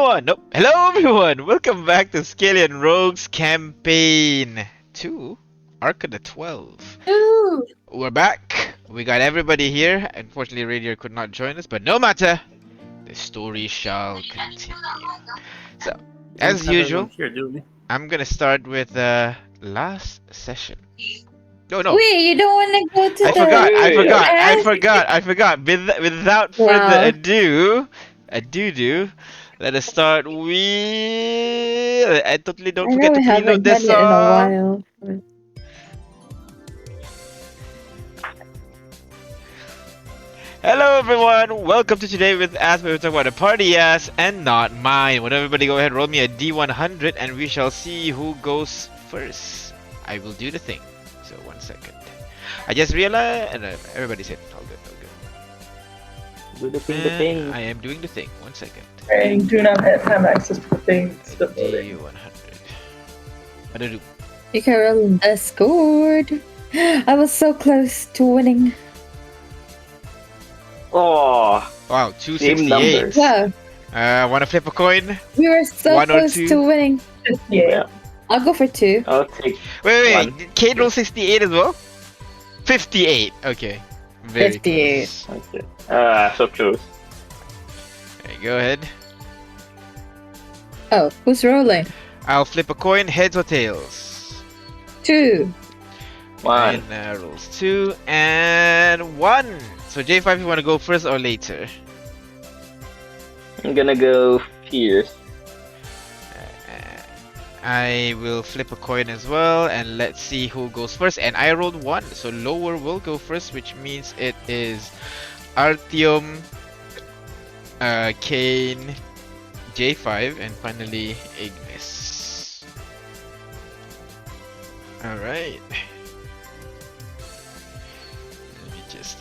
everyone! Nope. Hello everyone! Welcome back to Skyllian Rogues Campaign 2, Arc of the 12. Ooh. We're back. We got everybody here. Unfortunately, Radier could not join us, but no matter. The story shall continue. So, as usual, I'm gonna start with the last session. No. Wait, you don't want to go to I forgot. Without further Wow. ado, let us start with. I totally don't I forget know to we preload haven't this done it in a song. while. Hello everyone, welcome to Today with Ass, where we talk about a party ass and not mine. Would everybody go ahead, roll me a D100 and we shall see who goes first. I will do the thing. So 1 second. I just realized, and everybody said, all good. Do the thing. I am doing the thing. 1 second. I do not have access to the things. D100. What do I do? You can roll a scored. I was so close to winning. Oh, Wow, same 268. numbers. Wow, Wanna flip a coin? we were so 1 or close 2? to winning. Yeah. I'll go for 2. I'll take Wait. One. Did Kate roll 68 as well? 58. Okay. Very 58. close. okay. So close. Okay, go ahead. Oh, who's rolling? I'll flip a coin, heads or tails. 2. One. And rolls 2 and 1. So J5, you want to go first or later? I'm gonna go fierce. I will flip a coin as well, and let's see who goes first. And I rolled 1, so lower will go first, which means it is Artyom, Kane, J5, and finally Ignis. Alright. Let me just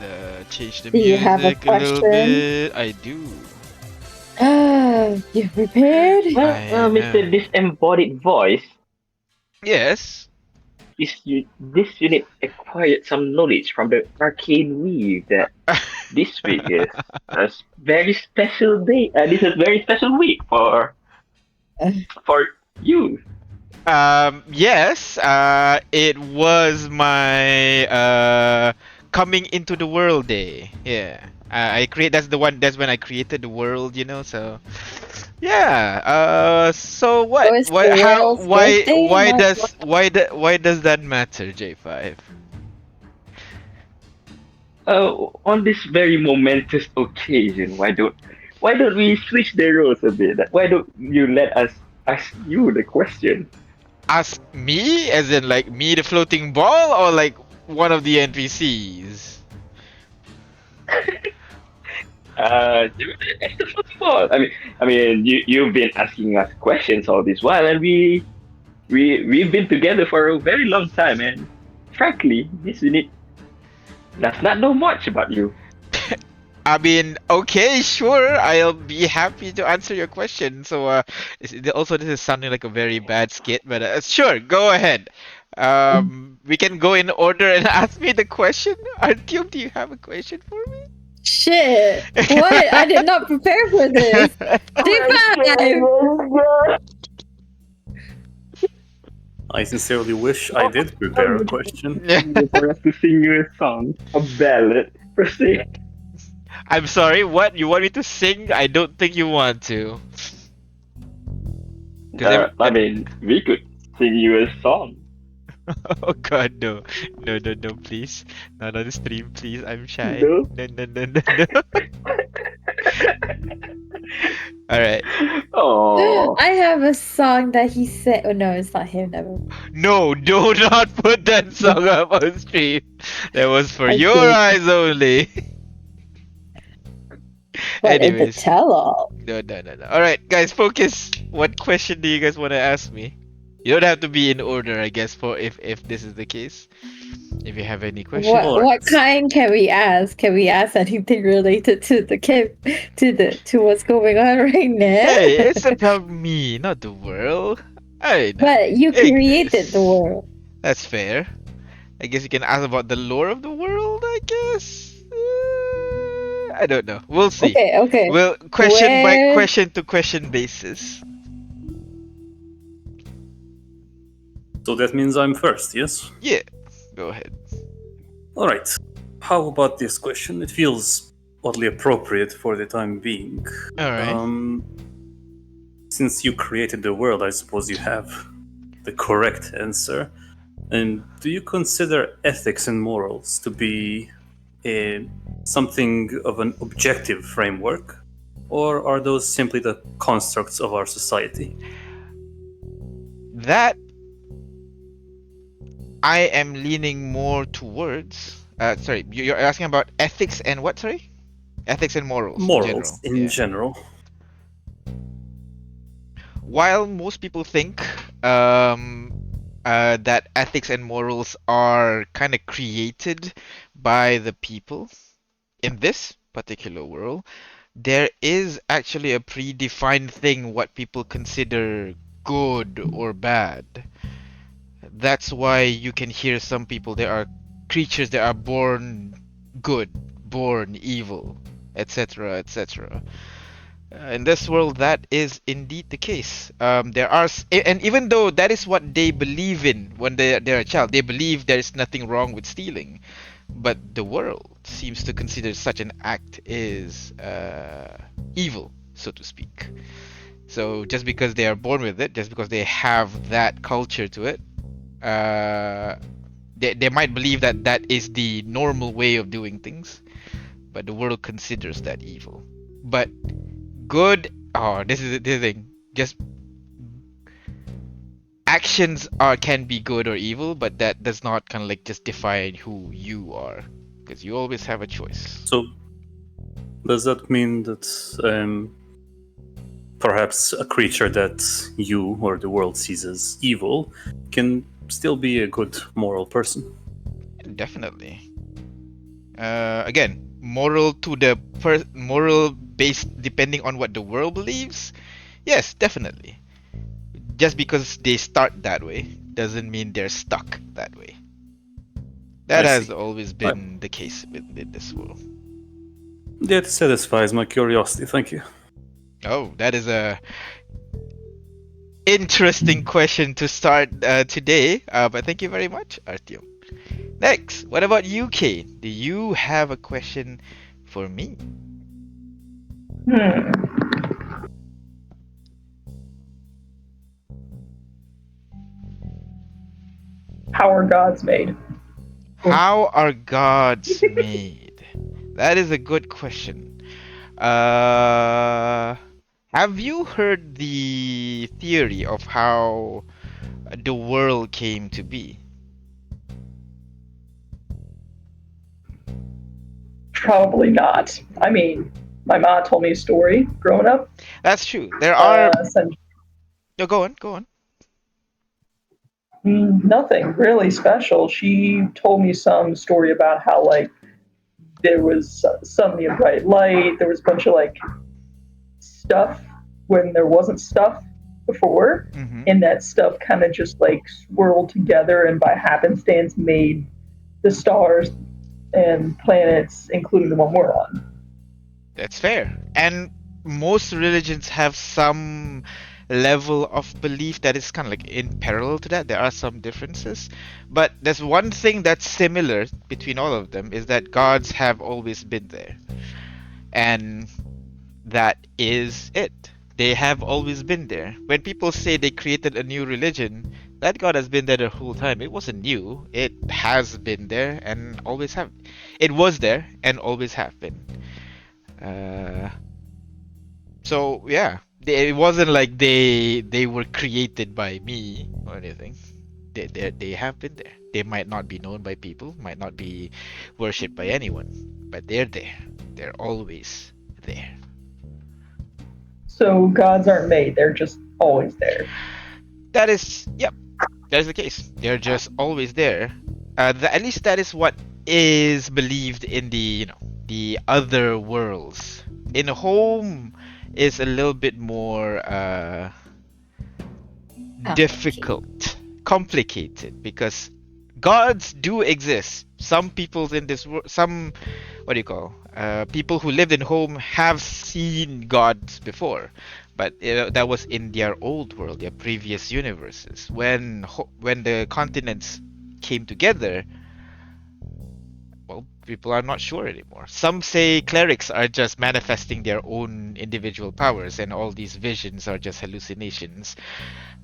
change the Do you have a music a little question? bit. I do. You prepared? Well, Mr. am. Disembodied Voice, Yes. this unit acquired some knowledge from the arcane weave that this week is a very special day. This is a very special week for you. Yes, it was my coming into the world day. Yeah. That's when I created the world, so yeah. So what? So it's Why the how world's birthday, why does that matter, J5? On this very momentous occasion, why don't we switch the roles a bit? Why don't you let us ask you the question? Ask me, as in like me the floating ball, or like one of the NPCs? It's the football. I mean, you've been asking us questions all this while, and we've been together for a very long time, and frankly, this unit does not know much about you. I mean, okay, sure. I'll be happy to answer your question. So, also this is sounding like a very bad skit, but sure, go ahead. We can go in order and ask me the question. Artyom, do you have a question for me? Shit. What? I did not prepare for this. D5! I sincerely wish I did prepare a question. For us to sing you a song, a ballad, per se. I'm sorry. What you want me to sing? I don't think you want to. 'Cause I mean, we could sing you a song. Oh God, no, please, not on the stream, please. I'm shy. No? No. All right. Oh, I have a song that he said. Oh no, it's not him. Never. No, do not put that song up on stream. That was for Okay. your eyes only. But in the Anyways. tell-all. No. All right, guys, focus. What question do you guys want to ask me? You don't have to be in order, I guess, for if this is the case. If you have any questions. What kind can we ask? Can we ask anything related to the to what's going on right now? Hey, it's about me, not the world. I know. But you Ignis. created the world. That's fair. I guess you can ask about the lore of the world, I guess. I don't know. We'll see. Okay. We'll question by Where- question to question basis. So that means I'm first, yes? Yeah, go ahead. All right. How about this question? It feels oddly appropriate for the time being. All right. Since you created the world, I suppose you have the correct answer. And do you consider ethics and morals to be something of an objective framework? Or are those simply the constructs of our society? That I am leaning more towards. Sorry, you're asking about ethics and what? Sorry, ethics and morals in general. Morals in Yeah. general. While most people think that ethics and morals are kind of created by the people in this particular world, there is actually a predefined thing what people consider good or bad. That's why you can hear some people, there are creatures that are born good, born evil, etc., etc. In this world, that is indeed the case. There are, and even though that is what they believe in when they're a child, they believe there is nothing wrong with stealing, but the world seems to consider such an act is evil, so to speak. So just because they are born with it, just because they have that culture to it, they might believe that that is the normal way of doing things, but the world considers that evil. But good, oh, this is the thing. Just actions can be good or evil, but that does not kind of like just define who you are, because you always have a choice. So, does that mean that perhaps a creature that you or the world sees as evil can still be a good moral person? Definitely. Again, moral to the moral based depending on what the world believes. Yes, definitely. Just because they start that way doesn't mean they're stuck that way. That I has see. always been the case with this world. That satisfies my curiosity, thank you. Oh, that is a interesting question to start today. But thank you very much, Artyom. Next, what about you, Kane? Do you have a question for me? Hmm. How are gods made? How are gods made? That is a good question. Have you heard the theory of how the world came to be? Probably not. I mean, my mom told me a story growing up. That's true. There are. Some, No, go on, go on. nothing really special. She told me some story about how, like, there was suddenly a bright light. There was a bunch of, like, stuff when there wasn't stuff before. Mm-hmm. And that stuff kind of just, like, swirled together and by happenstance made the stars and planets, including the one we're on. That's fair. And most religions have some level of belief that is kind of like in parallel to that. There are some differences, but there's one thing that's similar between all of them is that gods have always been there. And that is it. They have always been there. When people say they created a new religion, that God has been there the whole time. It wasn't new. It has been there and always have. It was there and always have been. So yeah, it wasn't like they were created by me or anything. They have been there. They might not be known by people, might not be worshipped by anyone, but they're there. They're always there. So gods aren't made, they're just always there. That is, yep, that is the case. They're just always there. At least that is what is believed in the other worlds. In home is a little bit more difficult, complicated, because gods do exist. Some peoples in this world, some what do you call people who lived in home have seen gods before, but that was in their old world, their previous universes. When the continents came together, well, people are not sure anymore. Some say clerics are just manifesting their own individual powers, and all these visions are just hallucinations.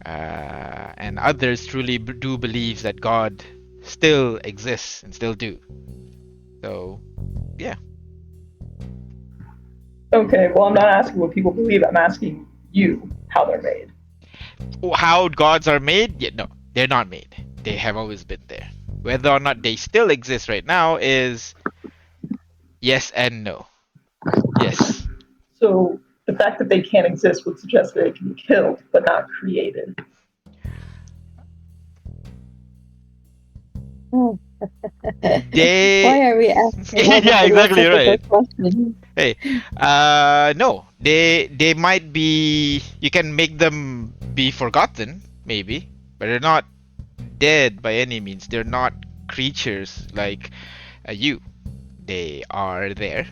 And others truly do believe that God still exists and still do. So, yeah. Okay, well, I'm not asking what people believe. I'm asking you how they're made. How gods are made? Yeah, no, they're not made. They have always been there. Whether or not they still exist right now is yes and no. Yes. So the fact that they can't exist would suggest that they can be killed, but not created. Oh. They. Why are we asking all the Yeah, exactly philosophical right. questions? Hey, no, they might be. You can make them be forgotten, maybe, but they're not dead by any means. They're not creatures like you. They are there.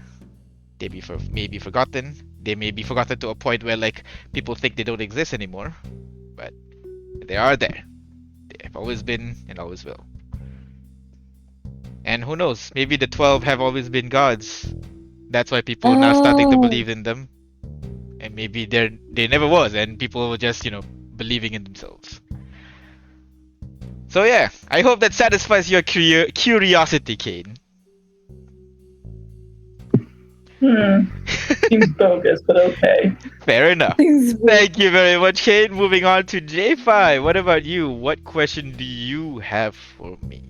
May be forgotten. They may be forgotten to a point where like people think they don't exist anymore, but they are there. They have always been and always will. And who knows? Maybe the 12 have always been gods. That's why people are now starting to Oh, believe in them. And maybe they never was, and people were just believing in themselves. So yeah, I hope that satisfies your curiosity, Kane. Seems bogus, but okay. Fair enough. things Thank you very much, Kane. Moving on to J5. What about you? What question do you have for me?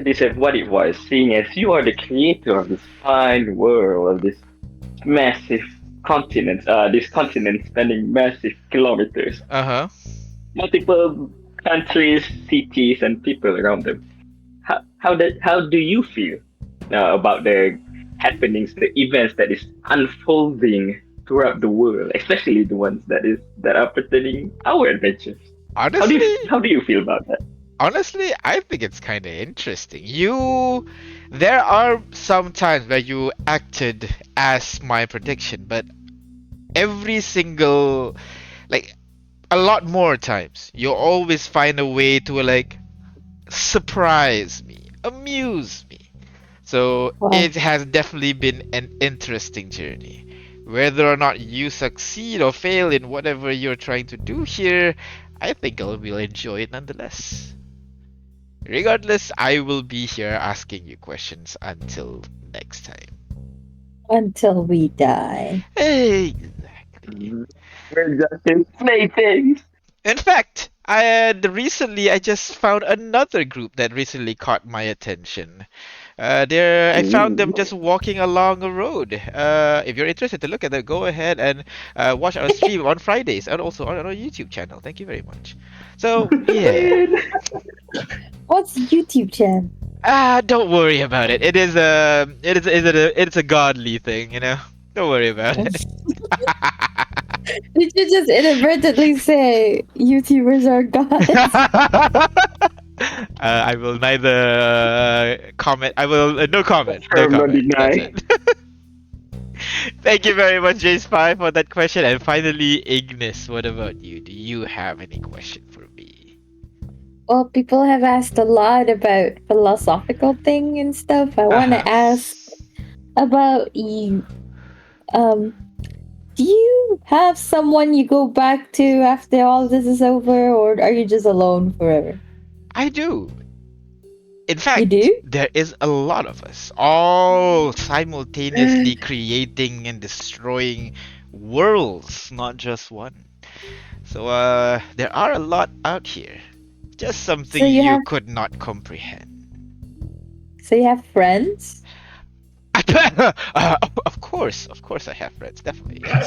This is what it was, seeing as you are the creator of this fine world, of this massive continent, this continent spanning massive kilometers, Uh-huh. multiple countries, cities, and people around them. How do you feel about the happenings, the events that is unfolding throughout the world, especially the ones that are pertaining our adventures? Honestly, How do you feel about that? honestly, I think it's kind of interesting. There are some times where you acted as my prediction, but every single, like, a lot more times, you always find a way to, like, surprise me, amuse me. So Wow. it has definitely been an interesting journey. Whether or not you succeed or fail in whatever you're trying to do here, I think I will enjoy it nonetheless. Regardless, I will be here asking you questions until next time. Until we die. Exactly. We're just inflating. In fact, I just found another group that recently caught my attention. I found them just walking along a road. If you're interested to look at that, go ahead and watch our stream on Fridays and also on our YouTube channel. Thank you very much. So yeah. What's YouTube channel? Don't worry about it. It's a godly thing, you know. Don't worry about it. Did you just inadvertently say YouTubers are gods? I will neither comment. I will no comment. No Confirm, no comment. That's deny. it. Thank you very much, J5, for that question. And finally, Ignis, what about you? Do you have any question for me? Well, people have asked a lot about philosophical thing and stuff. I want to ask about you. Do you have someone you go back to after all this is over, or are you just alone forever? I do. In You fact, do? there is a lot of us, all simultaneously creating and destroying worlds, not just one. So, there are a lot out here. Just something So you you have- could not comprehend. So you have friends? Of course, I have friends, definitely. Yeah.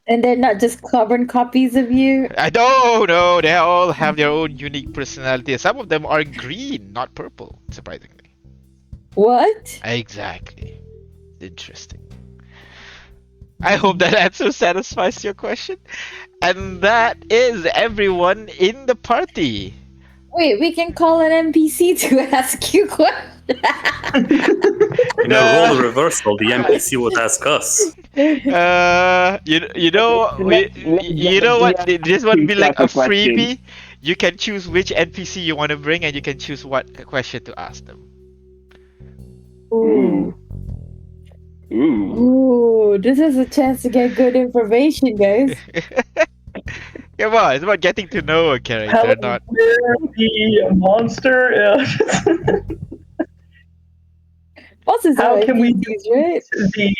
And they're not just carbon copies of you? I don't know. They all have their own unique personality. Some of them are green, not purple, surprisingly. What? Exactly. Interesting. I hope that answer satisfies your question. And that is everyone in the party. Wait, we can call an NPC to ask you questions. In a role reversal, the NPC would ask us. You know what? This would be like Type a of question. freebie. You can choose which NPC you want to bring, and you can choose what question to ask them. Ooh. Ooh. Ooh. Ooh, this is a chance to get good information, guys. Come on, it's about getting to know a How character, not. where the monster? Bosses How are can we NPCs, right? the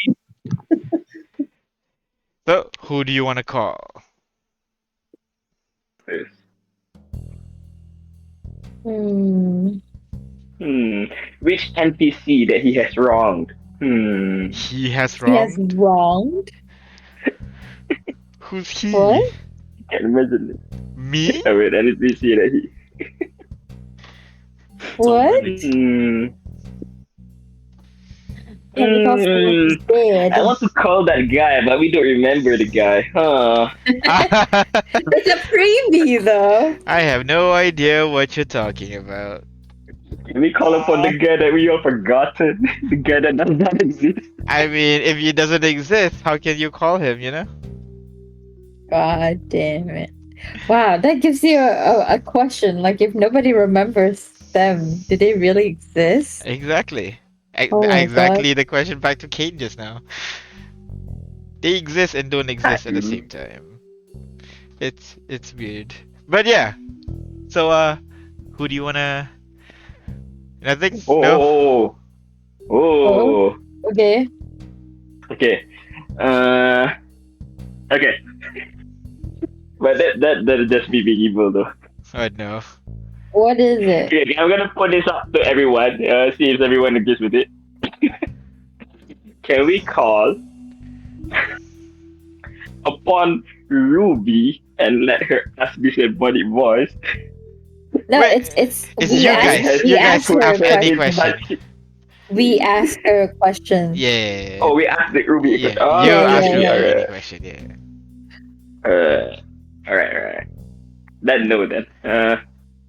So, who do you want to call? Hmm. Which NPC that he has wronged? He has He has wronged. wronged. Who's he? What? Can't imagine it. Me? I mean, NPC that he. What? Can we call someone who's dead? I want to call that guy, but we don't remember the guy. Huh? It's a freebie, though. I have no idea what you're talking about. Can we call upon the guy that we have forgotten? The guy that does not exist? I mean, if he doesn't exist, how can you call him, you know? God damn it. Wow, that gives you a question. Like, if nobody remembers them, did they really exist? Exactly. Oh my Exactly the question back to Kane just now. They exist and don't exist at the Mhm. same time. It's weird. But yeah. So who do you wanna Nothing? No? Oh. Okay. Okay. Okay. But that just me being evil though. Oh no. What is it? Okay, I'm gonna put this up to everyone. See if everyone agrees with it. Can we call upon Ruby and let her ask this embodied voice? No, Wait, it's it's we you ask guys. we You guys ask who her have a any question. question. We ask her a question. Yeah. Oh, we asked the Ruby a Yeah. question. Oh, You Yeah, ask yeah, Ruby yeah. any question, yeah. Alright. Then no then.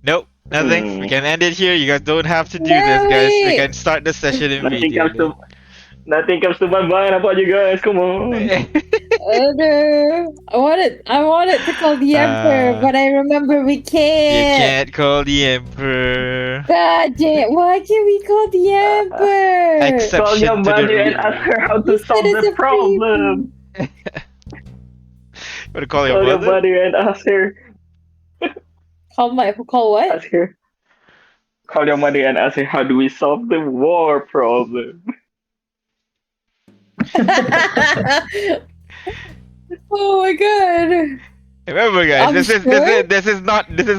Nope, nothing. We can end it here. You guys don't have to do No, this, guys. We wait. can start the session Nothing comes immediately. to my mind about you guys. Come on. No. I wanted to call the Emperor, but I remember we You can't. can't call the Emperor. God damn, why can't we call the Emperor? Call Exception your to the mother and rule. ask her how You to said solve it's the a problem. Want to call your Call your mother? mother and ask her. Call what? Ask her. Call your mother and ask her how do we solve the war problem. Oh my god. Remember, guys, I'm this is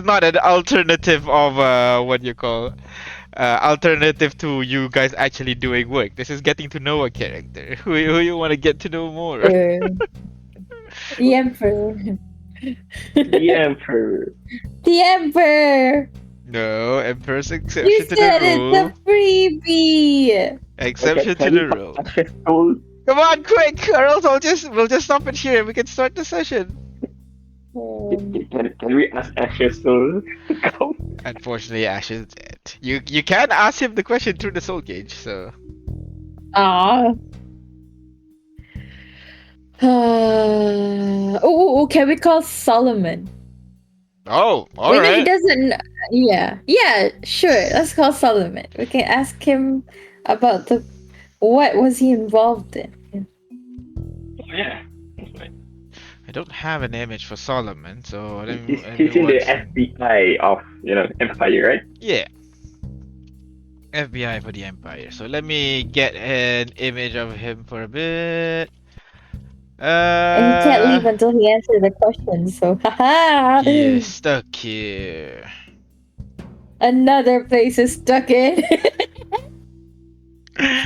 not an alternative of what you call alternative to you guys actually doing work. This is getting to know a character who you want to get to know more. The Emperor. The Emperor. The Emperor. No, Emperor's You exception to said the it's rule. a freebie. Exception to Can the we rule. ask her soul? Come on, quick, or else we'll just stop it here and we can start the session. Can we ask Asher's soul to come? Unfortunately, Ash is dead. You can ask him the question through the soul gauge, so Ah. Oh, can we call Solomon? oh, all Maybe he right. doesn't. Yeah, sure. Let's call Solomon. We can ask him about what was he involved in. Oh, yeah. That's right. I don't have an image for Solomon, so He's in the FBI of Empire, right? Yeah. FBI for the Empire. So let me get an image of him for a bit. And he can't leave until he answers the question. So, haha. He is stuck here. Another place is stuck in.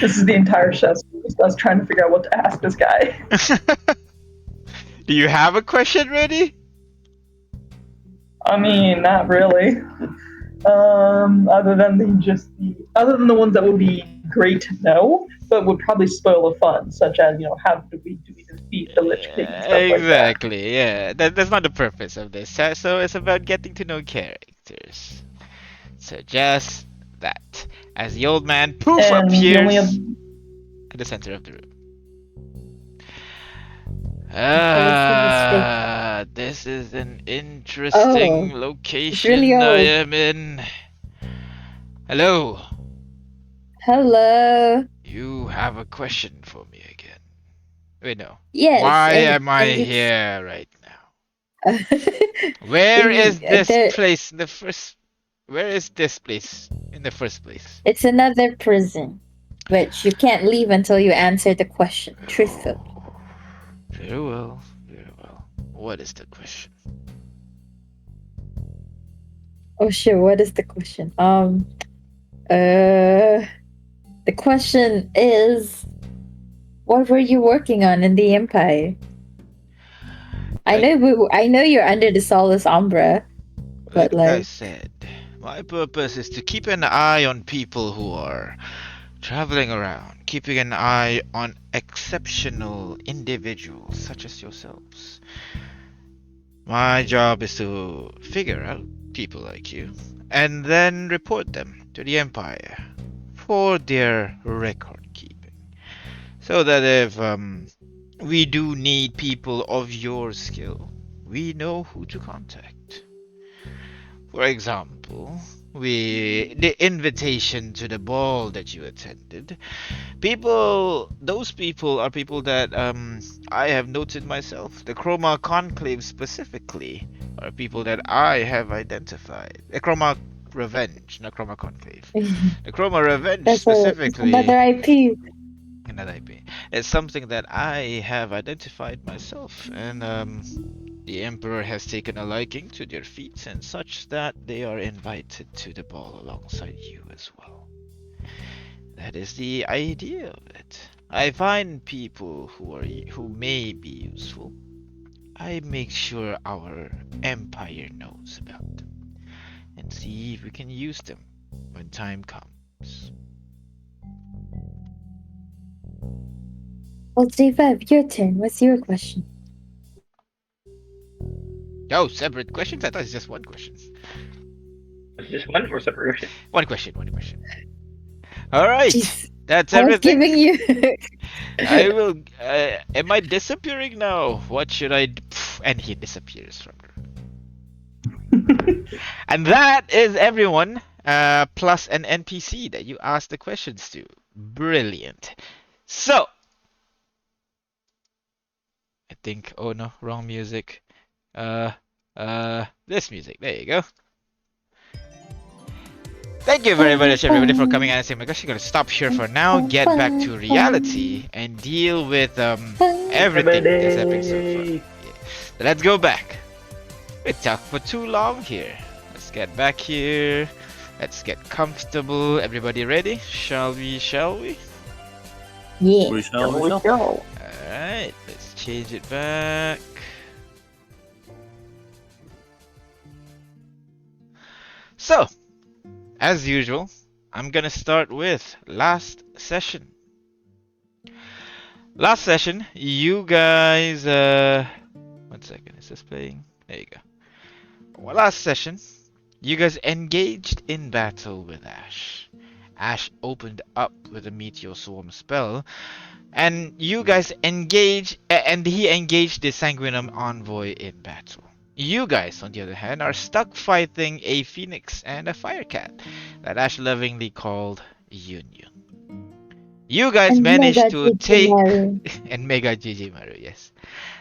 This is the entire chef's just us trying to figure out what to ask this guy. Do you have a question ready? I mean, not really. Other than the ones that would be great to know, but would probably spoil the fun, such as how do we defeat the Lich King and stuff like that. Exactly, yeah. That's not the purpose of this. So it's about getting to know characters. So just that as the old man poof And the only appears other, in the center of the room. was a mistake. This is an interesting Oh, it's really location I old. am in. Hello, Hello. you have a question for me again. Wait, no. Yes, Why am I and it's here right now? Where is this there. place in the first? Where is this place in the first place? It's another prison, which you can't leave until you answer the question truthfully. Very well, very well. What is the question? Oh, sure. What is the question? The question is, what were you working on in the Empire? Like, I know you're under the Solus Umbra, but like I like, said, my purpose is to keep an eye on people who are traveling around, keeping an eye on exceptional individuals such as yourselves. My job is to figure out people like you and then report them to the Empire for their record keeping. So that if we do need people of your skill, we know who to contact. For example, the invitation to the ball that you attended. Those people are people that I have noted myself. The Chroma Conclave specifically are people that I have identified. The Chroma Revenge, not Chroma Conclave. The Chroma Revenge that's another specifically, IP. another IP. It's something that I have identified myself, and the Emperor has taken a liking to their feats and such that they are invited to the ball alongside you as well. That is the idea of it. I find people who may be useful. I make sure our empire knows about them and see if we can use them when time comes. Well, J5, your turn. What's your question? Oh, separate questions? I thought it's just one question. It's just one or separate question. One question, one question. All right, Jeez, that's I was everything. giving you. I will. Am I disappearing now? What should I do? And he disappears from the. And that is everyone, plus an NPC that you asked the questions to. Brilliant. So, I think. Oh no, wrong music. This music. There you go. Thank you very much, everybody, for coming and answering my question. I'm gonna stop here for now, get back to reality, and deal with everything that's happening so far. Yeah. Let's go back. We talked for too long here. Let's get back here. Let's get comfortable. Everybody ready? Shall we? Shall we? Yeah. We shall. Alright, let's change it back. So, as usual, I'm gonna start with last session. Last session, you guys, 1 second, is this playing? There you go. Well, last session, you guys engaged in battle with Ash. Ash opened up with a Meteor Swarm spell, and you guys engaged, and he engaged the Sanguinum Envoy in battle. You guys, on the other hand, are stuck fighting a Phoenix and a Firecat that Ash lovingly called Union. You guys And managed Mega to take Maru. and Mega GG Maru, yes.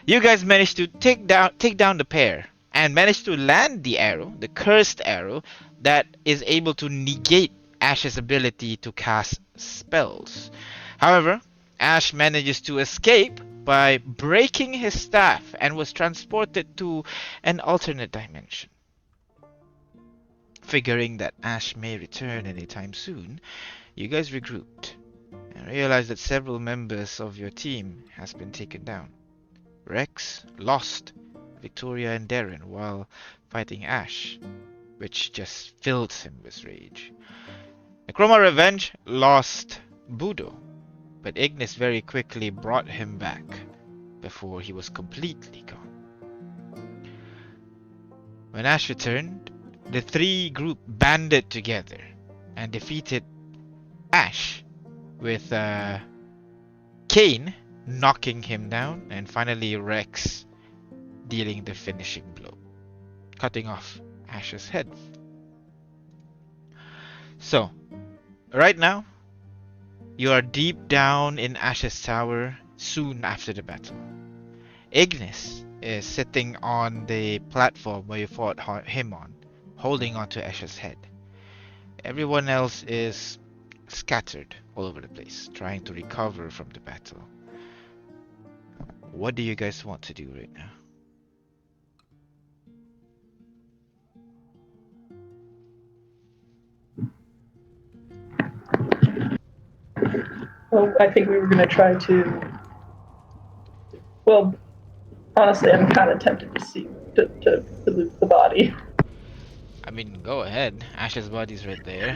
You guys managed to take down the pair and managed to land the arrow, the cursed arrow, that is able to negate Ash's ability to cast spells. However, Ash manages to escape by breaking his staff and was transported to an alternate dimension. Figuring that Ash may return anytime soon, you guys regrouped and realized that several members of your team has been taken down. Rex lost Victoria and Darren while fighting Ash, which just filled him with rage. Necroma Revenge lost Budo, but Ignis very quickly brought him back before he was completely gone. When Ash returned, the three group banded together, and defeated Ash with Kane knocking him down, and finally Rex dealing the finishing blow, cutting off Ash's head. So, right now, you are deep down in Ash's tower soon after the battle. Ignis is sitting on the platform where you fought him on, holding onto Ash's head. Everyone else is scattered all over the place, trying to recover from the battle. What do you guys want to do right now? Well, I think we were gonna try to. Well, honestly, I'm kind of tempted to see to loot the body. I mean, go ahead. Ash's body's right there.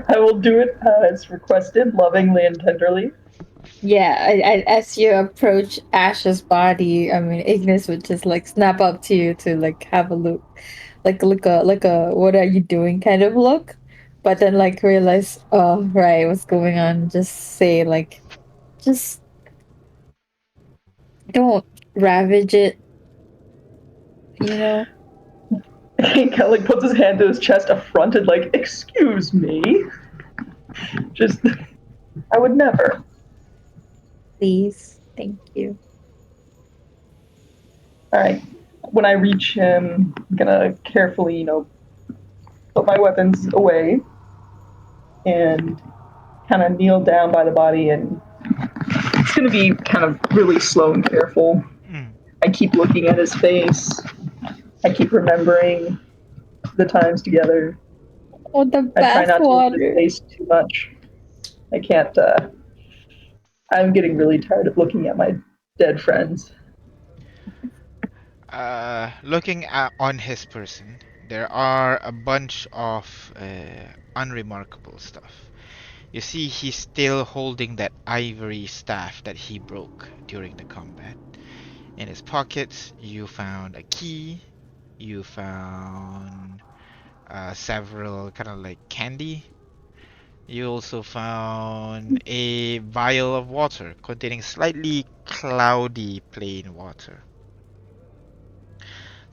I will do it as requested, lovingly and tenderly. Yeah, as you approach Ash's body, I mean, Ignis would just like snap up to you to like have a look, like a what are you doing kind of look, but then like realize, oh right, what's going on? Just say like, just don't ravage it, you know. He kind of like puts his hand to his chest, affronted, like, "Excuse me." Just, I would never. Please, thank you. All right. When I reach him, I'm gonna carefully, put my weapons away and kind of kneel down by the body, and it's gonna be kind of really slow and careful. Mm. I keep looking at his face. I keep remembering the times together. Oh, the I try bath not to look at his water. face too much. I can't. I'm getting really tired of looking at my dead friends. Looking on his person, there are a bunch of unremarkable stuff. You see, he's still holding that ivory staff that he broke during the combat. In his pockets, you found a key. You found several kind of like candy. You also found a vial of water containing slightly cloudy plain water.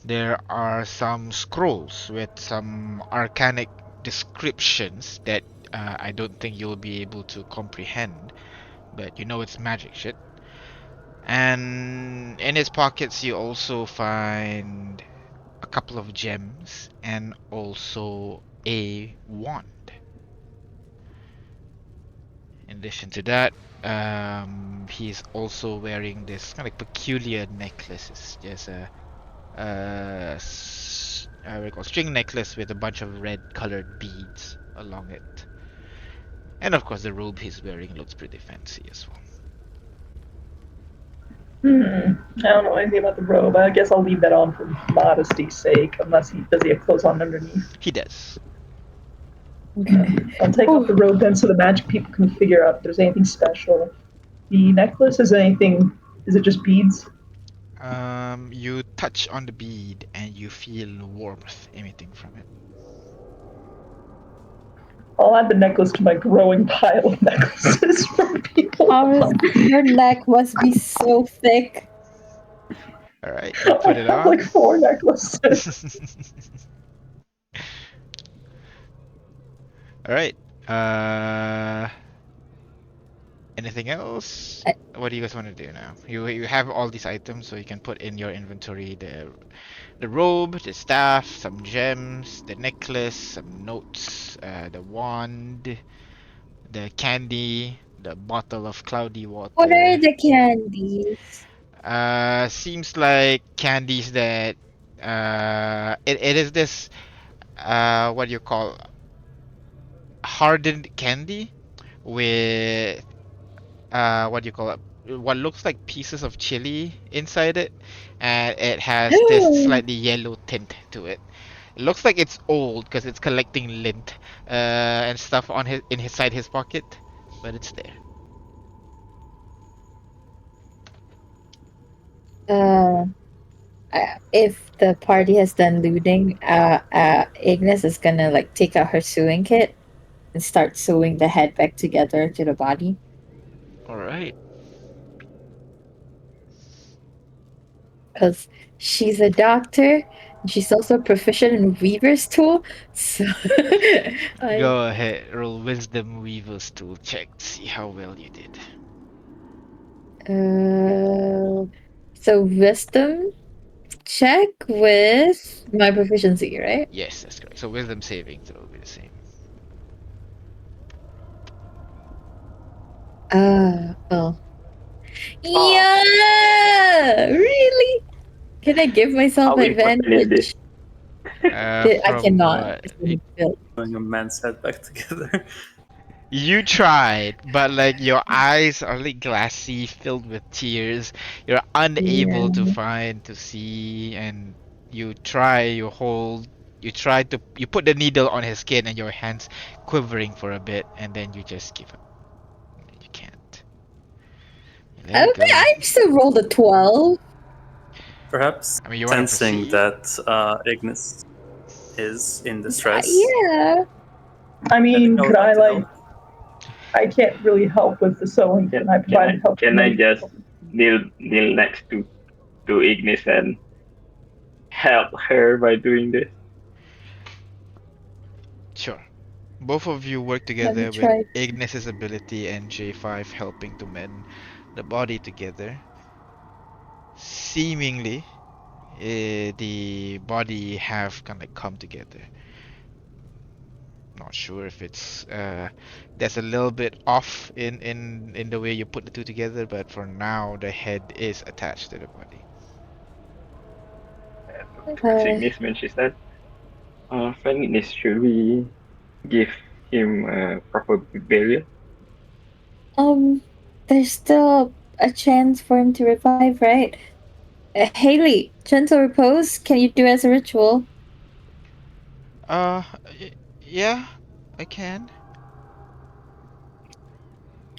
There are some scrolls with some arcanic descriptions that I don't think you'll be able to comprehend, but you know it's magic shit. And in his pockets, you also find a couple of gems and also a wand. In addition to that, he's also wearing this kind of peculiar necklace. It's just what do you call string necklace with a bunch of red colored beads along it. And of course, the robe he's wearing looks pretty fancy as well. I don't know anything about the robe. I guess I'll leave that on for modesty's sake, unless he does he have clothes on underneath. He does. Okay. I'll take off the robe then, so the magic people can figure out if there's anything special. The necklace is anything? Is it just beads? You touch on the bead and you feel warmth emitting from it. I'll add the necklace to my growing pile of necklaces from people. Thomas, your neck must be so thick. All right, you I put it have on. like 4 necklaces. All right. Anything else? What do you guys want to do now? You have all these items, so you can put in your inventory the robe, the staff, some gems, the necklace, some notes, the wand, the candy, the bottle of cloudy What are water. the candies? Seems like candies that it is this what do you call hardened candy with what do you call it? What looks like pieces of chili inside it, and it has this slightly yellow tint to it. It looks like it's old because it's collecting lint and stuff on inside his pocket, but it's there. uh, I, if the party has done looting, Ignis is gonna like take out her sewing kit and start sewing the head back together to the body. All right. Because she's a doctor. And she's also proficient in Weaver's tool. So I Go ahead. Roll Wisdom Weaver's tool check to see how well you did. so wisdom check with my proficiency, right? Yes, that's correct. So Wisdom saving throw will be the same. Well. Oh, Yeah, really? Can I give myself how important is this? advantage? I From cannot. what? It's in built. Putting a man's head back together. You tried, but like your eyes are like glassy, filled with tears. You're Yeah. unable to find, to see, and you try, you try to, you put the needle on his skin and your hands quivering for a bit, and then you just give up. You can't. You let I it mean, go. I still rolled a 12. Perhaps I mean, you want to sensing proceed? that Ignis is in distress, Yeah. I I think mean, I could would I like to like? help. I can't really help with the sewing, Can, and I can I provided help to can I many just people. kneel next to Ignis and help her by doing this? Sure. Both of you work Let me together with try. Ignis's ability and J5 helping to mend the body together. Seemingly, the body have kind of come together. Not sure if it's there's a little bit off in the way you put the two together, but for now the head is attached to the body. Because Uh, Ignis when she said, friend Ignis, should we give him a proper burial? um, there's still a chance for him to revive, right? Haley, gentle repose. Can you do as a ritual? Uh, yeah, I can.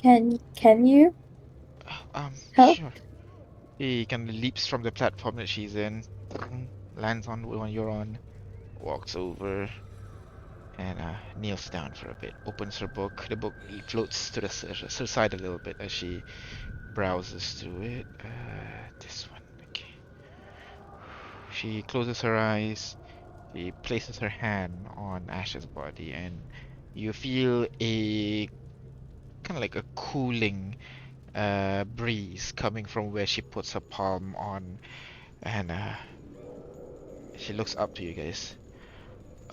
Can you help? Sure. He kind of leaps from the platform that she's in, lands on one you're on, walks over, and kneels down for a bit. Opens her book. The book floats to the side a little bit as she browses through it. This one. Okay. She closes her eyes. She places her hand on Ash's body, and you feel a kind of like a cooling breeze coming from where she puts her palm on, and she looks up to you guys.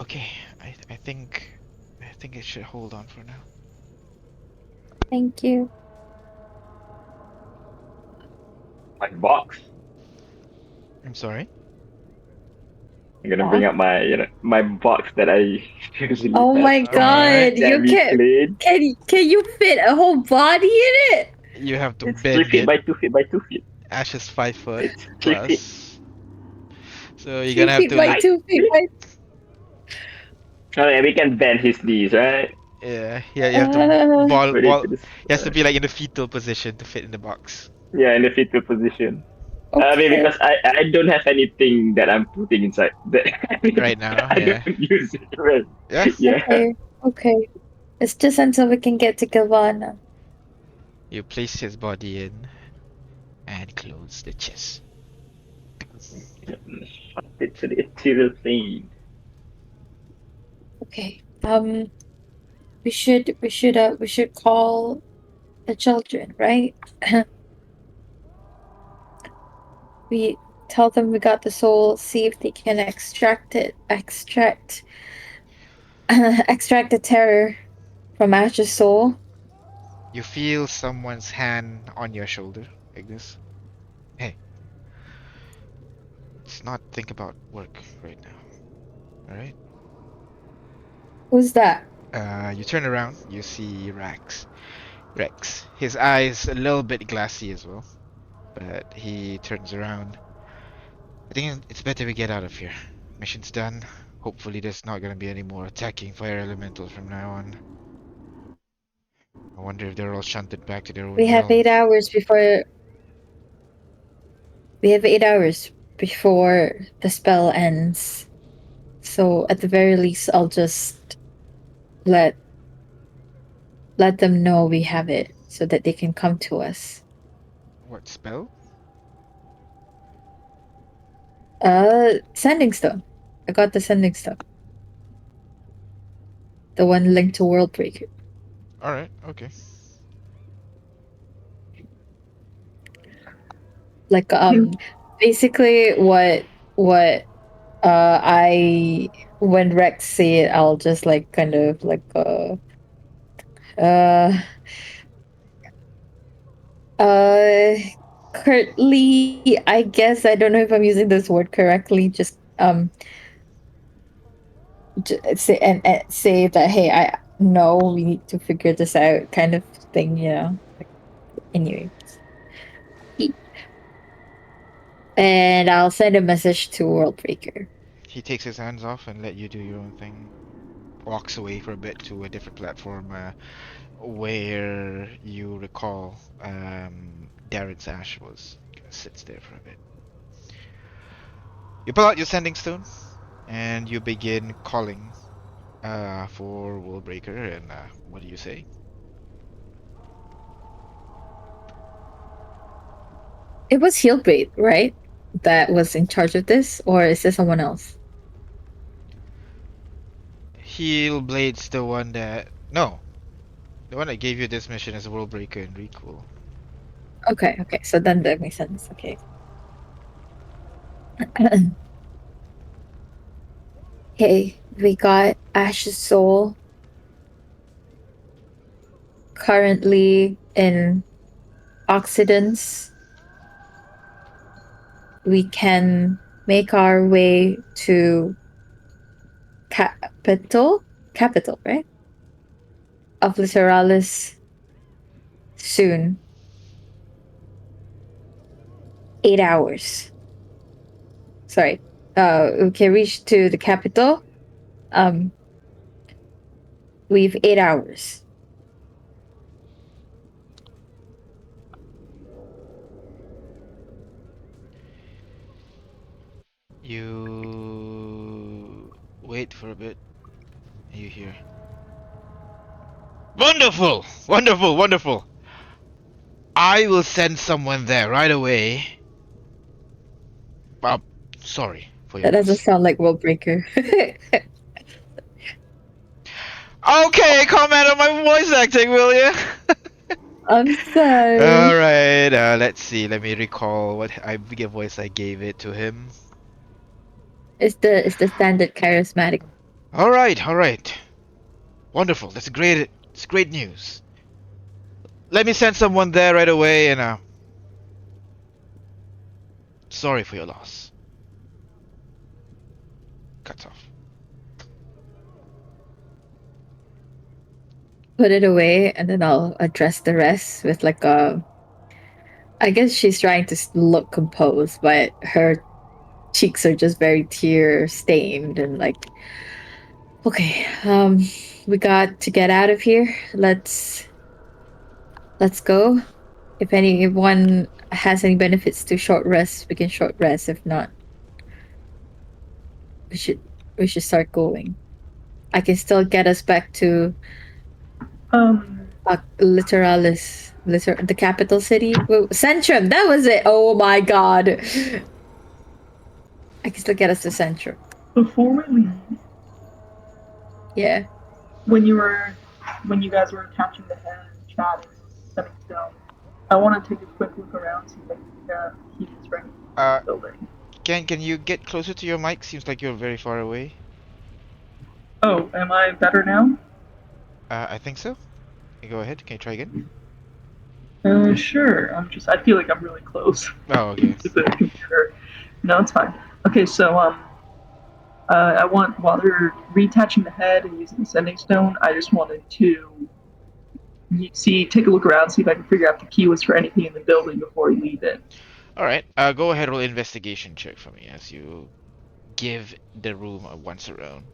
Okay, I think it should hold on for now. Thank you. My box. I'm sorry. I'm gonna bring Yeah. up my my box that I usually Oh have my All right. god, that you we can played. can you fit a whole body in it? You have to It's 3 feet bend it. by 2 feet by 2 feet. Ash is 5 foot It's 3 feet. plus, so you're Three gonna have feet to by like, I 2 feet by okay, we can bend his knees, right? yeah, you have to uh Put it to the He has to side. be like in the fetal position to fit in the box Yeah, in the fetal position. I mean, okay. because I don't have anything that I'm putting inside. right now. I Yeah, don't use it. Right? yeah. Yeah. Okay. Okay. It's just until we can get to Gavana. You place his body in and close the chest. Shut it to the ethereal plane. Okay. We should call the children, right? We tell them we got the soul, see if they can extract the terror from Ash's soul. You feel someone's hand on your shoulder, Ignis. Hey, let's not think about work right now. All right. Who's that? You turn around. You see Rex. Rex. His eyes a little bit glassy as well, but he turns around. I think it's better we get out of here. Mission's done. Hopefully, there's not gonna be any more attacking fire elementals from now on. I wonder if they're all shunted back to their own We have realm. 8 hours before. We have 8 hours before the spell ends. So at the very least, I'll just let let them know we have it so that they can come to us. What spell? Sending stone. I got the sending stone. The one linked to World Breaker. All right. Okay. Like basically what I when Rex say it, I'll just like kind of like uh uh curtly, I guess, I don't know if I'm using this word correctly, just say and say that, hey, I know we need to figure this out, kind of thing, you know. Anyway, and I'll send a message to World Breaker. He takes his hands off and let you do your own thing. Walks away for a bit to a different platform where you recall Darren's ash was. Sits there for a bit. You pull out your sending stone and you begin calling for Willbreaker. And what do you say? It was Heelbait, right? That was in charge of this, or is there someone else? Heelblade's the one that. No, the one that gave you this mission is Willbreaker and Recool. Okay, so then that makes sense. Okay. Hey, we got Ash's soul currently in Occidents. We can make our way to capital, right? Of Literalis soon. 8 hours. Sorry. We can reach to the capital. Um, we've 8 hours. You wait for a bit and you hear. Wonderful! Wonderful! Wonderful! I will send someone there right away. Uh, Sorry for your That doesn't loss. sound like World Breaker. Okay, comment on my voice acting, will you? I'm sorry. Alright, let's see. Let me recall what voice I gave it to him. It's the standard charismatic. Alright. Wonderful. That's great. It's great news. Let me send someone there right away and sorry for your loss. Cuts off. Put it away, and then I'll address the rest with like a. I guess she's trying to look composed, but her cheeks are just very tear stained and like. Okay, we got to get out of here. Let's go. If anyone has any benefits to short rest, we can short rest. If not, we should we should start going. I can still get us back to Um, the capital city. Centrum, that was it. Oh my god. I can still get us to Centrum. before we leave, Yeah. when when you guys were catching the head and chatting, setting stone, I want to take a quick look around, see if I can figure out if he is ready in Uh, the building. can you get closer to your mic? Seems like you're very far away. Oh, am I better now? I think so. Go ahead. Can you try again? Sure. I feel like I'm really close Oh, to okay. the computer. No, it's fine. Okay, so I want, while they're reattaching the head and using the sending stone, I just wanted to take a look around, see if I can figure out the key was for anything in the building before we leave it. All right. Go ahead. Roll investigation check for me as you give the room a once around.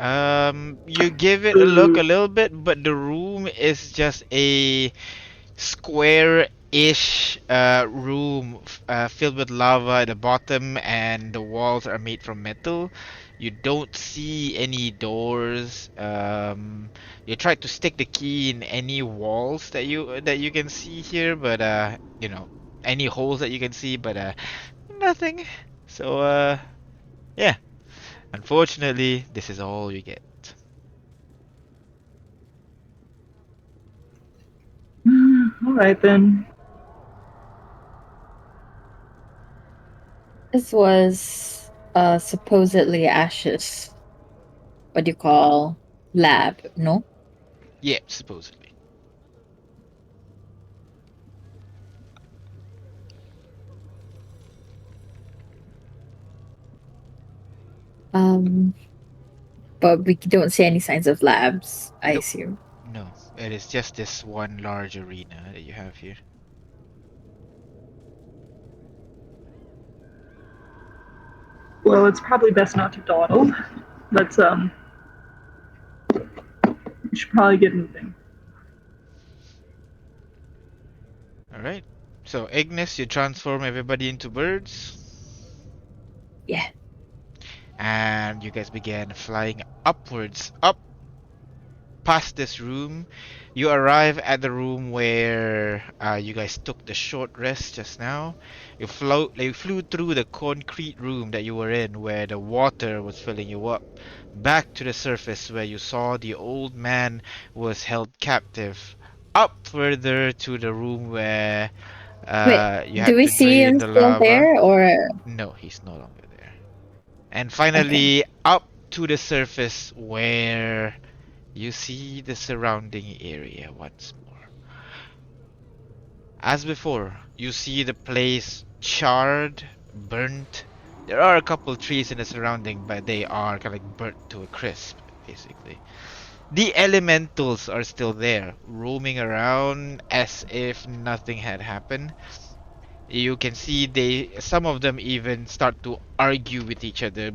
You give it a look a little bit, but the room is just a square-ish room filled with lava at the bottom, and the walls are made from metal. You don't see any doors. You try to stick the key in any walls that you can see here, but any holes that you can see, but nothing. So yeah, unfortunately, this is all you get. All right then. This was supposedly Ash's, what do you call, lab, no? Yeah, supposedly. Um, but we don't see any signs of labs, I Nope. assume. No, it is just this one large arena that you have here. Well, it's probably best not to dawdle. Let's we should probably get moving. All right. So, Ignis, you transform everybody into birds, Yeah. and you guys begin flying upwards, up past this room. You arrive at the room where you guys took the short rest just now. You flew through the concrete room that you were in, where the water was filling you up, back to the surface where you saw the old man was held captive. Up further to the room where Wait, you do had we to see drain him the still lava. there or No, he's no longer there. And okay. finally, up to the surface where you see the surrounding area once more. As before, you see the place charred, burnt. There are a couple trees in the surrounding, but they are kind of like burnt to a crisp, basically. The elementals are still there, roaming around as if nothing had happened. You can see some of them even start to argue with each other,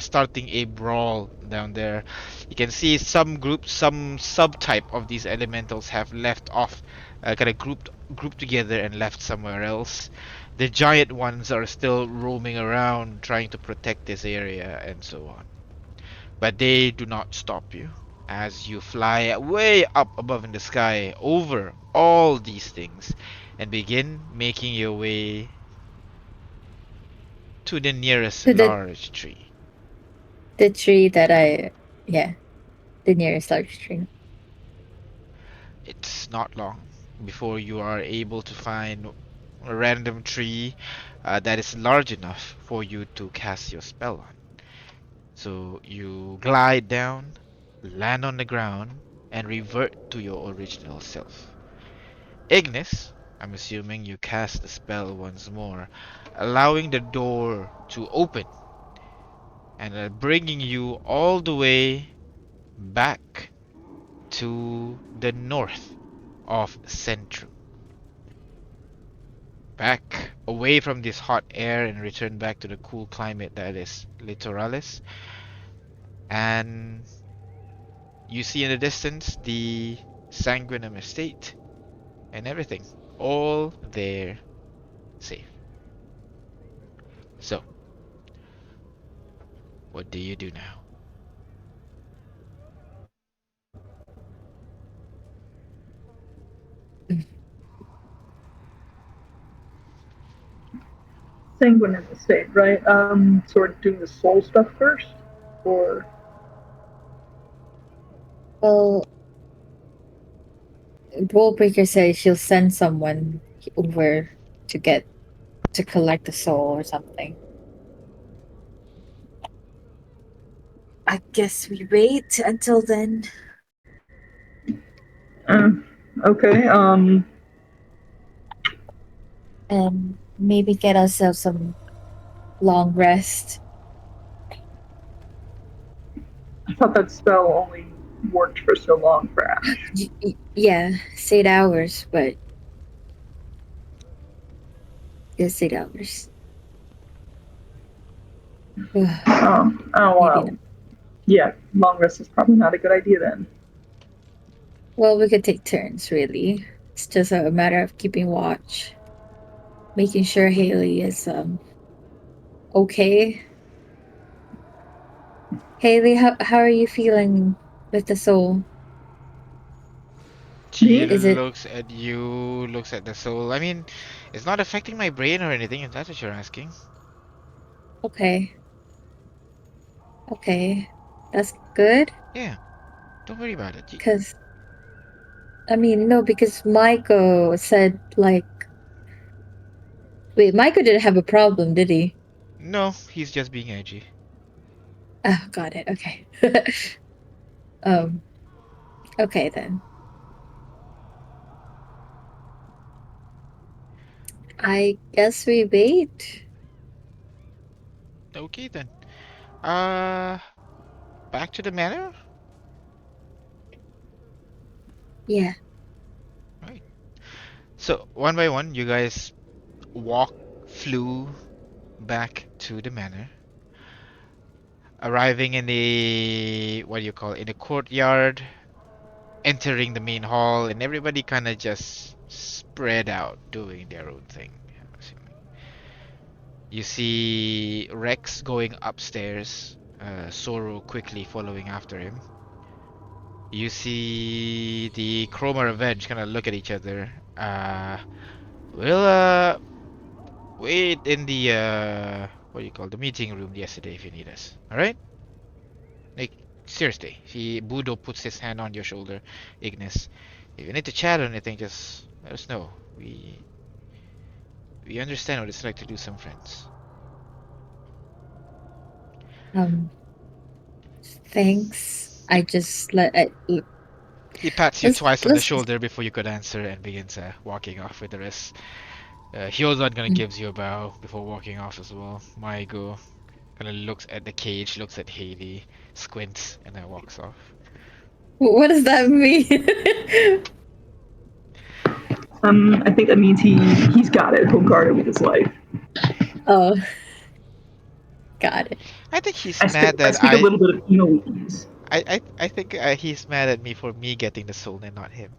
starting a brawl down there. You can see some groups, some subtype of these elementals have left off, kind of grouped together and left somewhere else. The giant ones are still roaming around trying to protect this area and so on. But they do not stop you as you fly way up above in the sky over all these things and begin making your way to the nearest To large tree. the tree that yeah, the nearest large tree. It's not long before you are able to find a random tree that is large enough for you to cast your spell on. So you glide down, land on the ground, and revert to your original self. Ignis, I'm assuming you cast the spell once more, allowing the door to open and bringing you all the way back to the north of Centrum. Back away from this hot air and return back to the cool climate that is Littoralis. And you see in the distance the Sanguinum estate and everything. All there safe. So, what do you do now? Sanguine in the state, right? Sort of doing the soul stuff first, or Well, Breaker says she'll send someone over to get to collect the soul or something. I guess we wait until then uh, okay. and maybe get ourselves some long rest. I thought that spell only worked for so long for Ash. Yeah, it's 8 hours, but it's 8 hours. I don't Maybe want not. to Yeah, long rest is probably not a good idea then. Well, we could take turns, really. It's just a matter of keeping watch, making sure Haley is okay. Haley, how are you feeling with the soul? She Me? Is it looks at you, looks at the soul. I mean, it's not affecting my brain or anything, if that's what you're asking. okay? Okay, that's good. Yeah, don't worry about it. Cause I mean, no, because Michael said like, wait, Michael didn't have a problem, did he? No, he's just being edgy. Oh, got it. Okay. um. Okay then. I guess we wait. Okay then. Uh, back to the manor? Yeah. Right. So, one by one, you guys flew back to the manor, arriving in the, what do you call it, in the courtyard, entering the main hall, and everybody kind of just spread out doing their own thing. I'm assuming. You see Rex going upstairs, Zoro quickly following after him. You see the Chroma Revenge kind of look at each other. We'll wait in the what do you call the meeting room yesterday if you need us. All right? Like seriously, Budo puts his hand on your shoulder, Ignis. If you need to chat or anything, just let us know. We understand what it's like to lose some friends. Um. Thanks. I just He pats you let's twice on the let's. shoulder before you could answer and begins walking off with the rest. Hyozan kind of Mm. gives you a bow before walking off as well. Maigo kind of looks at the cage, looks at Haley, squints, and then walks off. What does that mean? I think that means he's got it. He'll guard it with his life. Oh, got it. I think he's I speak mad I that speak a little bit of Enoese. I think he's mad at me for me getting the soul and not him.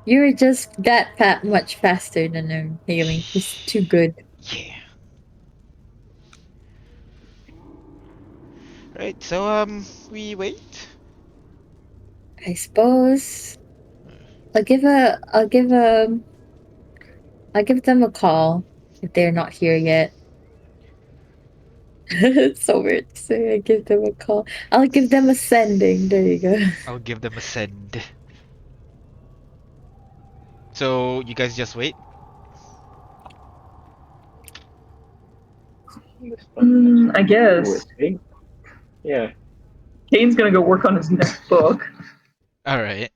You were just that much faster than him, Haley. He's too good. Yeah. Right. So we wait. I suppose. I'll give them a call if they're not here yet. It's so weird to say I give them a call. I'll give them a sending. There you go. I'll give them a send. So you guys just wait. I guess Yeah. Kane's gonna go work on his next book. All right.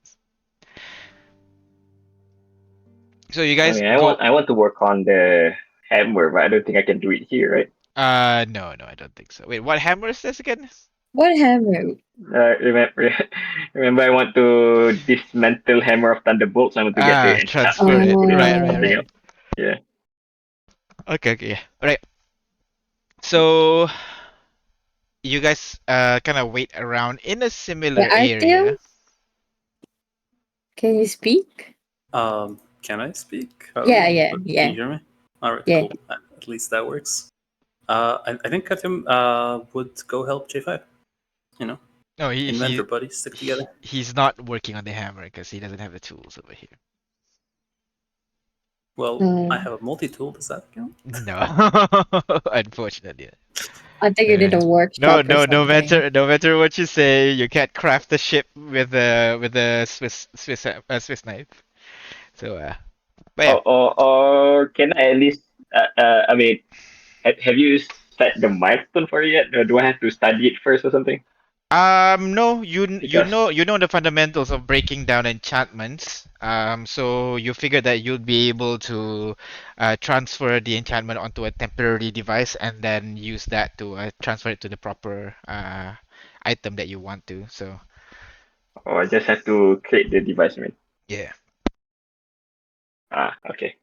So you I guys mean, go. I want to work on the hammer, but I don't think I can do it here, right? No, I don't think so. Wait, what hammer is this again? What hammer? Remember, remember, I want to dismantle Hammer of Thunderbolts. I want to get the Transfer enchantment and it. put it on Oh, something Right. else. Yeah. Okay, yeah. Right. So you guys kind of wait around in a similar yeah, Artyom, area. can you speak? Can I speak? Yeah, Can yeah, you hear me? All right, yeah. cool. At least that works. I think Katim would go help J5. You know, No, inventor buddies stick together. he's not working on the hammer because he doesn't have the tools over here. Well, Uh, I have a multi-tool. Does that count? No, unfortunately. I think you did a No, workshop or something. no matter what you say, you can't craft the ship with a Swiss knife. So but yeah. Or can I at least? I mean, have you set the milestone for it yet? Or do I have to study it first or something? No, Because you know the fundamentals of breaking down enchantments. So you figure that you'll be able to transfer the enchantment onto a temporary device and then use that to transfer it to the proper item that you want to. So I just have to create the device. I mean, yeah. okay.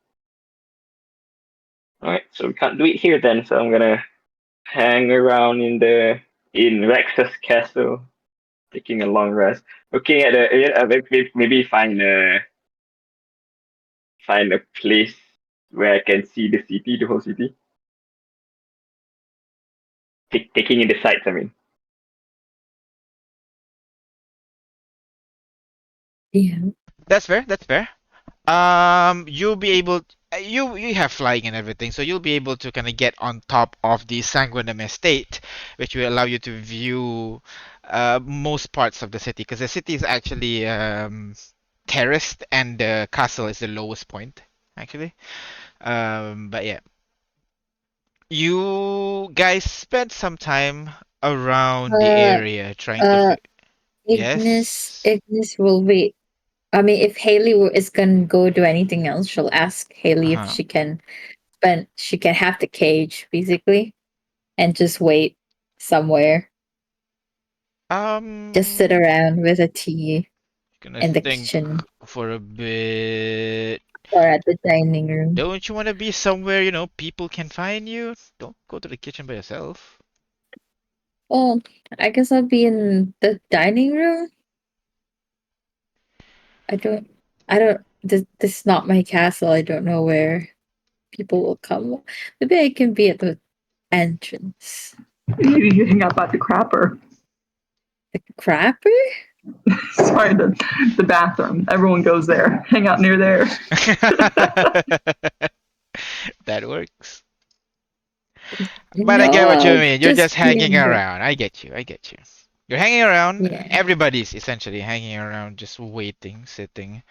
All right. So we can't do it here then. So I'm gonna hang around in the in Rex's castle, taking a long rest, looking at maybe find a place where I can see the city, the whole city, taking in the sights. I mean, Yeah. That's fair. That's fair. You'll be able. You have flying and everything, so you'll be able to kind of get on top of the Sanguinum estate, which will allow you to view most parts of the city, because the city is actually terraced and the castle is the lowest point, actually. But yeah, you guys spent some time around the Uh, area trying to uh, Yes. Ignis will wait. I mean, if is gonna go do anything else, she'll ask Haley if Uh-huh. she can she can have the cage basically and just wait somewhere. Just sit Um, around with a tea gonna in the think kitchen for a bit. or at the dining room. Don't you want to be somewhere, people can find you? Don't go to the kitchen by yourself. Oh, I guess I'll be in the dining room. I don't, this is not my castle. I don't know where people will come. Maybe I can be at the entrance. You hang out by the crapper. The crapper? Sorry, the bathroom. Everyone goes there. Hang out near there. That works. But I get No, what you I'll mean. You're just just be hanging in the around. I get you. I get you. You're hanging around. yeah. Everybody's essentially hanging around, just waiting, sitting.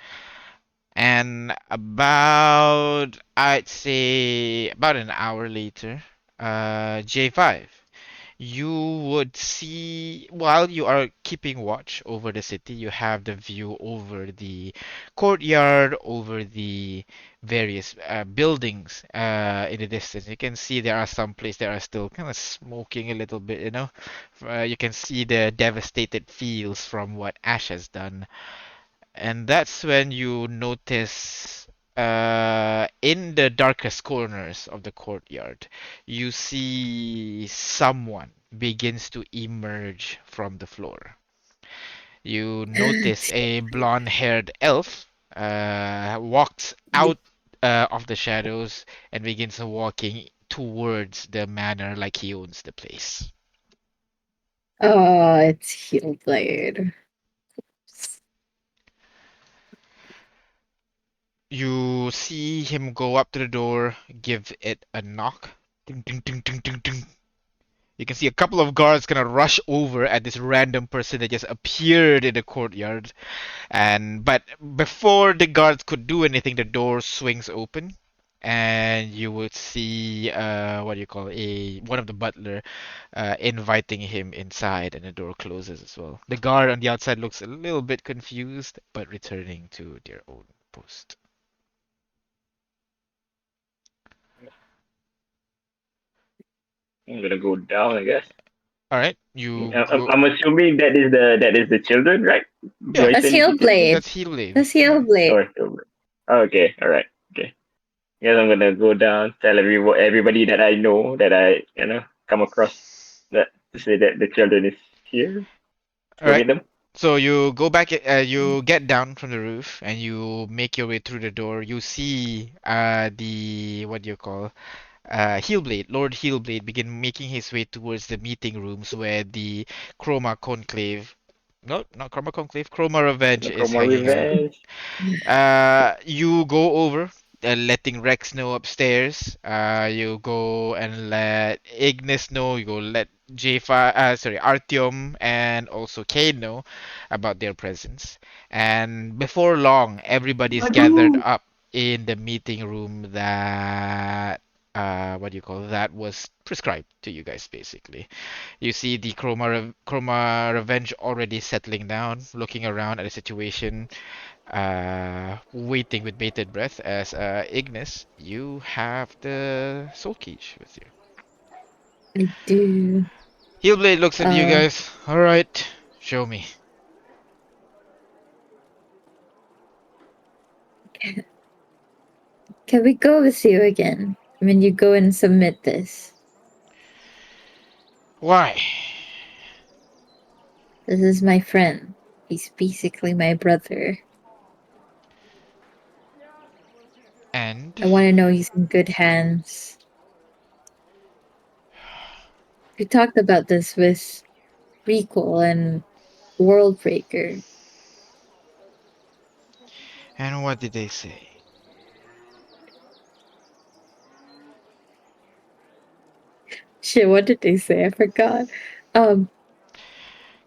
And about, I'd say, about an hour later, J5, you would see, while you are keeping watch over the city, you have the view over the courtyard, over the various buildings in the distance. You can see there are some places that are still kind of smoking a little bit, you know. You can see the devastated fields from what Ash has done. And that's when you notice in the darkest corners of the courtyard, you see someone begins to emerge from the floor. You notice a blonde-haired elf walks out of the shadows and begins walking towards the manor like he owns the place. Oh, it's heel blade. You see him go up to the door, give it a knock. Ding, ding, ding, ding, ding, ding. You can see a couple of guards gonna rush over at this random person that just appeared in the courtyard. But before the guards could do anything, the door swings open, and you would see what do you call one of the butler inviting him inside, and the door closes as well. The guard on the outside looks a little bit confused, but returning to their own post. I'm gonna go down, I guess. All right, you go. I'm assuming that is the children, right? Do Yeah, I That's say anything heel to the children? blade. that's Hillblade. That's heel blade. Or children? Okay, all right, okay. Yes, I'm gonna go down, tell everybody that I know that I come across that to say that the children is here. All Go right. meet them. So you go back, you get down from the roof and you make your way through the door. You see the what do you call Heelblade, Lord Heelblade begin making his way towards the meeting rooms where the Chroma Conclave, no, not Chroma Conclave, Chroma Revenge Look for is more hanging out. revenge. You go over, letting Rex know upstairs. You go and let Ignis know. You go let Artyom and also Kane know about their presence. And before long, everybody's gathered Magoo. up in the meeting room that what do you call that was prescribed to you guys basically. You see the Chroma Revenge already settling down, looking around at the situation, waiting with bated breath as Ignis, you have the soul cage with you. I do. Heelblade looks at you Uh, guys. All right, show me. can we go with you again when you go and submit this? Why? This is my friend. He's basically my brother. And I want to know he's in good hands. We talked about this with Recall and Worldbreaker. what did they say? Shit, what did they say? I forgot. Um,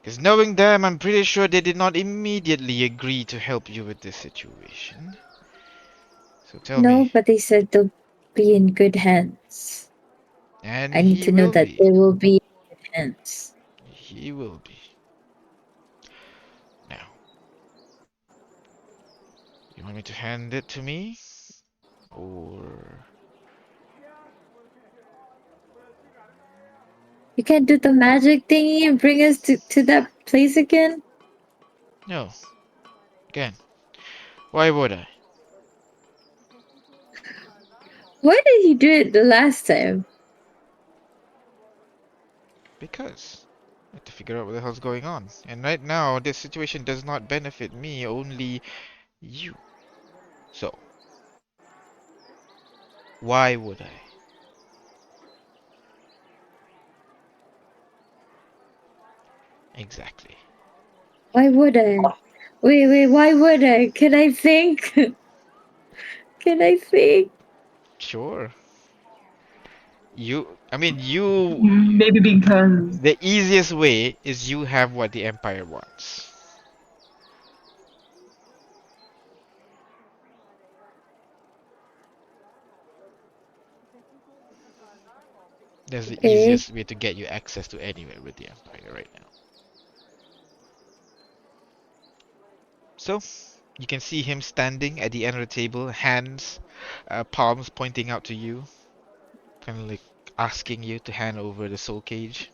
Because knowing them, I'm pretty sure they did not immediately agree to help you with this situation. So tell no, me, but they said they'll be in good hands. and I need he to know will that be. they will be in good hands. He will be. Now, you want me to hand it to me? Or... You can't do the magic thingy and bring us to that place again? No. Again, why would I? Why did he do it the last time? Because I have to figure out what the hell's going on. And right now, this situation does not benefit me, only you. So, why would I? Exactly. Why would I? Wait, why would I? Can I think? Can I think? Sure. I mean, you, Maybe because the easiest way is you have what the Empire wants. That's the Okay. easiest way to get you access to anywhere with the Empire right now. So, you can see him standing at the end of the table, hands, palms pointing out to you, kind of like asking you to hand over the soul cage.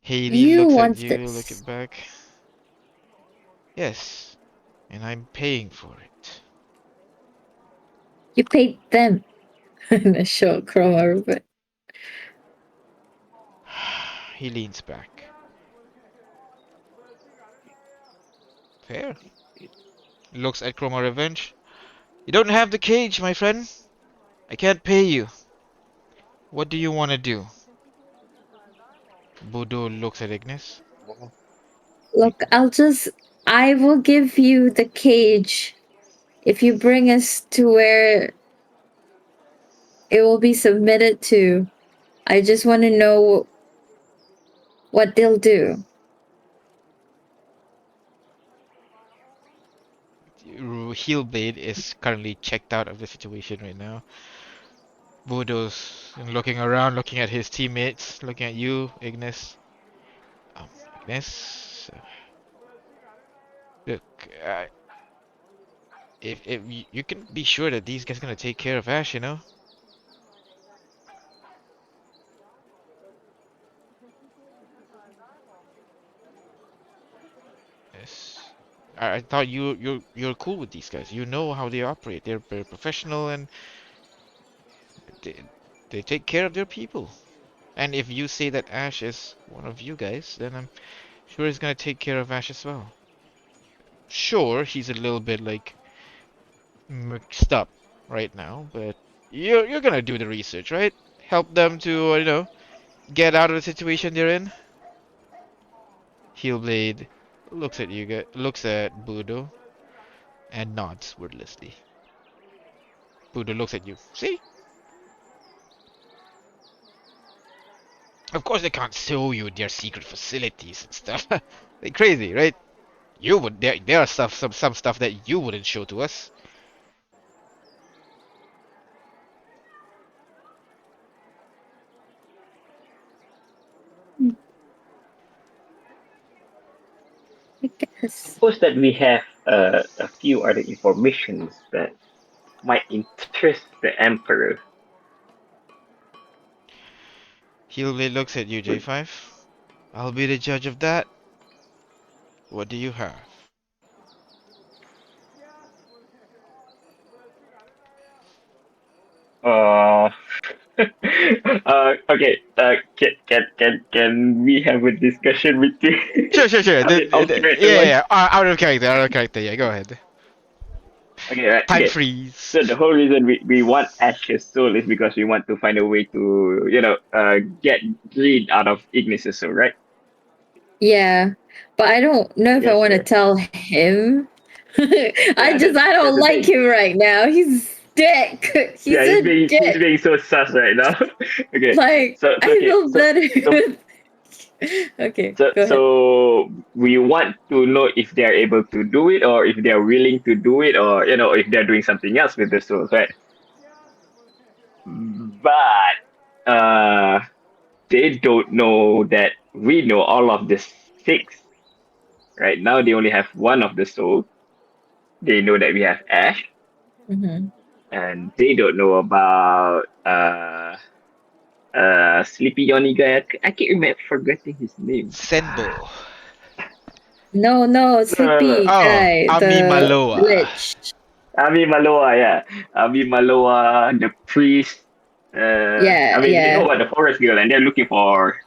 Haley You looks at want you, looking this. back. Yes, and I'm paying for it. You paid them. In the show, Chroma, but He leans back. Fair. Looks at Chroma Revenge. You don't have the cage, my friend. I can't pay you. What do you want to do? Budo looks at Ignis. look, I will give you the cage if you bring us to where it will be submitted to. I just want to know what they'll do. Heelblade is currently checked out of the situation right now. Budo's looking around, looking at his teammates, looking at you, Ignis. Um, Ignis, look, if you can be sure that these guys are gonna take care of Ash, you know. Yes. I thought you're cool with these guys. You know how they operate. They're very professional and they, they take care of their people. And if you say that Ash is one of you guys, then I'm sure he's gonna take care of Ash as well. Sure, he's a little bit like mixed up right now, but you're gonna do the research, right? Help them to, get out of the situation they're in. Heelblade looks at you guys, looks at Budo, and nods wordlessly. Budo looks at you. See? Of course they can't show you their secret facilities and stuff. They're crazy, right? You would there are some stuff that you wouldn't show to us. I guess. Suppose that we have a few other informations that might interest the Emperor. Heelblade looks at you, J5. I'll be the judge of that. What do you have? Uh, Okay. Can we have a discussion between? Sure. I mean, off character one. Yeah. Out of character. Yeah, go ahead. Okay, right. Time Okay. freeze. So the whole reason we want Ash's soul is because we want to find a way to, get rid out of Ignis's soul, right? Yeah, but I don't know if I Yes, want to sir. tell him. Yeah, I that's don't the like thing. him right now. He's dick. Yeah, He's a he's dick. being so sus right now. Okay. Like So I okay. feel better So with. Okay, so go ahead. so we want to know if they are able to do it, or if they are willing to do it, or if they're doing something else with the souls, right? But they don't know that we know all of the six. Right now, they only have one of the souls. They know that we have Ash, Mm-hmm. and they don't know about Sleepy Yoni guy. I can't remember forgetting his name. Senbo. No, No. sleepy Oh, guy, Ami the Maloa. lich. Abi Maloa, yeah. Abi Maloa, the priest. I mean, they know Yeah. about the forest girl, and they're looking for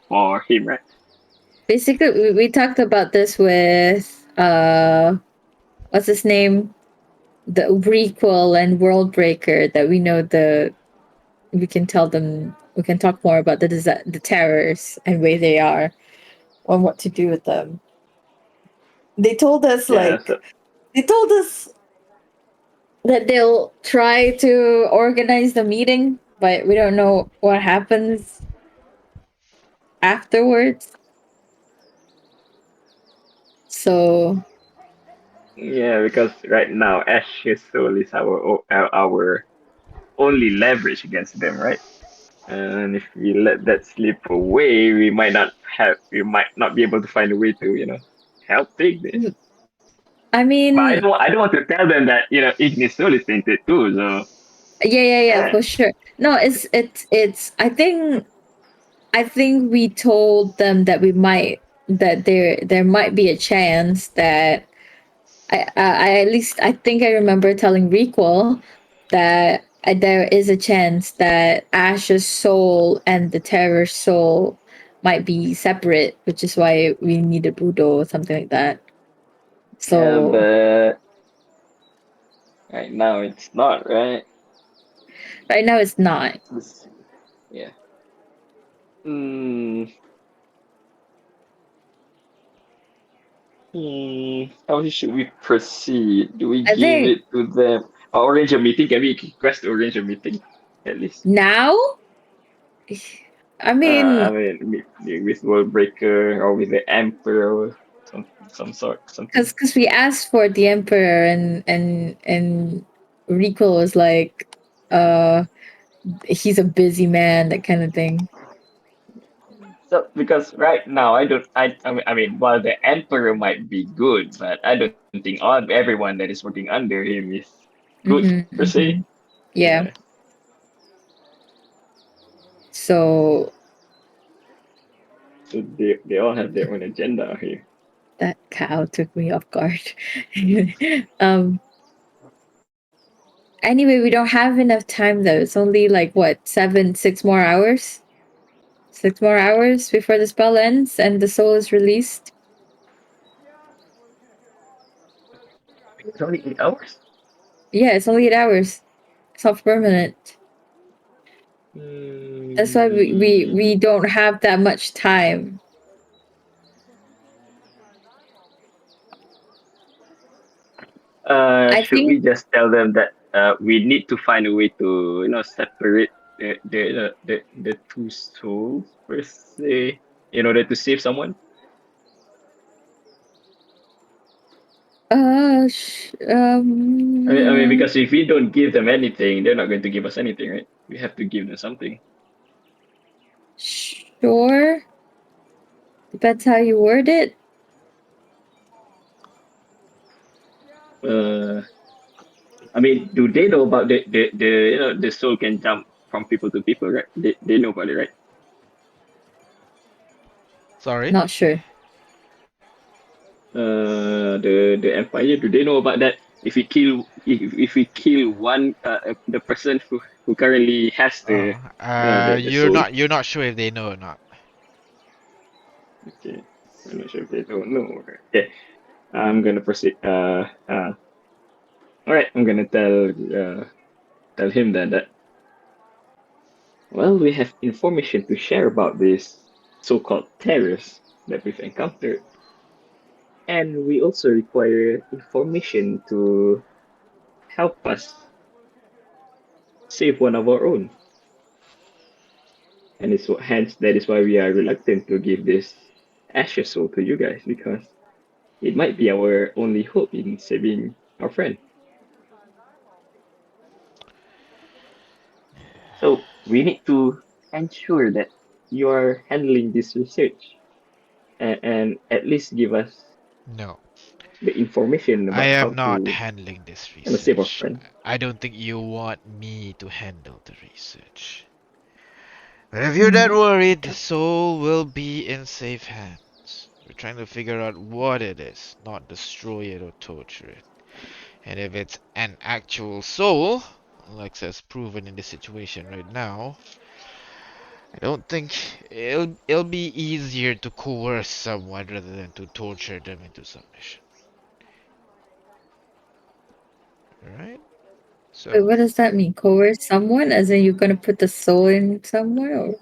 him, right? Basically, we talked about this with what's his name? The Requel and World Breaker. That we know we can tell them. We can talk more about the terrors and where they are, and what to do with them. They told us Yeah. So they told us that they'll try to organize the meeting, but we don't know what happens afterwards. So yeah, because right now Ash's soul is our only leverage against them, right? And if we let that slip away, we might not be able to find a way to, help take this. I But mean, I don't want to tell them that, Ignis Soul is tainted too. So, yeah, eh, for sure. No, it's. I think we told them that there might be a chance that I at least I think I remember telling Requel that there is a chance that Ash's soul and the Terror's soul might be separate, which is why we need a Budo or something like that. yeah, So but right now it's not, right? right now it's not. Yeah. Hmm. How should we proceed? Do we I give think it to them or arrange a meeting? Can we request to arrange a meeting at least? now. I mean, I mean, with World Breaker or with the Emperor, or some sort, something. because we asked for the Emperor and Rico was like, uh, he's a busy man, that kind of thing. So because right now I mean while the Emperor might be good, but I don't think everyone that is working under him is good per se. Mm-hmm. Yeah. Yeah. So So they all have their own agenda here. that cow took me off guard. um. Anyway, we don't have enough time though. It's only like what 6 more hours. 6 more hours before the spell ends and the soul is released. It's only 8 hours. Yeah, it's only 8 hours. It's not permanent. That's why we Hmm. don't have that much time. I Should we think just tell them that we need to find a way to separate the two souls per se in order to save someone? I mean, um because if we don't give them anything, they're not going to give us anything, right? We have to give them something. sure. Depends how you word it. Uh, I mean, do they know about the soul can jump from people to people, right? They know about it, right? Sorry. Not sure. The empire, do they know about that? if we kill one the person who currently has the Oh, the soul. you're not sure if they know or not. Okay, I'm not sure if they don't know. Okay, I'm gonna proceed. All right, I'm gonna tell him then that, well, we have information to share about this so-called terrorists that we've encountered, and we also require information to help us save one of our own. And hence that is why we are reluctant to give this Ashes soul to you guys, because it might be our only hope in saving our friend. So we need to ensure that you are handling this research, and at least give us No, the information I about how am not to handling this save our research. friend. I don't think you want me to handle the research. But if you're that worried, the soul will be in safe hands. We're trying to figure out what it is, not destroy it or torture it. And if it's an actual soul, like says proven in this situation right now, I don't think it'll be easier to coerce someone rather than to torture them into submission. Alright? Wait, So, what does that mean? Coerce someone? As in you're gonna put the soul in somewhere? Or...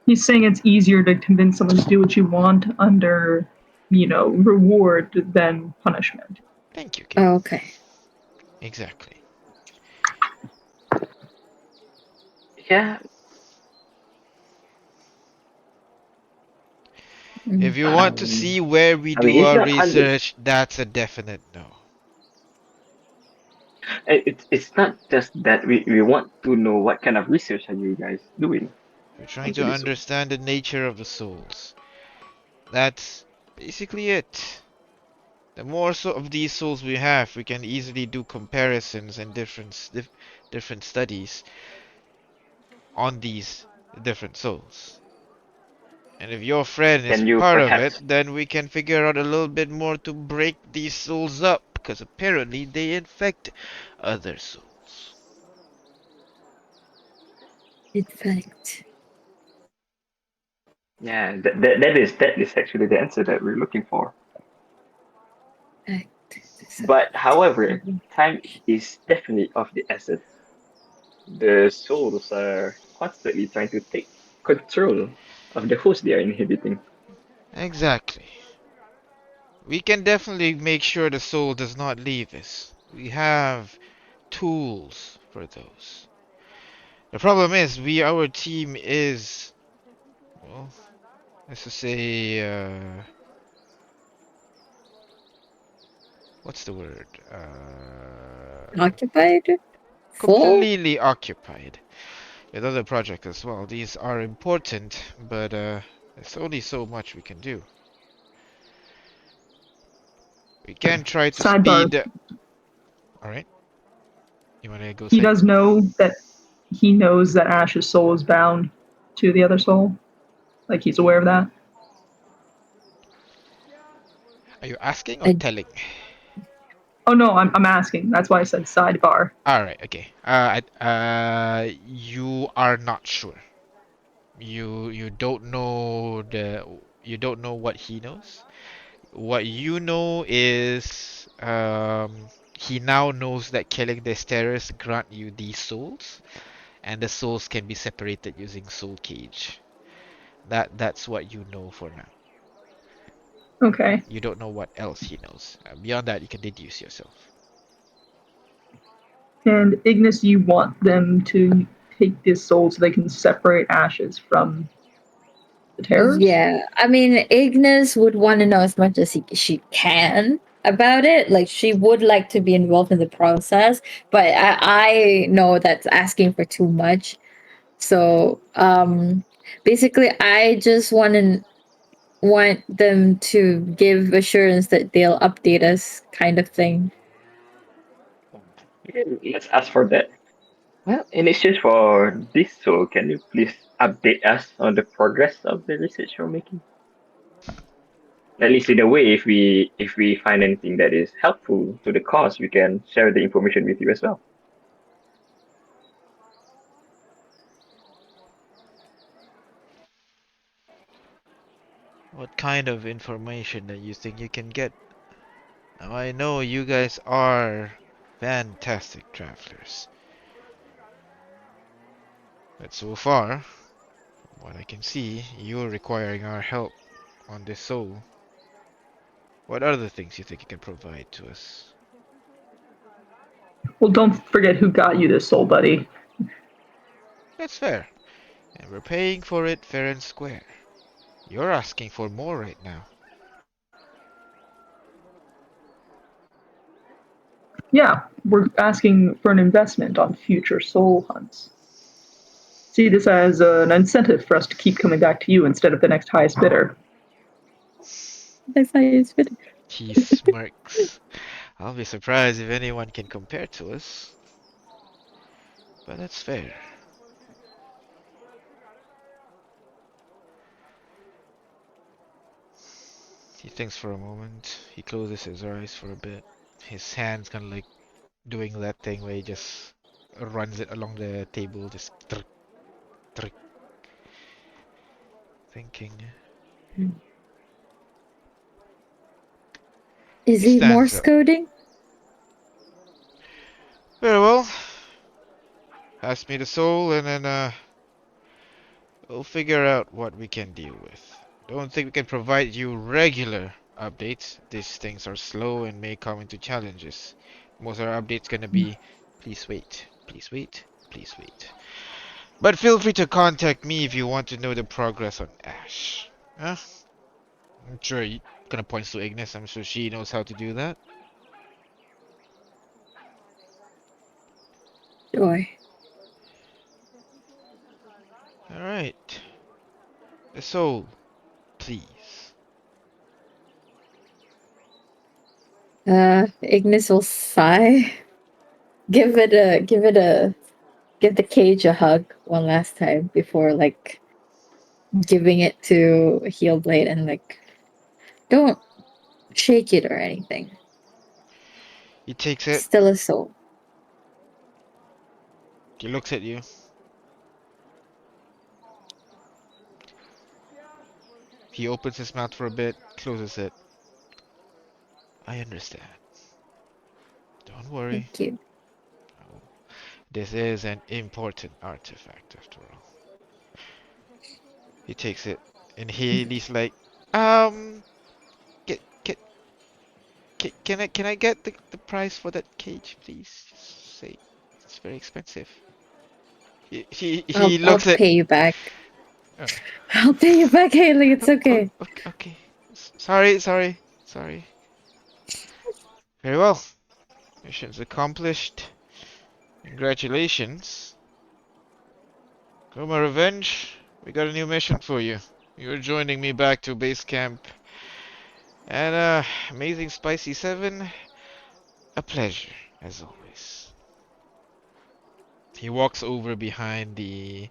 He's saying it's easier to convince someone to do what you want under, reward than punishment. thank you, Kim. Oh, okay. Exactly. Yeah, Mm. If you want to um, see where we I mean, do it's our not 100. research, that's a definite no. It's not just that we want to know what kind of research are you guys doing We're trying onto to this soul. understand the nature of the souls. That's basically it. The more so of these souls we have, we can easily do comparisons and different studies on these different souls. And if your friend is Can you part of it, perhaps then we can figure out a little bit more to break these souls up, because apparently they infect other souls. In fact. Yeah, that is actually the answer that we're looking for. Fact. But however, time is definitely of the essence. The souls are constantly trying to take control of the host they are inhibiting. Exactly. We can definitely make sure the soul does not leave us. We have tools for those. The problem is, our team is, well, let's just say, what's the word? Occupied? Full? Completely occupied with other projects as well. These are important, but there's only so much we can do. We can try to Sidebar: speed. All right, you wanna go he say? does know that he knows that Ash's soul is bound to the other soul. Like he's aware of that. Are you asking or I, telling? Oh no, I'm asking. That's why I said sidebar. All right, okay. You are not sure. You don't know what he knows. What you know is he now knows that killing the terrorists grant you these souls, and the souls can be separated using soul cage. That's what you know for now. Okay. You don't know what else he knows. Beyond that, you can deduce yourself. And Ignis, you want them to take this soul so they can separate Ashes from the terrors? yeah. I mean, Ignis would want to know as much as she can about it. Like, she would like to be involved in the process, but I know that's asking for too much. So, basically, I just want them to give assurance that they'll update us, kind of thing. Yeah, let's ask for that. Well, in exchange for this soul, can you please update us on the progress of the research you're making? At least in a way, if we find anything that is helpful to the cause, we can share the information with you as well. What kind of information that you think you can get? Now I know you guys are fantastic travelers, but so far, from what I can see, you're requiring our help on this soul. What other things you think you can provide to us? Well, don't forget who got you this soul, buddy. That's fair, and we're paying for it fair and square. You're asking for more right now. Yeah, we're asking for an investment on future soul hunts. See this as an incentive for us to keep coming back to you instead of the next highest bidder. That's how you spit. He smirks. I'll be surprised if anyone can compare to us, but that's fair. He thinks for a moment. He closes his eyes for a bit. His hands kind of like doing that thing where he just runs it along the table, just trick, trick, thinking. Is He he stands Morse up. coding? Very well. Pass me the soul and then we'll figure out what we can deal with. Don't think we can provide you regular updates. These things are slow and may come into challenges. Most of our updates gonna be, please wait, please wait, please wait. But feel free to contact me if you want to know the progress on Ash. Huh? I'm sure he kind of points to Ignis. I'm sure she knows how to do that. Joy. Alright. The soul, please. Ignis will sigh. Give the cage a hug one last time before like giving it to Heelblade and like don't shake it or anything. He takes It's it. still a soul. He looks at you. He opens his mouth for a bit, closes it. I understand. Don't worry. Thank you. Oh, this is an important artifact after all. He takes it and he's like, get, get, can I get the price for that cage, please? Just say it's very expensive. He I'll looks at. pay you back. Oh, I'll pay you back, Haley. It's okay. okay, okay. Sorry. Very well. Mission's accomplished. Congratulations. Chroma Revenge, we got a new mission for you. You're joining me back to base camp. And Amazing Spicy 7, a pleasure, as always. He walks over behind the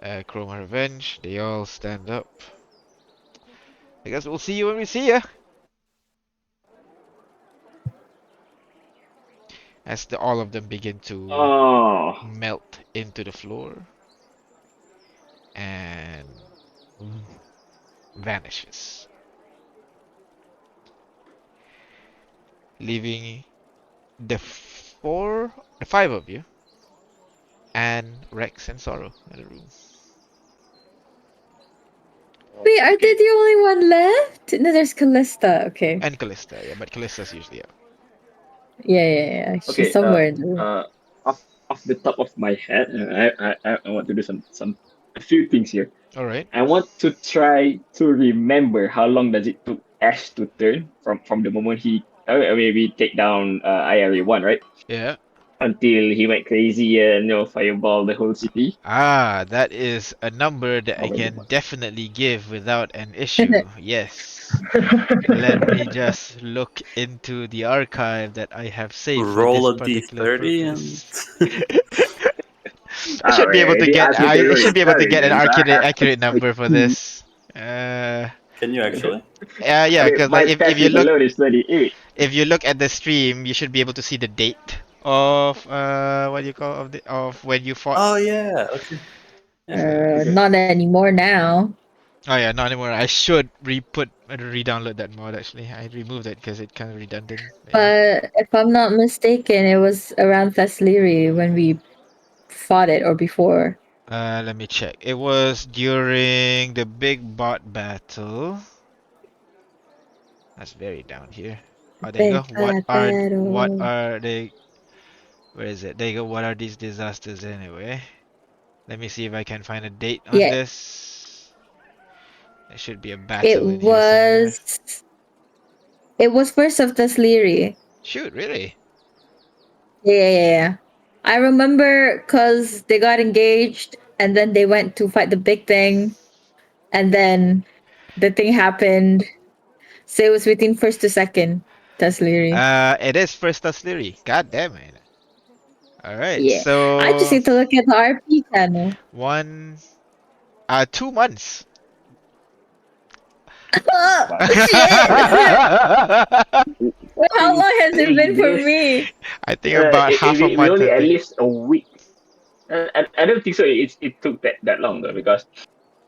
Chroma Revenge. They all stand up. I guess we'll see you when we see ya. As all of them begin to Oh, melt into the floor and vanishes, leaving the five of you, and Rex and Sorrow in the room. Wait, are they the only one left? No, there's Callista. Okay. And Callista, yeah, but Callista's usually out. Yeah. She's okay. somewhere in the room. Off the top of my head, I want to do a few things here. Alright. I want to try to remember how long does it took Ash to turn from the moment he maybe take down IRA1, right? Yeah. Until he went crazy and fireball the whole city. That is a number that How I many can months? definitely give without an issue. Yes. Let me just look into the archive that I have saved for this Roll a particular d30 and purpose. I Alright, should be able to they get asked me to roll I a should be able to get an intelligence. I have to accurate number for see. this. Can you actually? Yeah, I mean, because my like passive alone is 28. if you look at the stream, you should be able to see the date of what do you call of when you fought. Oh yeah. Okay. Yeah. So Okay. Not anymore now. oh yeah, not anymore. I should re-download that mod actually. I removed it because it kind of redundant. But yeah. But if I'm not mistaken, it was around Theslery when we fought it or before. Let me check. It was during the big bot battle. That's very down here. Oh, there you go. Big bad What battle. are they? Where is it? There you go. What are these disasters anyway? Let me see if I can find a date on Yeah, this. There should be a it battle in here somewhere. was. It was first of Theslery. Shoot, really? Yeah. I remember because they got engaged and then they went to fight the big thing, and then the thing happened. So it was within first to second Theslery. It is first Tasleri. God damn it. All right, Yeah, I just so need to look at the RP channel. one, 2 months. Oh, Wow. shit! How long has it been for This, me? I think about half a we month, I only at think. least a week. I don't think so. It took that long though, because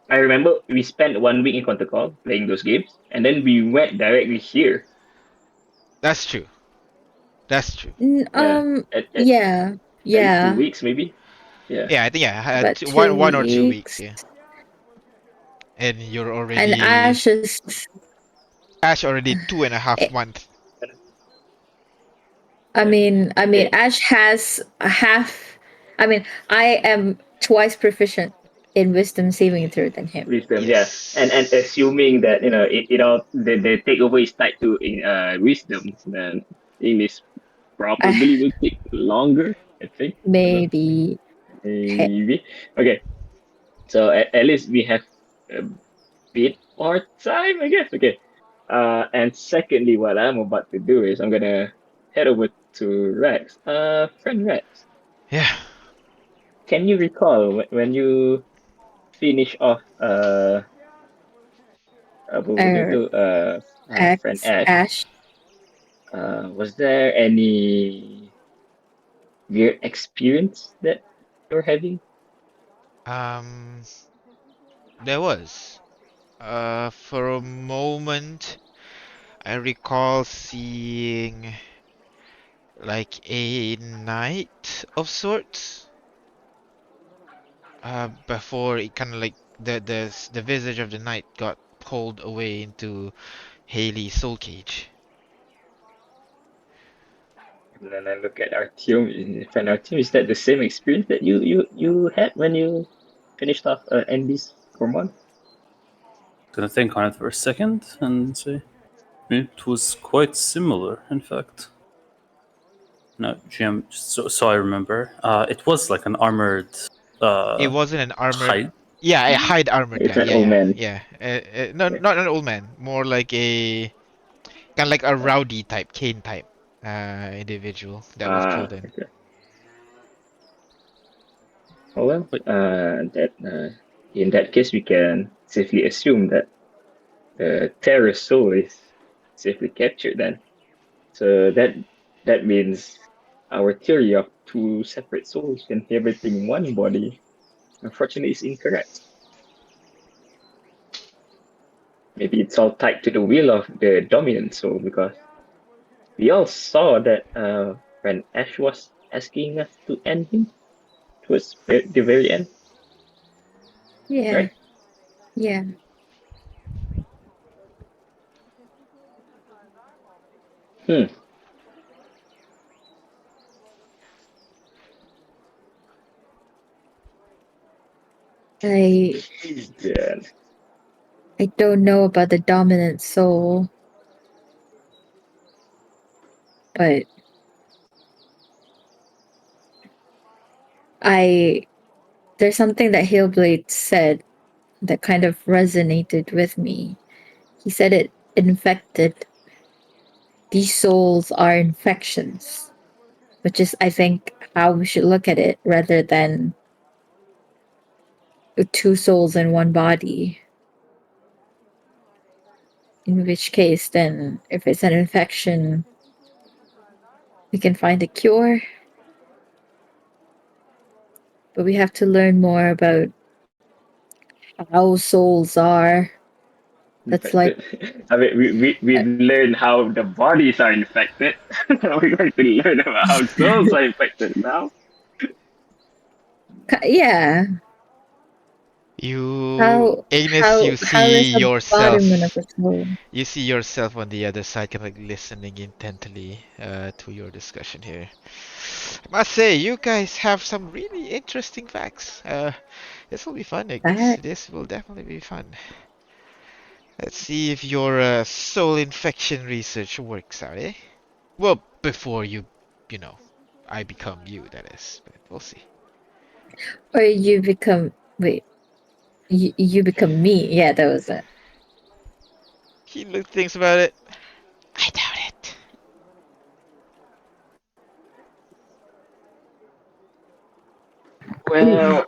I remember we spent 1 week in Quanticall playing those games, and then we went directly here. That's true. That's true. Yeah, Yeah, at least 2 yeah, weeks maybe. Yeah, Yeah, I think yeah, about one two one or 2 weeks, weeks. yeah. And you're And already Ash is. Ash already two and a half eh, month. I yeah. mean, Okay. Ash has a half. I mean, I am twice proficient in wisdom saving throw than him. Wisdom, yeah, and Yes. assuming that it all the takeover is tied to wisdom, then English I probably will take longer. I think. I don't know. maybe. Maybe. Okay. So at least we have a bit more time, I guess. Okay. And secondly, what I'm about to do is I'm gonna head over to Rex. Friend Rex, Yeah. can you recall when you finish off apa benda Uh, tu friend Ash? Ash. Was there any weird experience that you're having? Um, there was. For a moment, I recall seeing like a knight of sorts. Before it kind of like the visage of the knight got pulled away into Haley's soul cage. And then I look at Artyom, friend Artyom. Is that the same experience that you had when you finished off Andy's Gormon? Gonna think on it for a second and say it was quite similar, in fact. No, Jim. So I remember. It was like an armored It wasn't an armored. hide. Yeah, a hide armored It's guy. an Yeah, old yeah, man. yeah. No, Yeah. not an old man. More like a kind of like a rowdy type, Kane type, individual that was pulled in. Okay. Oh well, Wait, that in that case we can safely assume that the terror soul is safely captured then. So that means our theory of two separate souls and everything in one body unfortunately is incorrect. Maybe it's all tied to the will of the dominant soul, because we all saw that when Ash was asking us to end him towards the very end, Yeah, right? yeah. Hmm. I Yeah. I don't know about the dominant soul, but I there's something that Hillblade said that kind of resonated with me. He said it infected. These souls are infections, which is, I think, how we should look at it rather than two souls in one body. In which case, then, if it's an infection, we can find a cure. But we have to learn more about how souls are. That's like, I mean, we've learned how the bodies are infected. We're going to learn about how souls are infected now. yeah. Ignis, you How see is a embodiment of yourself. a soul? You see yourself on the other side, kind of like listening intently to your discussion here. I must say, you guys have some really interesting facts. This will be fun, Ignis. That This will definitely be fun. Let's see if your soul infection research works out, eh? Well, before you know, I become you, that is. But we'll see. or you become wait, you become me. Yeah, that was it. He look thinks about it. I doubt it. Well,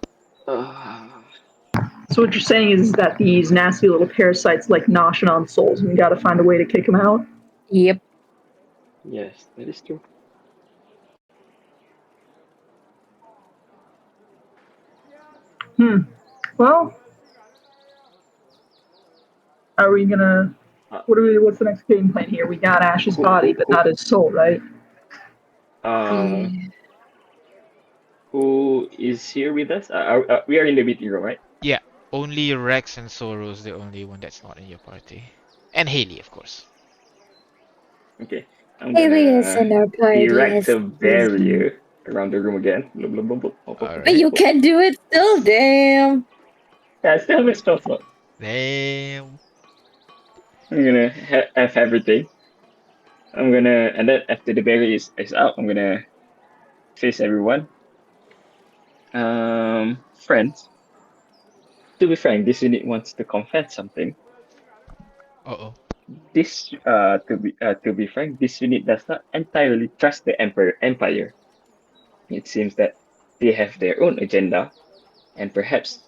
So what you're saying is that these nasty little parasites like noshing on souls, and we got to find a way to kick them out. Yep. yes, that is true. Well, are we gonna? Uh, What's the next game plan here? We got Ash's who, body, but not his soul, right? uh, Yeah. who is here with us? We are in the meeting room, right? Yeah, only Rex and Soros the only one that's not in your party. And Haley, of course. Okay. I'm Haley is gonna in our party erect as a usual. barrier around the room again. Blah, blah, blah, blah. Hop, hop, hop, But Alright. you hop, hop. can do it still, damn. Yeah, still missed stuff. Damn. I'm gonna have everything. And then after the barrier is out, I'm gonna face everyone. Friends, to be frank, this unit wants to confess something. Uh-oh. To be frank, this unit does not entirely trust the empire. It seems that they have their own agenda, and perhaps,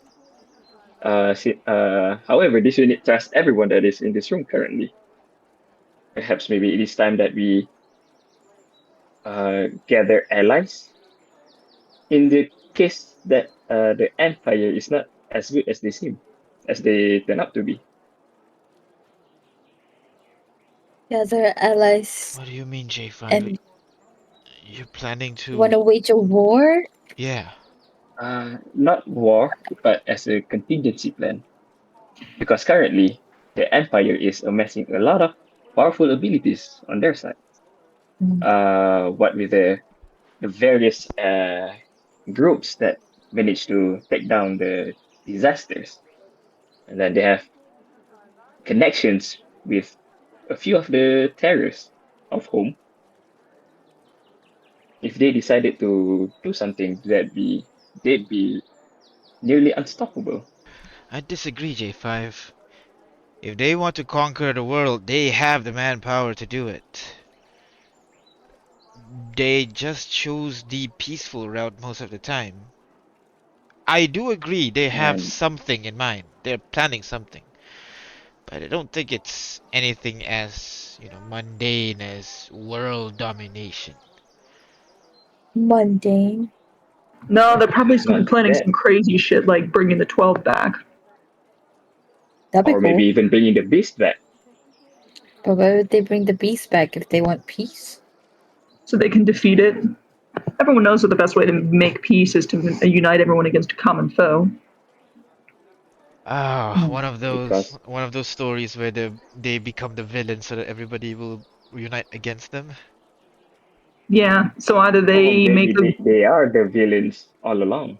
however, this unit trusts everyone that is in this room currently. Perhaps maybe it is time that we gather allies. In the case that the empire is not as good as they seem, as they turn out to be. Gather allies What do you mean, J5? and You're planning want to... to wage a war? Yeah. Not war, but as a contingency plan. Because currently, the Empire is amassing a lot of powerful abilities on their side. Mm. What with the various groups that manage to take down the disasters. And then they have connections with a few of the terrorists of home. If they decided to do something, they'd be nearly unstoppable. I disagree, J5. If they want to conquer the world, they have the manpower to do it. They just choose the peaceful route most of the time. I do agree they have And something in mind. They're planning something. But I don't think it's anything as, mundane as world domination. Mundane. No, they're probably not planning that. some crazy shit like bringing the 12 back. That'd be Or maybe cool. even bringing the beast back. But why would they bring the beast back if they want peace? So they can defeat it. Everyone knows that the best way to make peace is to unite everyone against a common foe. Ah, Hmm. one of those stories where they become the villain so that everybody will unite against them. Yeah, so either Or they make maybe the they are the villains all along.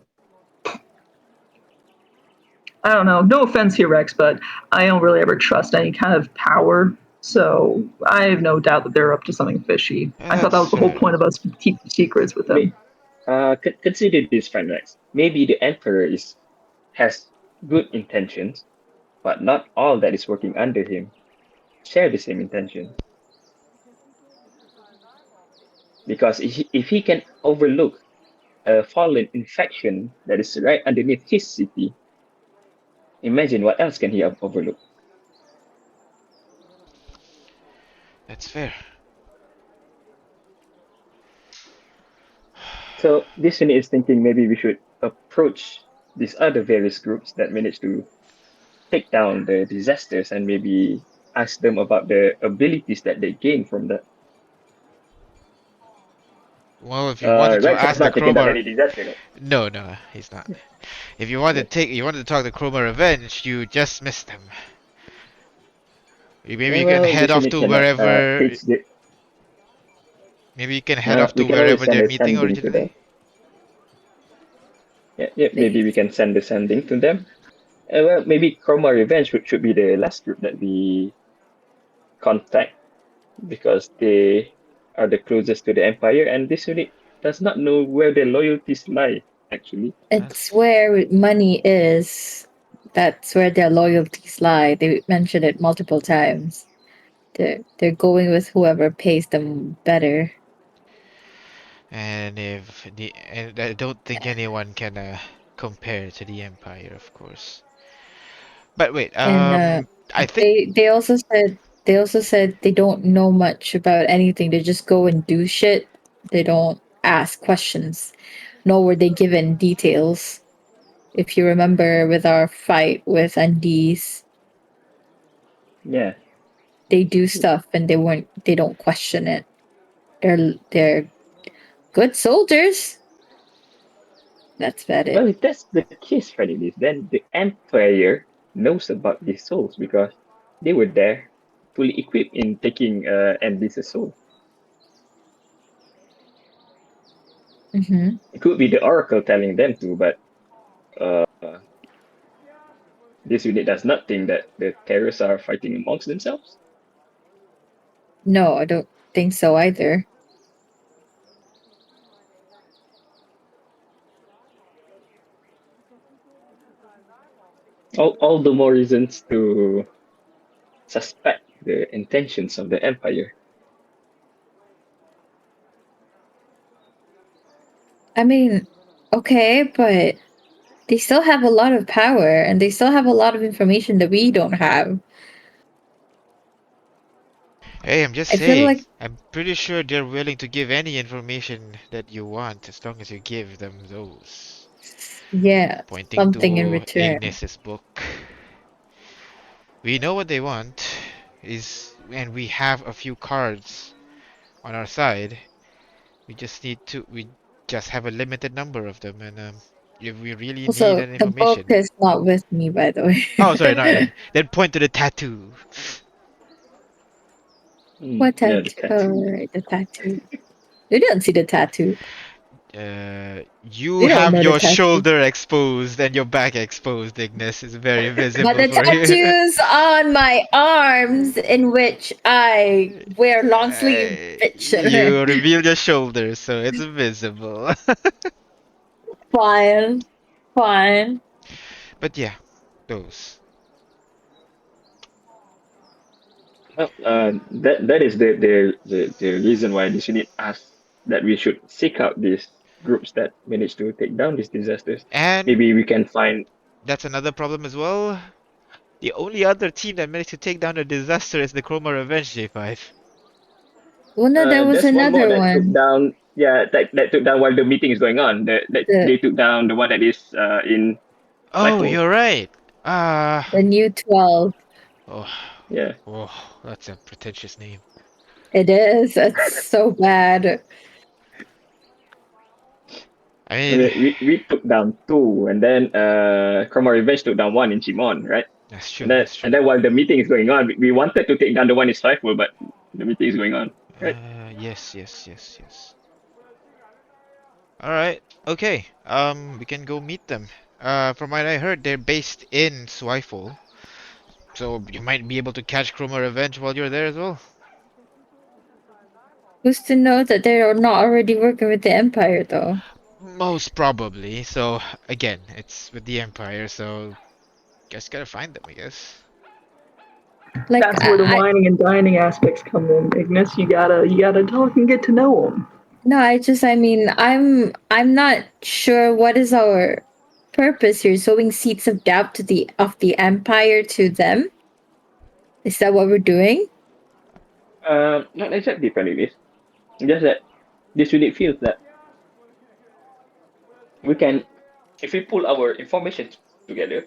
I don't know. No offense here, Rex, but I don't really ever trust any kind of power. So I have no doubt that they're up to something fishy. I thought that That's was the whole fair point of enough. us keeping secrets with May- them. Consider this, friend Rex. Maybe the Emperor has good intentions, but not all that is working under him share the same intention. Because if he can overlook a fallen infection that is right underneath his city, imagine what else can he overlook? That's fair. So this unit is thinking maybe we should approach these other various groups that managed to take down the disasters and maybe ask them about the abilities that they gain from that. Well, if you wanted to Rex has ask the not taken down Chroma, any disaster, right? no, he's not. If you wanted to you wanted to talk the Chroma Revenge, you just missed him. Maybe Yeah, you can well, head this off unit to cannot wherever. teach the. Maybe you can head off We to can always wherever send they're a meeting sending to them. originally. Yeah, maybe we can send the sending to them. Well, maybe Chroma Revenge should be the last group that we contact because they are the closest to the Empire, and this unit does not know where their loyalties lie, actually. It's where money is. That's where their loyalties lie. They mentioned it multiple times. They're going with whoever pays them better. And I don't think anyone can compare to the Empire, of course. But wait, And I think they also said they don't know much about anything. They just go and do shit. They don't ask questions, nor were they given details. If you remember with our fight with Andes, Yeah. they do stuff and they don't question it. They're good soldiers. That's about it. Well, if that's the case, Freddy, then the Empire knows about these souls because they were there, fully equipped in taking Andy's soul. Mm-hmm. It could be the Oracle telling them to, but uh, this unit does not think that the terrorists are fighting amongst themselves. No, I don't think so either. All the more reasons to suspect the intentions of the Empire. I mean, okay, but they still have a lot of power and they still have a lot of information that we don't have. hey, I'm just I feel saying. like, I'm pretty sure they're willing to give any information that you want as long as you give them those. yeah, Pointing something in to return. Ignis's book. We know what they want and we have a few cards on our side. We just have a limited number of them, and if we really need Also, that the book information. is not with me, by the Oh, sorry, not way. then point to the tattoo. What Yeah, the tattoo? Oh, tattoo. right, the tattoo. You don't see the tattoo. You You don't have know the your tattoo. shoulder exposed and your back exposed, Ignis. It's very But visible the for you. tattoos on my arms, in which I wear long sleeve bitch. You reveal your shoulders, so it's visible. Fine, fine. But yeah, those. Well, that is the reason why this unit asked that we should seek out these groups that manage to take down these disasters. And Maybe we can find. that's another problem as well. The only other team that managed to take down a disaster is the Chroma Revenge J5. Well, no, there was There's one more another that took one. down. Yeah, that took down while the meeting is going on. That The they took down the one that is in Oh, Cypher. you're right. the new 12. Oh, Yeah, that's a pretentious name. It is. It's so bad. I I mean, mean, we took down two, and then Chroma Revenge took down one in Chimon, right? that's true. And then That's true. and then while the meeting is going on, we wanted to take down the one in Cypher, but the meeting is going on, right? Yes. All right. Okay. We can go meet them. From what I heard, they're based in Swifle, so you might be able to catch Chroma Revenge while you're there as well. Who's to know that they're not already working with the Empire, though? Most probably. So again, it's with the Empire, so guess gotta find them, I guess. Like, That's where the whining and dining aspects come in, Ignis. You gotta talk and get to know them. no, I mean, I'm not sure what is our purpose here. Sowing seeds of doubt to the Empire to them. Is that what we're doing? Not exactly friendly list. Just that this unit feels that we can, if we pull our information together,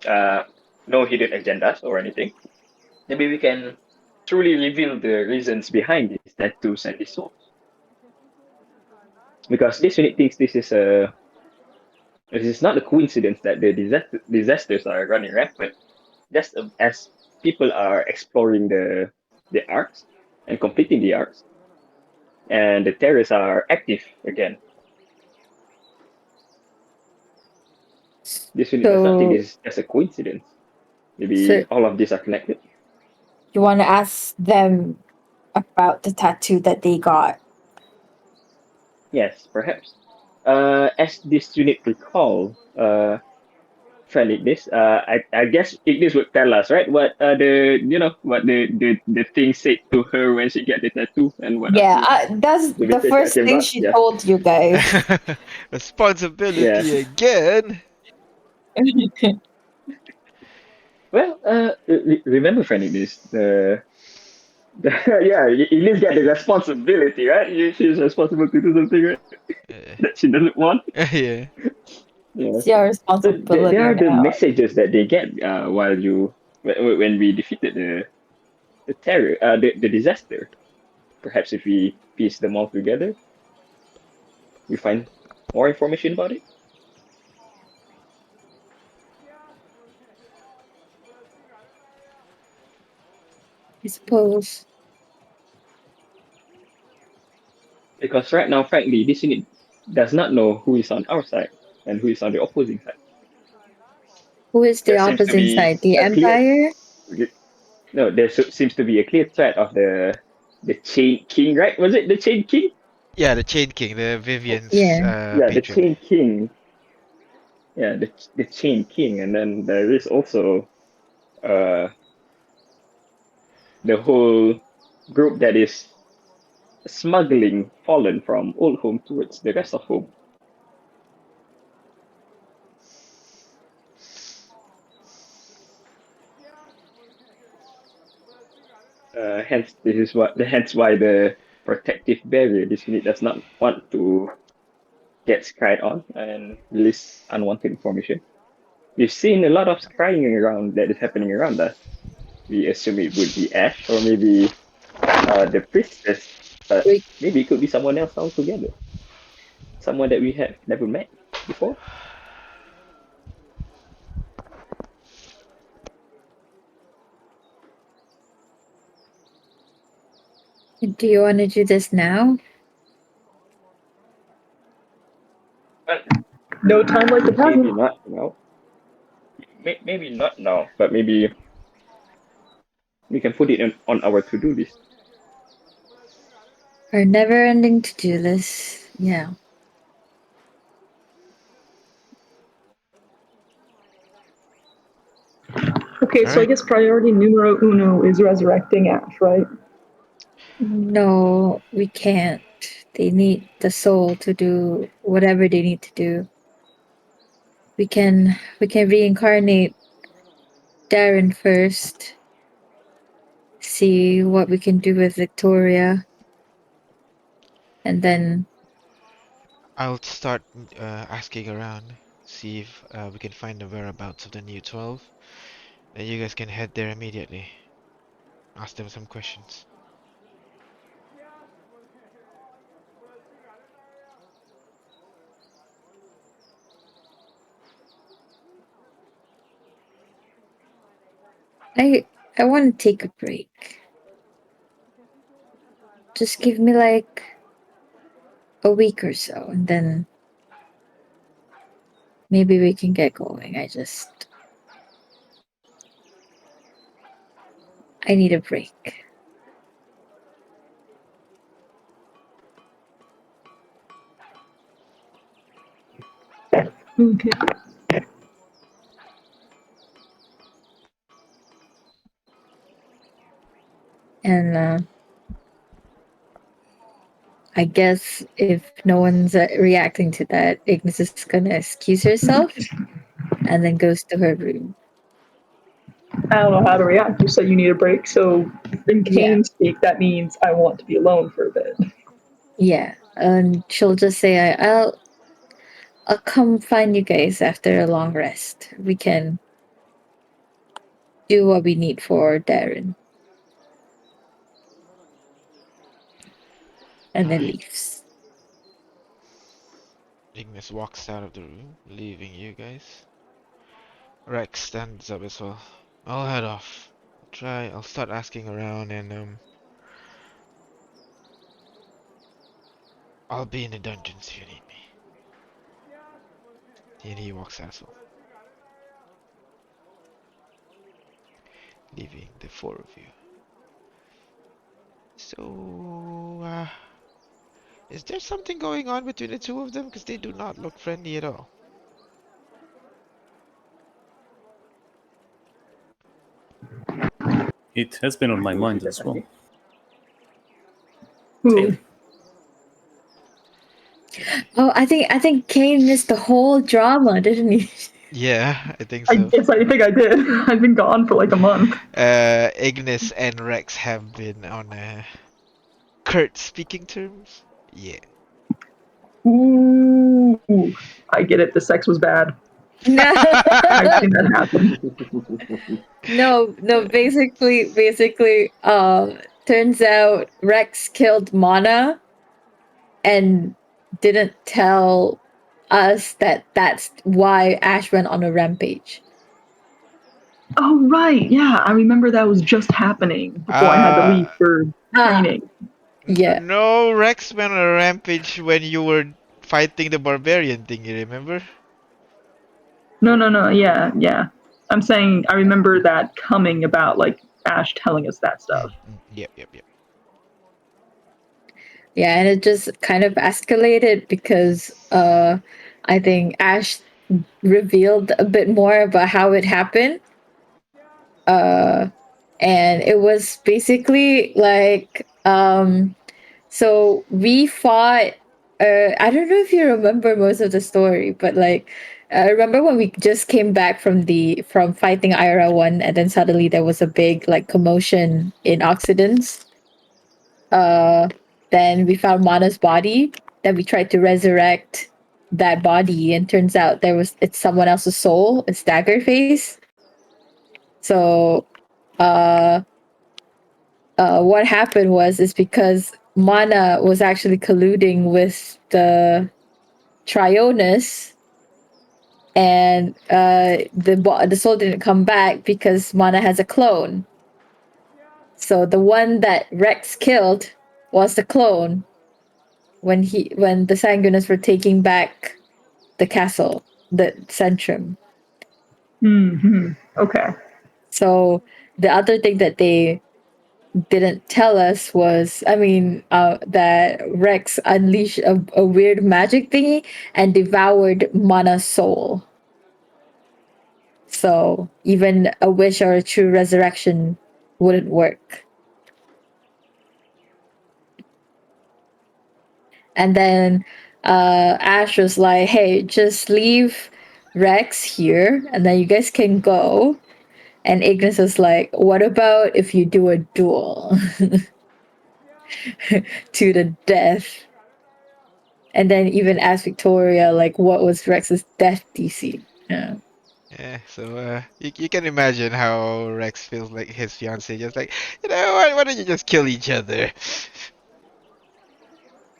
uh, no hidden agendas or anything, maybe we can truly reveal the reasons behind these tattoos and these souls. Because this unit thinks this is not a coincidence that the disasters are running rampant. Just as people are exploring the arcs and completing the arcs, and the terrorists are active again. This unit does not think So, this is just a coincidence. Maybe so all of these are connected. you want to ask them about the tattoo that they got? Yes, perhaps. As this unit recall, friend Ignis, I guess Ignis would tell us, right? What what the thing said to her when she get the tattoo and what are Yeah, that's the the message that first came thing out. she Yeah, told you guys. yeah. Responsibility again. Well, remember, friend Ignis, the yeah, Ignis get the responsibility, right? She's responsible to do something, right? Uh, That she doesn't want. yeah. Yeah. It's your So there responsibility are the now. messages that they get while when we defeated the terror, the disaster. Perhaps if we piece them all together, we find more information about it. I suppose. Because right now, frankly, this unit does not know who is on our side and who is on the opposing side. Who is the There seems to opposite be side? The a clear Empire? no. Seems to be a clear threat of the Chain King, right? Was it the Chain King? Yeah, the Chain King, the Vivian's Yeah. Yeah, the patron. Chain King. Yeah, the Chain King, and then there is also uh the whole group that is smuggling Fallen from Old Home towards the rest of Home. Hence why the protective barrier this unit does not want to get scryed on and release unwanted information. We've seen a lot of scrying around that is happening around us. We assume it would be Ash or maybe the priestess, but We, maybe it could be someone else altogether. Someone that we have never met before. do you want to do this now? But No time like the maybe present. not now. Maybe not now, but maybe we can put it on our to-do list. Our never-ending to-do list. Yeah. Okay, All so I right. guess priority numero uno is resurrecting Ash, right? No, we can't. They need the soul to do whatever they need to do. We can reincarnate Darren first. See what we can do with Victoria, and then I'll start asking around, see if we can find the whereabouts of the new 12. Then you guys can head there immediately. Ask them some questions. I want to take a break. Just give me like a week or so, and then maybe we can get going. I need a break. Okay. And I guess if no one's reacting to that, Ignis is gonna excuse herself and then goes to her room. I don't know how to react. You said you need a break, so in Yeah, Kane speak, that means I want to be alone for a bit. yeah. And she'll just say, I'll come find you guys after a long rest. We can do what we need for Darren. And then Alright. leaves. Ignis walks out of the room, leaving you guys. Rex stands up as well. I'll head off. I'll start asking around and I'll be in the dungeons if you need me. And he walks out as well, leaving the four of you. So, is there something going on between the two of them? Because they do not look friendly at all. It has been on my mind as well. Who? Oh, I think Kane missed the whole drama, didn't he? Yeah, I think so. I think I did. I've been gone for like a month. Ignis and Rex have been on curt speaking terms. Yeah. Ooh, I get it. The sex was bad. No, I've seen that happen. no. Basically, turns out Rex killed Mana and didn't tell us that that's why Ash went on a rampage. Oh right, yeah. I remember that was just happening before I had to Uh, leave for Ah, training. yeah. no, Rex went on a rampage when you were fighting the barbarian thing, you remember? No. Yeah. I'm saying I remember that coming about like Ash telling us that stuff. Yep. Yeah, and it just kind of escalated because I think Ash revealed a bit more about how it happened. Uh and it was basically like so we fought I don't know if you remember most of the story, but like I remember when we just came back from fighting Ira 1 and then suddenly there was a big like commotion in Occidents. Uh, then we found Mana's body. Then we tried to resurrect that body, and turns out it's someone else's soul. It's Dagger Face. So, uh, what happened was is because Mana was actually colluding with the Trionis, and the soul didn't come back because Mana has a clone. So the one that Rex killed was the clone, when the Sanguinus were taking back the castle, the Centrum. Okay. So the other thing that they didn't tell us was, that Rex unleashed a weird magic thingy and devoured Mana's soul. So even a wish or a true resurrection wouldn't work. And then Ash was like, hey, just leave Rex here and then you guys can go. And Ignis was like, what about if you do a duel to the death? And then even asked Victoria, like, what was Rex's death DC? Yeah. Yeah, so you can imagine how Rex feels like his fiance just like, you know what, why don't you just kill each other?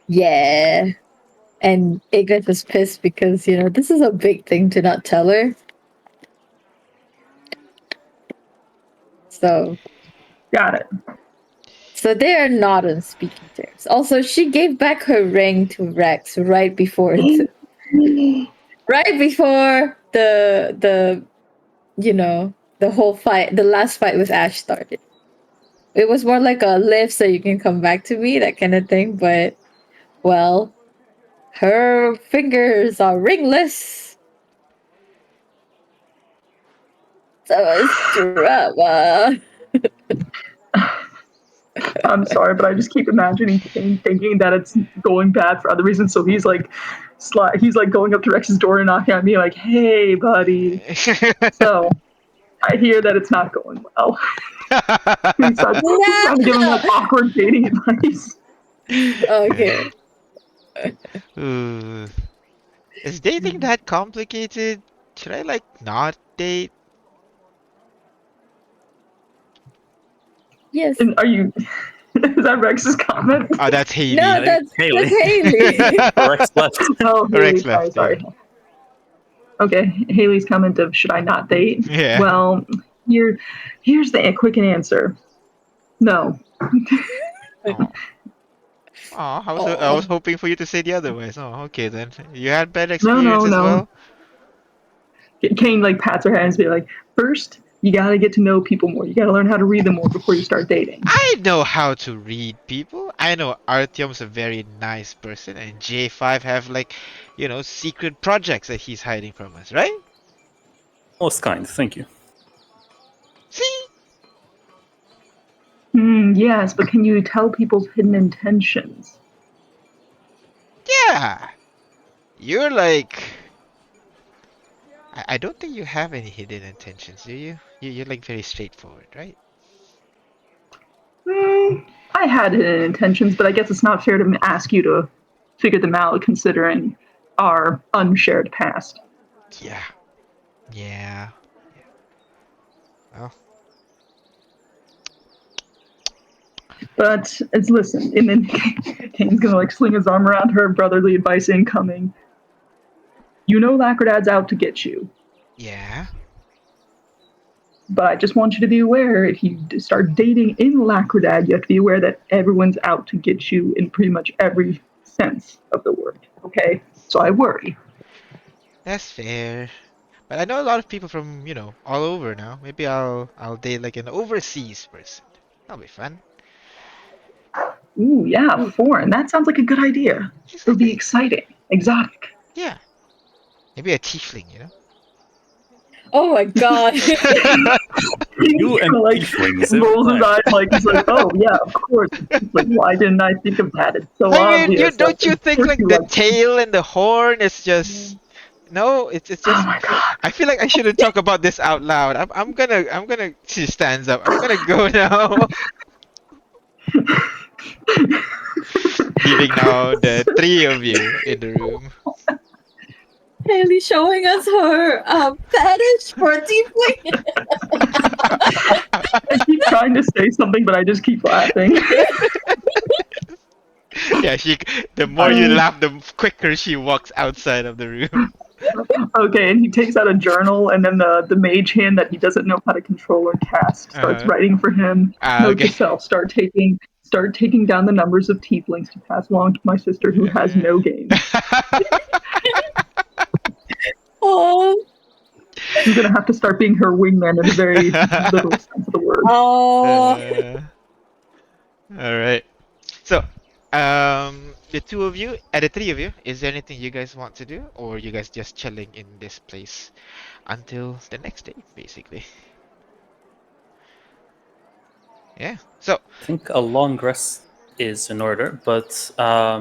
Yeah. And Ignis was pissed because, this is a big thing to not tell her. So Got it. So they are not on speaking terms. Also, she gave back her ring to Rex right before the whole fight, the last fight with Ash started. It was more like a live so you can come back to me, that kind of thing. But well, her fingers are ringless. So it's drama. I'm sorry, but I just keep imagining Kane thinking that it's going bad for other reasons. So he's like, he's like going up to Rex's door and knocking at me like, "Hey, buddy." So I hear that it's not going well. He starts trying to give him No. like awkward dating advice. Okay. Ooh. Is dating that complicated? Should I like not date? Yes. And are you? Is that Rex's comment? Oh, that's Haley. No, Hey, that's Haley. Haley. Rex left. Oh, Haley. Rex Sorry, left, yeah. sorry. Okay, Haley's comment of should I not date? Yeah. Well, here's the quick answer. No. Oh. Oh, I was hoping for you to say the other way. Oh, okay then. You had bad No, experience no, as no. well? Kane like pats her hands, be like, first you gotta get to know people more. You gotta learn how to read them more before you start dating. I know how to read people. I know Artyom's a very nice person, and J5 have like, secret projects that he's hiding from us, right? Most kind, thank you. See? Yes, but can you tell people's hidden intentions? Yeah. You're like. I don't think you have any hidden intentions, do you? You're like very straightforward, right? I had hidden intentions, but I guess it's not fair to ask you to figure them out considering our unshared past. Yeah. Yeah. Well, But it's listen, and then Kane's gonna like sling his arm around her, brotherly advice incoming. You know Lacrodad's out to get you, yeah. but I just want you to be aware if you start dating in Lacrodad, you have to be aware that everyone's out to get you in pretty much every sense of the word. Okay? So I worry. That's fair. But I know a lot of people from, all over now. Maybe I'll date like an overseas person. That'll be fun. Ooh, yeah, foreign. That sounds like a good idea. Just It'll like be exciting, exotic. yeah. Maybe a tiefling. Oh my god. You and like tieflings every rolls his time. eyes like he's like, oh yeah, of course. It's like, why didn't I think of that? It's so I mean, obvious. don't you Of think course like you the like it. tail and the horn is just no? It's Oh just. my god. I feel like I shouldn't talk about this out loud. I'm gonna. She stands up. I'm gonna go now. Leaving now the three of you in the room. Haley showing us her fetish for tiefling. I keep trying to say something, but I just keep laughing. Yeah, the more you laugh, the quicker she walks outside of the room. Okay, and he takes out a journal, and then the mage hand that he doesn't know how to control or cast starts writing for him. Note to Okay. self: start taking down the numbers of tieflings to pass along to my sister who has no game. Oh. I'm gonna have to start being her wingman in a very literal sense of the word. Oh. All right. So, the two of you, the three of you, is there anything you guys want to do, or you guys just chilling in this place until the next day, basically? Yeah. So, I think a long rest is in order, but I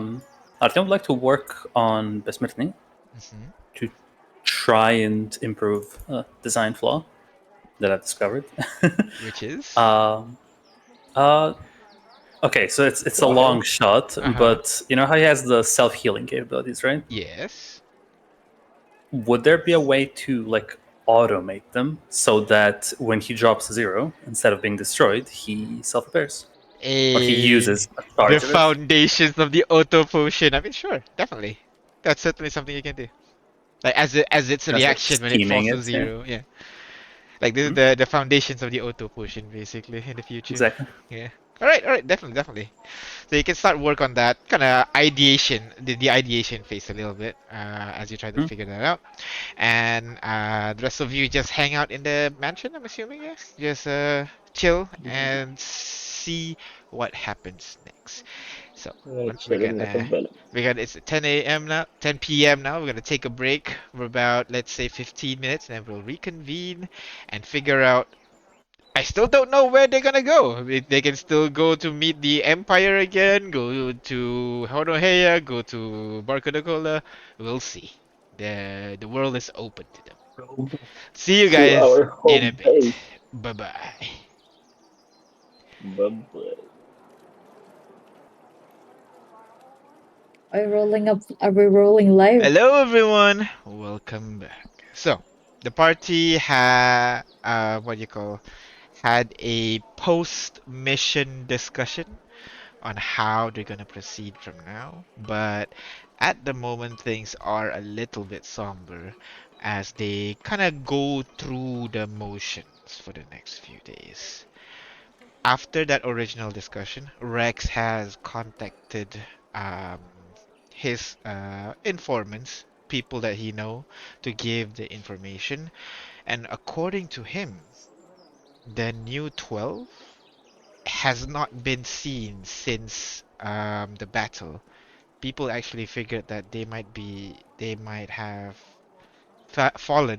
would like to work on Besmirtni mhm. to try and improve a design flaw that I've discovered. Which is? um, uh, okay, so it's a long shot, Uh-huh. but you know how he has the self-healing capabilities, right? Yes. Would there be a way to like automate them so that when he drops 0, instead of being destroyed, he self-repairs? Or he uses a The charge of it? foundations of the auto potion. I mean, sure, definitely. That's certainly something you can do. Like as its That's like reaction when it falls scheming to it, yeah. 0. Yeah. Like this is the foundations of the auto potion, basically, in the future. Exactly. Yeah. All right, definitely. So you can start work on that kind of ideation, the ideation phase a little bit, as you try to figure that out. And the rest of you just hang out in the mansion, I'm assuming, yeah? Just chill and see what happens next. So we're Chilling like a gonna villain. it's 10 a.m. now, 10 p.m. now. We're gonna take a break for about, let's say, 15 minutes, and then we'll reconvene and figure out. I still don't know where they're gonna go. They can still go to meet the Empire again, go to Honohea, go to Barcodacola. We'll see. The world is open to them. See you To guys our in a home bit. base. Bye bye. Bye-bye. Are we rolling live? Hello everyone, welcome back. So, the party what do you call had a post-mission discussion on how they're gonna proceed from now, but at the moment things are a little bit somber as they kind of go through the motions for the next few days. After that original discussion, Rex has contacted his informants, people that he know, to give the information. And according to him, the new 12 has not been seen since the battle. People actually figured that they might have fallen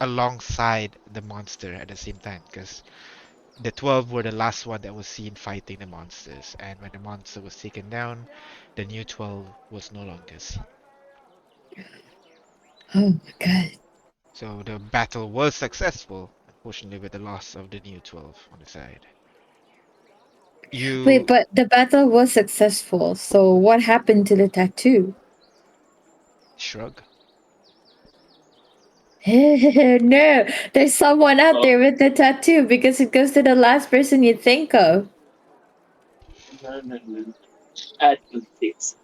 alongside the monster at the same time because the 12 were the last one that was seen fighting the monsters, and when the monster was taken down, the new 12 was no longer seen. Oh my god. So the battle was successful, unfortunately, with the loss of the new 12 on the side. Wait, You but the battle was successful. So what happened to the tattoo? shrug. No, there's someone out Oh, there with the tattoo because it goes to the last person you think of. no, no, no. Add to this.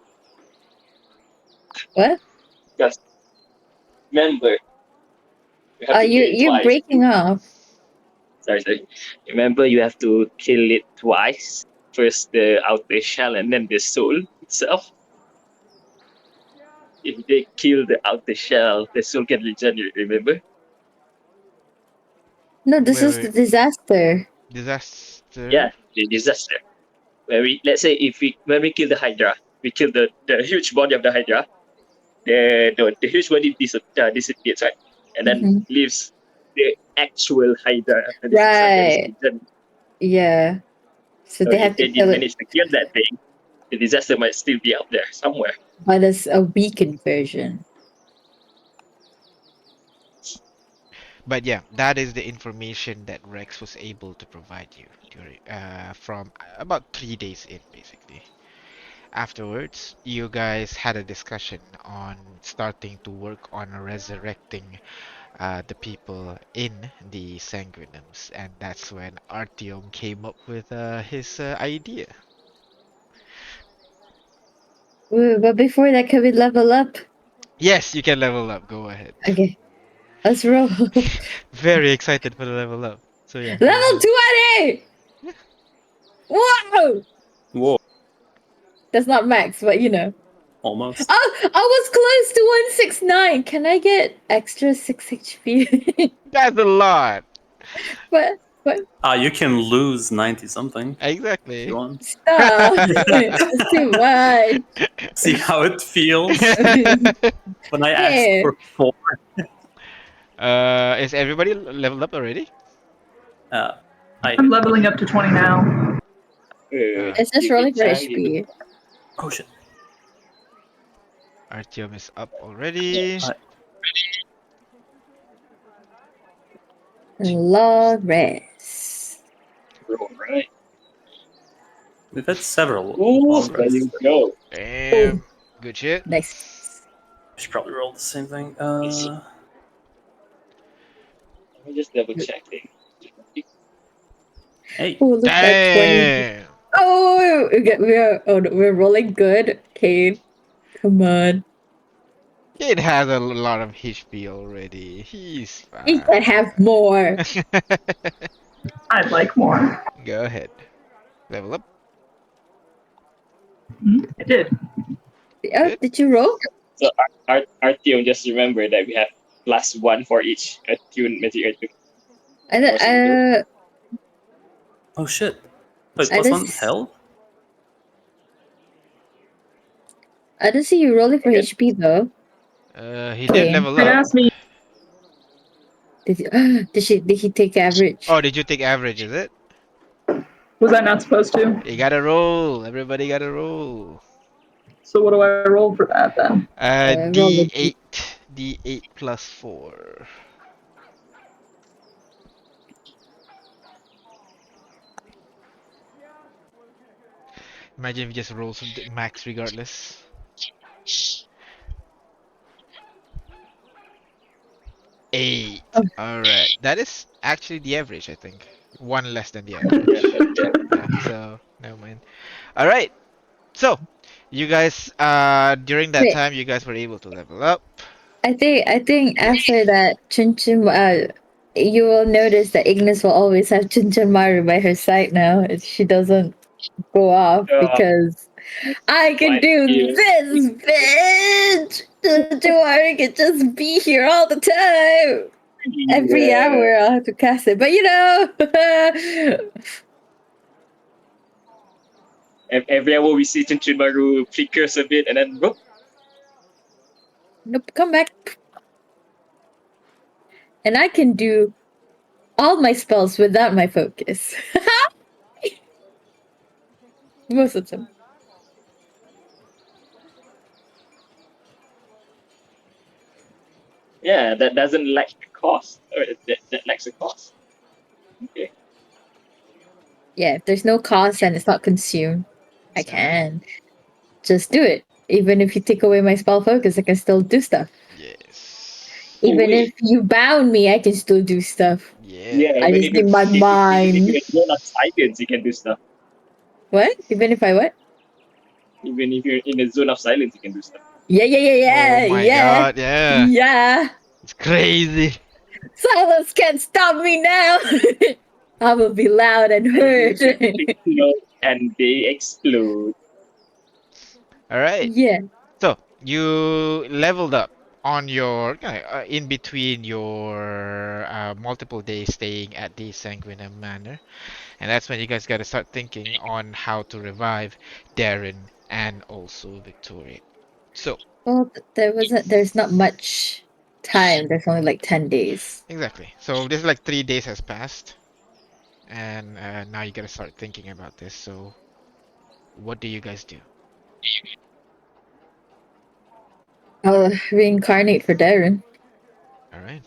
What? Just remember, you have to kill it You're twice. breaking off. Sorry, sorry. Remember, you have to kill it twice. First the outer shell and then the soul itself. If they kill the outer shell, the soul can regenerate, remember? No, this Wait, is the wait. disaster. Disaster? Yeah, the disaster. Where we, let's say, if we when we kill the Hydra, we kill the huge body of the Hydra, the huge body disappears, right? And then Hmm. leaves the actual Hydra after this disaster. This Right. regenerate. Yeah. So So they if have to they did kill it, manage to kill that thing, the disaster might still be out there somewhere. but it's a weakened version. But yeah, that is the information that Rex was able to provide you during from about 3 days in, basically. Afterwards, you guys had a discussion on starting to work on resurrecting the people in the Sanguinums, and that's when Artyom came up with his idea. Ooh, but before that, can we level up? Yes, you can level up. Go ahead. Okay, let's roll. Very excited for the level up. So yeah, go Level ahead. 20! Whoa! Whoa, That's not max, but you know. almost. Oh, I was close to 169. Can I get extra 6 HP? That's a lot. But You can lose 90 something if you Exactly. want. stop. It's too much. See how it feels when I asked Hey, for 4. Is everybody leveled up already? Uh, I I'm leveling up to 20 now. it's just rolling for Charlie. HP. oh shit. Artyom is up already. I, Long rest. Right. we've had several Ooh, long there rests. you go. Oh, Damn. Good shit. nice. I should probably roll the same thing. Let me just double check things. Hey, Oh, look at 20. Damn. Oh, we're rolling good. Kane, come on. It has a lot of HP already. He's You can fine. have more. I'd like more. Go ahead. Level up. I did. Oh, Good. did you roll? So our team just remember that we have +1 for each attune magic item I for saving throw. don't, oh shit. Wait, I plus don't, 1 health? I don't see you rolling for Okay. HP though. He did Kane, level It up. asked me. did he take average? Oh, did you take average, is it? Was I not supposed to? You gotta roll. Everybody gotta roll. So what do I roll for that then? Roll with D8. D8 plus 4. Imagine if you just rolls max regardless. 8. Oh. Alright. That is actually the average, I think. One less than the average. Yeah, so never mind. Alright. So, you guys during that Wait, time you guys were able to level up. I think after that, you will notice that Ignis will always have Maru by her side now. She doesn't go off Uh, because I can but do you, this, bitch. Maru can just be here all the time. Every yeah, hour I'll have to cast it, but every hour we see Chinchunmaru flickers a bit and then whoop. nope, come back. And I can do all my spells without my focus. Most of them. Yeah, that doesn't lack cost. Or that lacks a cost. Okay. Yeah, if there's no cost and it's not consumed, I Alright. can just do it. Even if you take away my spell focus, I can still do stuff. Yes. Oh Even if wait. you bound me, I can still do stuff. Yeah. Yeah, I even just need my even if mind. you're in a silence, you can do stuff. What? Even if I what? Even if you're in a zone of silence, you can do stuff. Oh Yeah, my yeah, god, yeah. yeah. It's crazy. Silence can't stop me now. I will be loud and heard. And they explode. Alright. Yeah. So, you leveled up on your in between your multiple days staying at the Sanguinum Manor. And that's when you guys got to start thinking on how to revive Darren and also Victoria. So, Well, there's not much time. There's only like 10 days. exactly. So, this is like 3 days has passed. And now you got to start thinking about this. So, what do you guys do? I'll reincarnate for Darren. Alright.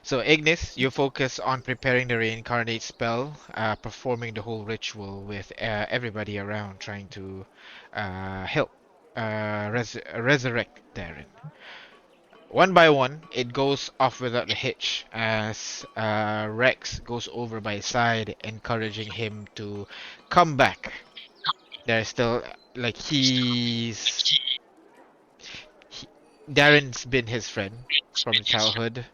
So, Ignis, you focus on preparing the reincarnate spell, performing the whole ritual with everybody around, trying to help resurrect Darren. One by one, it goes off without a hitch as Rex goes over by his side, encouraging him to come back. There's still, like, he, Darren's been his friend from childhood,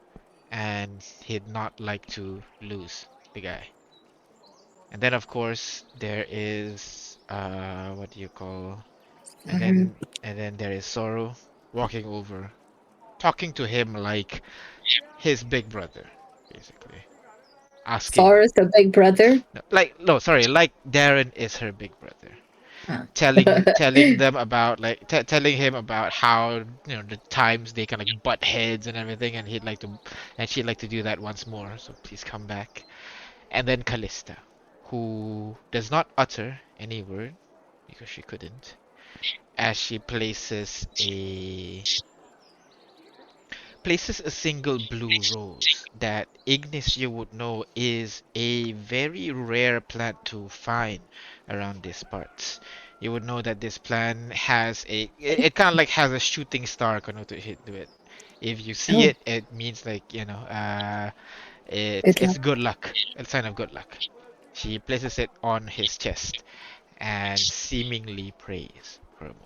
and he'd not like to lose the guy. And then, of course, there is what do you call? And then there is Sorrow walking over, talking to him like his big brother, basically. Asking, Saurus, the big brother. no, like, no, sorry, like Darren is her big brother. Ah. Telling them about, like, telling him about how, the times they kind of like butt heads and everything, and she'd like to do that once more. So please come back. And then Callista, who does not utter any word because she couldn't, as she places a single blue rose that Ignis you would know is a very rare plant to find around these parts. You would know that this plant has it kind of like has a shooting star connotation to it. If you see Oh, it, it means, like, it's good it's luck. good luck. It's a sign of good luck. She places it on his chest and seemingly prays for a moment.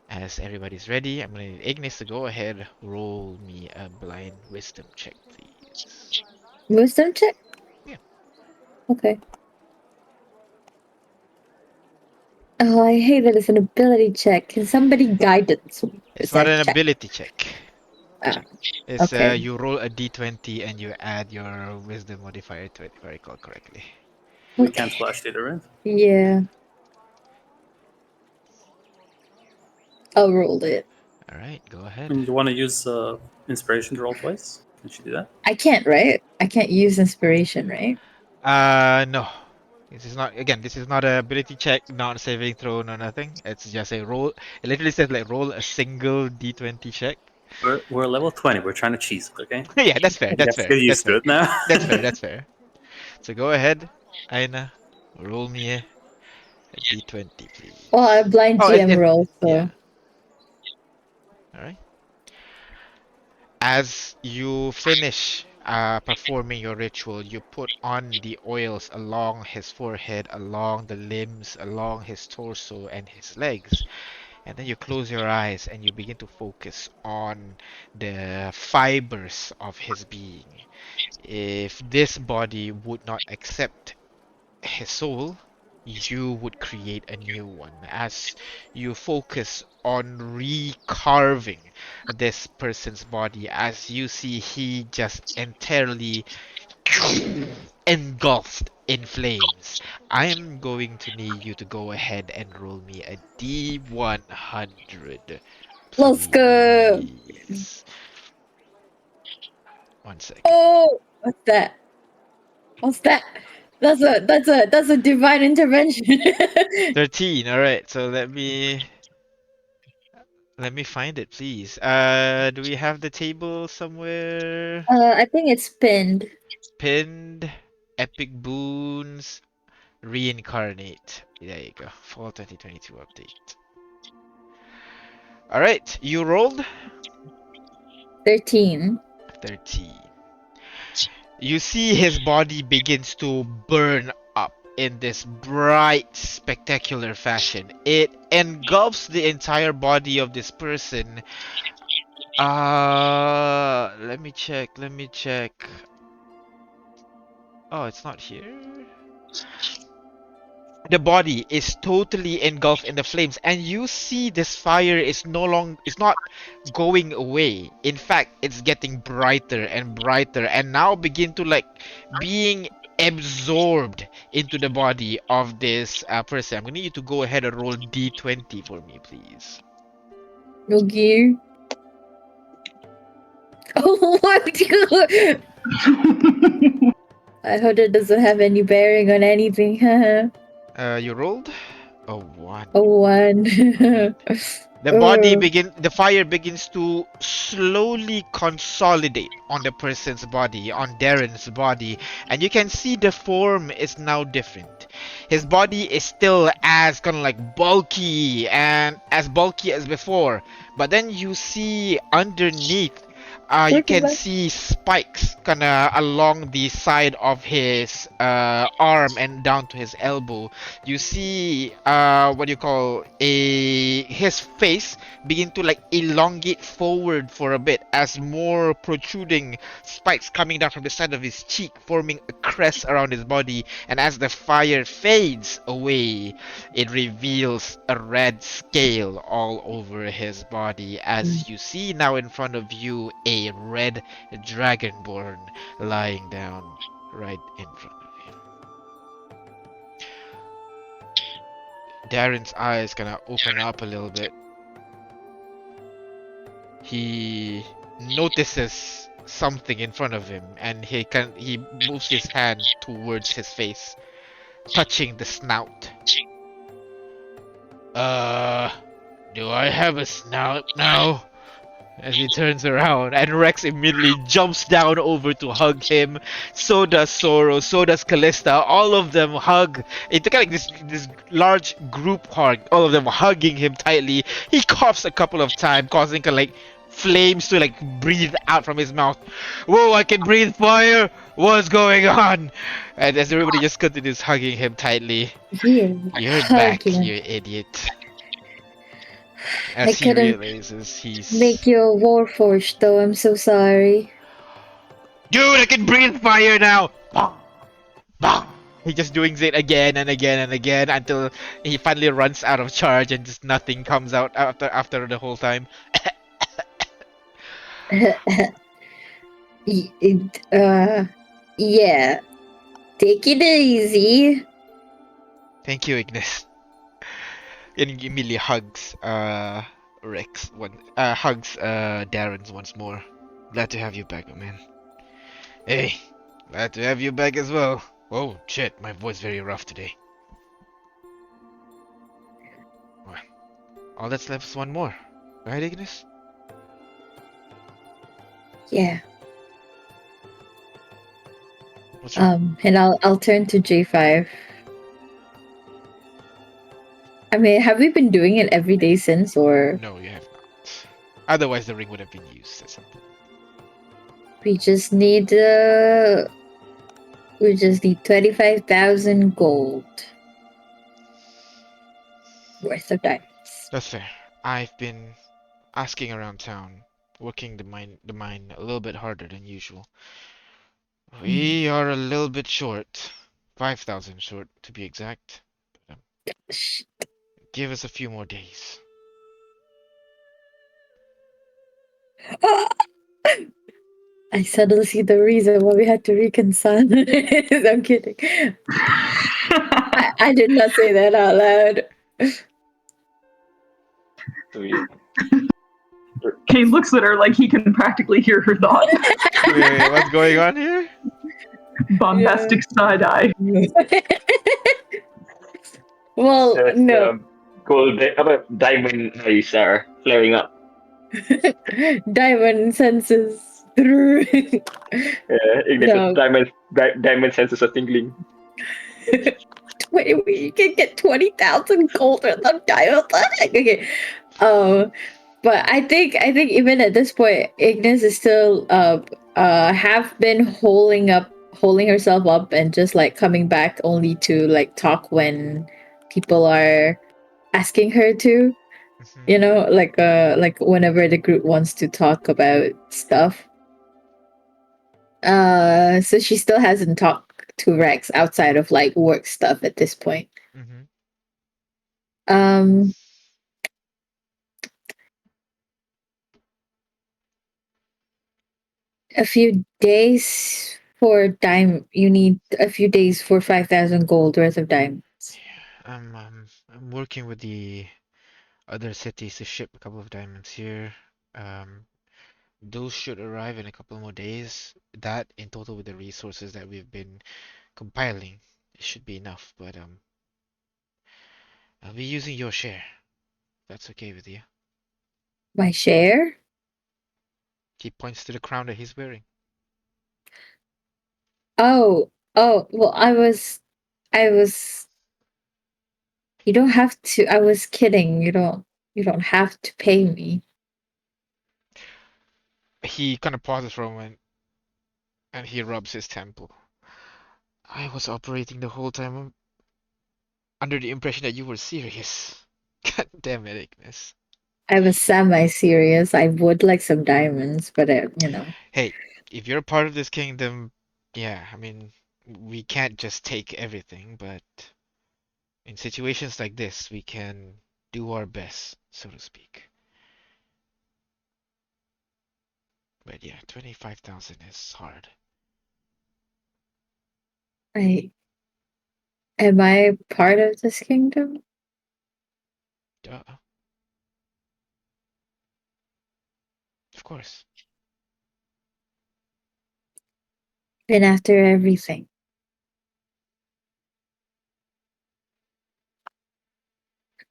As everybody's ready, I'm gonna need Ignis to go ahead, roll me a blind wisdom check, please. Wisdom check? Yeah. Okay. Oh, I hate that it's an ability check. Can somebody guide it It's not besides an check? ability check. Ah, It's okay. you roll a d20 and you add your wisdom modifier to it, if I recall correctly. We can't Okay. flash data, right? Yeah. I'll roll it. Alright, go ahead. And you want to use inspiration to roll twice? Can she do that? I can't, right? I can't use inspiration, right? No. This is not a ability check, not a saving throw, no nothing. It's just a roll. It literally says, like, roll a single d20 check. We're level 20. We're trying to cheese, okay? Yeah, that's fair. You That's have to fair. get That's used to fair. it now. That's fair. That's fair. So go ahead, Aina. Roll me A D20, please. Well, I blind Oh, GM and roll, yeah. so All right. As you finish performing your ritual, you put on the oils along his forehead, along the limbs, along his torso and his legs. And then you close your eyes and you begin to focus on the fibers of his being. If this body would not accept his soul, you would create a new one. As you focus on recarving this person's body, as you see he just entirely engulfed in flames. I'm going to need you to go ahead and roll me a D100, let's go. please. 1 second. Oh, what's that? What's that? That's a divine intervention. 13. All right. So let me find it, please. Do we have the table somewhere? I think it's pinned. Pinned, epic boons, reincarnate. There you go. Fall 2022 update. All right. You rolled 13. 13. You see his body begins to burn up in this bright, spectacular fashion. It engulfs the entire body of this person. Let me check. Let me check. Oh, it's not here. The body is totally engulfed in the flames, and you see this fire is no long it's not going away. In fact, it's getting brighter and brighter, and now begin to like being absorbed into the body of this person. I'm gonna need you to go ahead and roll D20 for me, please. Okay. Oh my god! I hope it doesn't have any bearing on anything. You rolled a 1. A 1. Oh, The fire begins to slowly consolidate on the person's body, on Darren's body, and you can see the form is now different. His body is still as kind of like bulky and as bulky as before, but then you see underneath you working can back. see spikes kind of along the side of his arm and down to his elbow. You see what do you call a his face begin to like elongate forward for a bit as more protruding spikes coming down from the side of his cheek forming a crest around his body, and as the fire fades away it reveals a red scale all over his body as you see now in front of you a red dragonborn lying down right in front of you. Darren's eyes gonna open up a little bit. He notices something in front of him and he moves his hand towards his face, touching the snout. Do I have a snout now? As he turns around, and Rex immediately jumps down over to hug him. So does Zoro, so does Callista. All of them hug. It's kind of like this large group hug. All of them hugging him tightly. He coughs a couple of times, causing kind of like flames to like breathe out from his mouth. Whoa! I can breathe fire. What's going on? And as everybody just continues hugging him tightly. Yeah. You're back, Hugging. you idiot. I As he couldn't realizes he's make you a warforged, though. I'm so sorry. Dude, I can breathe fire now! Bang! Bang! He's just doing it again and again and again until he finally runs out of charge and just nothing comes out after the whole time. Yeah. Take it easy. Thank you, Ignis. And he immediately hugs hugs Darren's once more. Glad to have you back, my man. Hey, glad to have you back as well. Oh shit, my voice very rough today. Well, all that's left is one more. Right, Ignis? Yeah. What's wrong? And I'll turn to J5. I mean, have we been doing it every day since, or No, you have not. Otherwise, the ring would have been used at some point. we just need 25,000 gold worth of diamonds. That's fair. I've been asking around town, working the mine a little bit harder than usual. We are a little bit short. 5,000 short, to be exact. Sh- Give us a few more days. I suddenly see the reason why we had to reconcile. I'm kidding. I did not say that out loud. Sweet. Kane looks at her like he can practically hear her thoughts. Wait, what's going on here? Bombastic side eye. Well, Just no. diamond eyes are flaring up. Diamond senses through. Ignis' No. diamond senses are tingling. 20, you can get 20,000 gold worth of diamond. Okay. Um, but I think even at this point, Ignis is still have been holding herself up and just like coming back only to like talk when people are asking her to. Mhm. You know, like whenever the group wants to talk about stuff. So she still hasn't talked to Rex outside of like work stuff at this point. Mhm. Um, a few days for dime. You need a few days for 5,000 gold worth of diamonds. Yeah, I'm working with the other cities to ship a couple of diamonds here. Um, those should arrive in a couple more days. That in total with the resources that we've been compiling, it should be enough. But I'll be using your share. That's okay with you. My share? He points to the crown that he's wearing. Oh, oh. Well, I was. You don't have to. I was kidding. You don't. You don't have to pay me. He kind of pauses for a moment and he rubs his temple. I was operating the whole time under the impression that you were serious. God damn it, Ignis. I was semi-serious. I would like some diamonds, but you know. Hey, if you're part of this kingdom, yeah, I mean, we can't just take everything, but in situations like this, we can do our best, so to speak. But yeah, 25,000 is hard. I am I part of this kingdom? Duh, of course. Been after everything.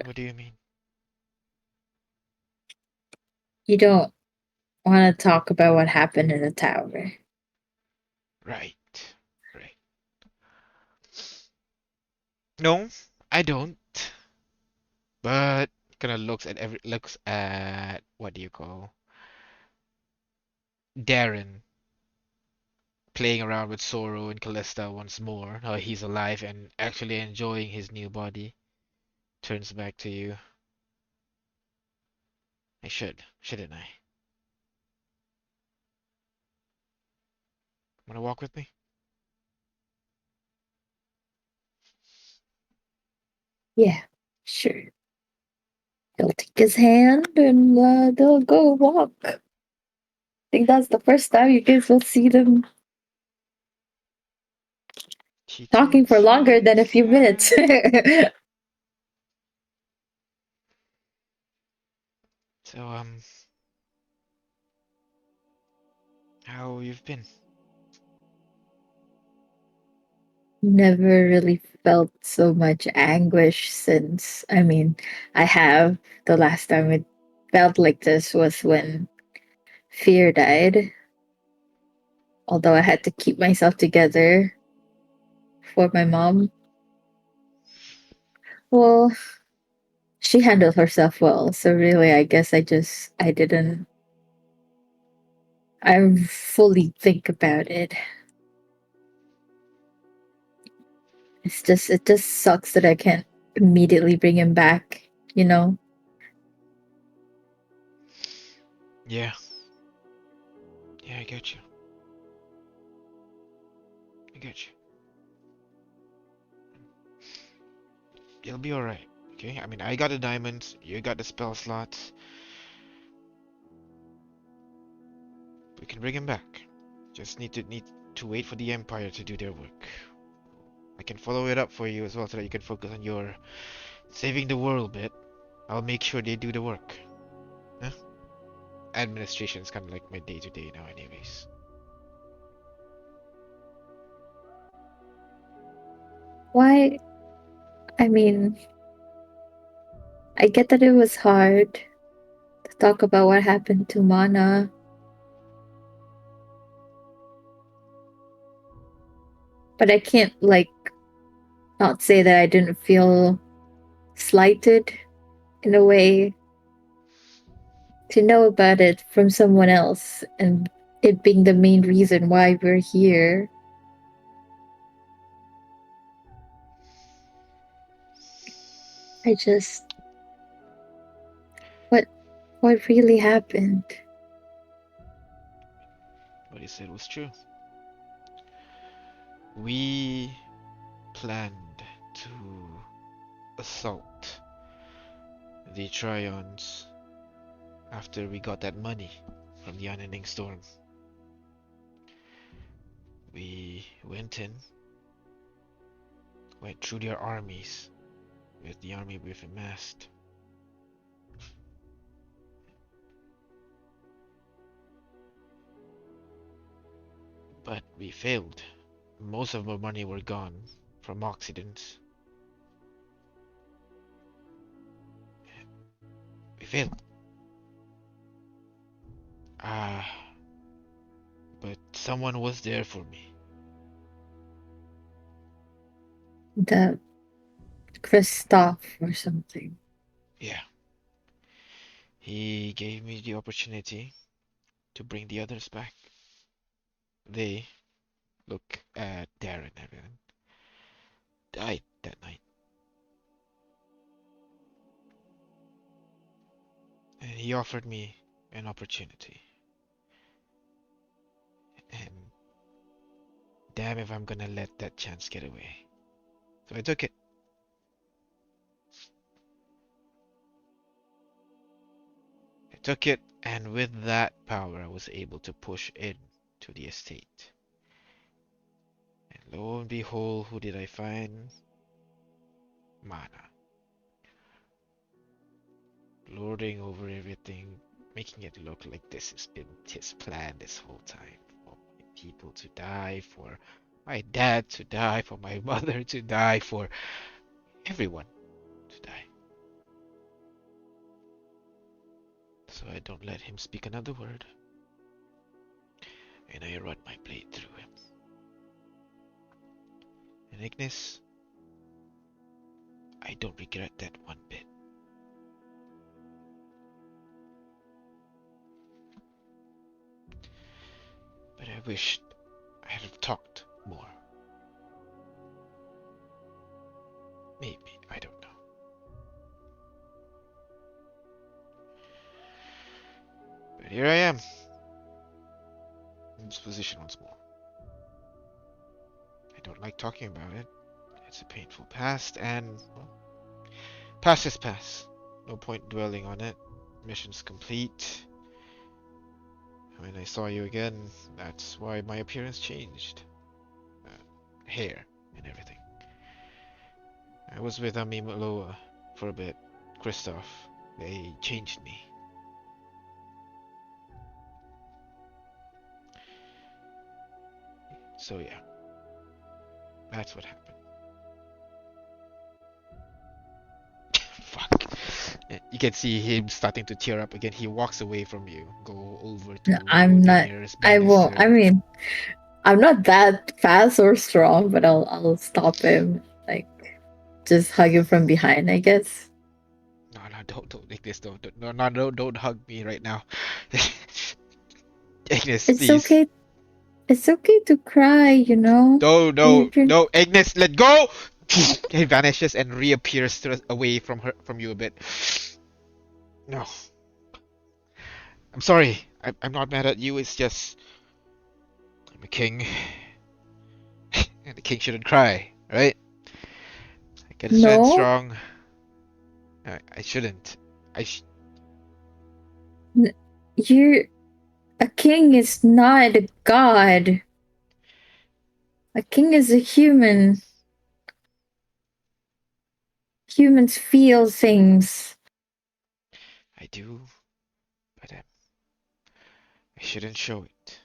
What do you mean? You don't want to talk about what happened in the tower. Right, right. No, I don't. But kind of looks at what do you call Darren playing around with Sorrow and Callista once more. How he's alive and actually enjoying his new body. Turns back to you. I shouldn't I? Wanna walk with me? Yeah, sure. They'll take his hand and they'll go walk. I think that's the first time you guys will see them She talking for takes longer than a his few minutes. hand. So how you've been? Never really felt so much anguish since, I mean, I have. The last time it felt like this was when Fear died. Although I had to keep myself together for my mom. Well, she handled herself well. So really, I guess I didn't. I fully think about it. It just sucks that I can't immediately bring him back. You know. Yeah. Yeah, I get you. I get you. You'll be alright. Okay? I mean, I got the diamonds, you got the spell slots. We can bring him back. Just need to wait for the Empire to do their work. I can follow it up for you as well so that you can focus on your saving the world bit. I'll make sure they do the work. Huh? Administration is kind of like my day-to-day now anyways. Why? I mean, I get that it was hard to talk about what happened to Mana. But I can't, like, not say that I didn't feel slighted in a way to know about it from someone else and it being the main reason why we're here. I just. What really happened? What he said was true. We planned to assault the Tryons after we got that money from the unending storm. We went through their armies with the army we've amassed. But we failed. Most of our money were gone from accidents. We failed. Ah, but someone was there for me. The Kristoff or something. Yeah. He gave me the opportunity to bring the others back. They, look at Darren, everyone, died that night. And he offered me an opportunity. And damn if I'm gonna let that chance get away. So I took it. I took it, and with that power, I was able to push in to the estate. And lo and behold, who did I find? Mana. Lording over everything, making it look like this has been his plan this whole time. For my people to die, for my dad to die, for my mother to die, for everyone to die. So I don't let him speak another word. And I run my blade through him. And Ignis, I don't regret that one bit. But I wished I had have talked more. Maybe, I don't know. But here I am, in this position once more. I don't like talking about it. It's a painful past, and, well, past is past. No point dwelling on it. Mission's complete. When I saw you again, that's why my appearance changed. Hair and everything. I was with Amimaloa for a bit. Kristoff. They changed me. So yeah. That's what happened. Fuck. You can see him starting to tear up again. He walks away from you. Go over to No, I'm the not. nearest I won't. I banister. mean, I'm not that fast or strong, but I'll stop him. Like, just hug him from behind, I guess. don't, Ignis, don't hug me right now. Ignis, It's please. okay. It's okay to cry, you know. You're No, Ignis, let go! He vanishes and reappears away from you a bit. No, I'm sorry. I'm not mad at you. It's just I'm a king, and the king shouldn't cry, right? I gotta stand no. strong. I shouldn't. I sh You're a king is not a god. A king is a human. Humans feel things. I do, but I shouldn't show it.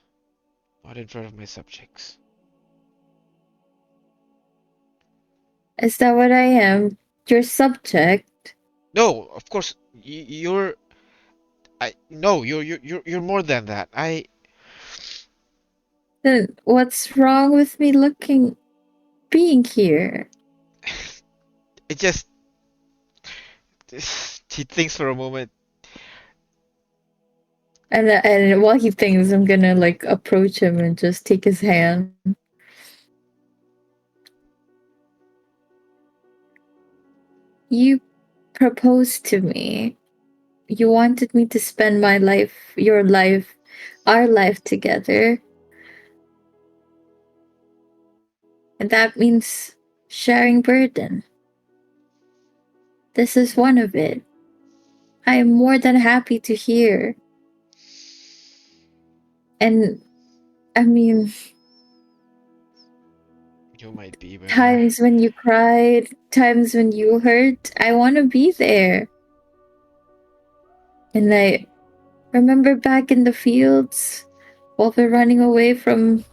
Not in front of my subjects. Is that what I am? Your subject? No, of course you're. I no, you're more than that. Then what's wrong with me being here? It just. He thinks for a moment. And while he thinks, I'm gonna like approach him and just take his hand. You proposed to me. You wanted me to spend my life, your life, our life together. And that means sharing burden. This is one of it. I am more than happy to hear. And I mean, You might be better. times when you cried, times when you hurt, I want to be there. And I remember back in the fields while we're running away from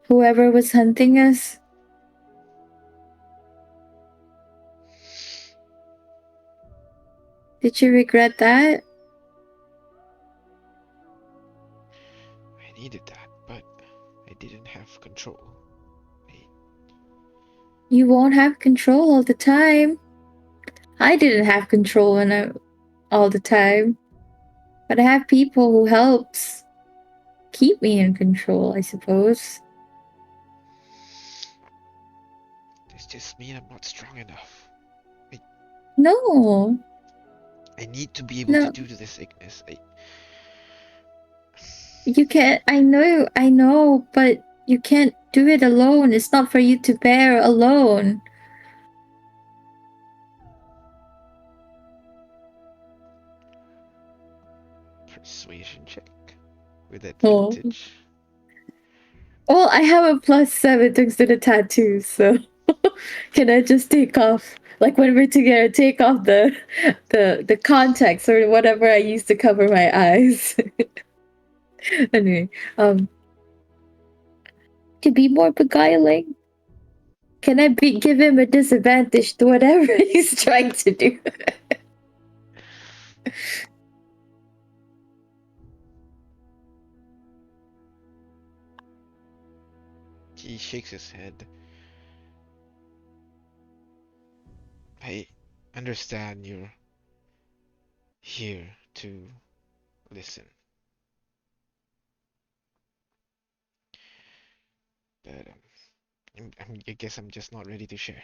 whoever was hunting us. Did you regret that? I needed that, but I didn't have control. You won't have control all the time. I didn't have control all the time. But I have people who helps keep me in control, I suppose. This just means I'm not strong enough. No, I need to be able to no, do this, Ignis. you can't. I know, but you can't do it alone. It's not for you to bear alone. Persuasion check with Oh. advantage. Well, I have a +7 thanks to the tattoo, so can I just take off? Like when we're together, take off the contacts or whatever I use to cover my eyes. Anyway, to be more beguiling, can I give him a disadvantage to whatever he's trying to do? He shakes his head. I understand you're here to listen, but I guess I'm just not ready to share.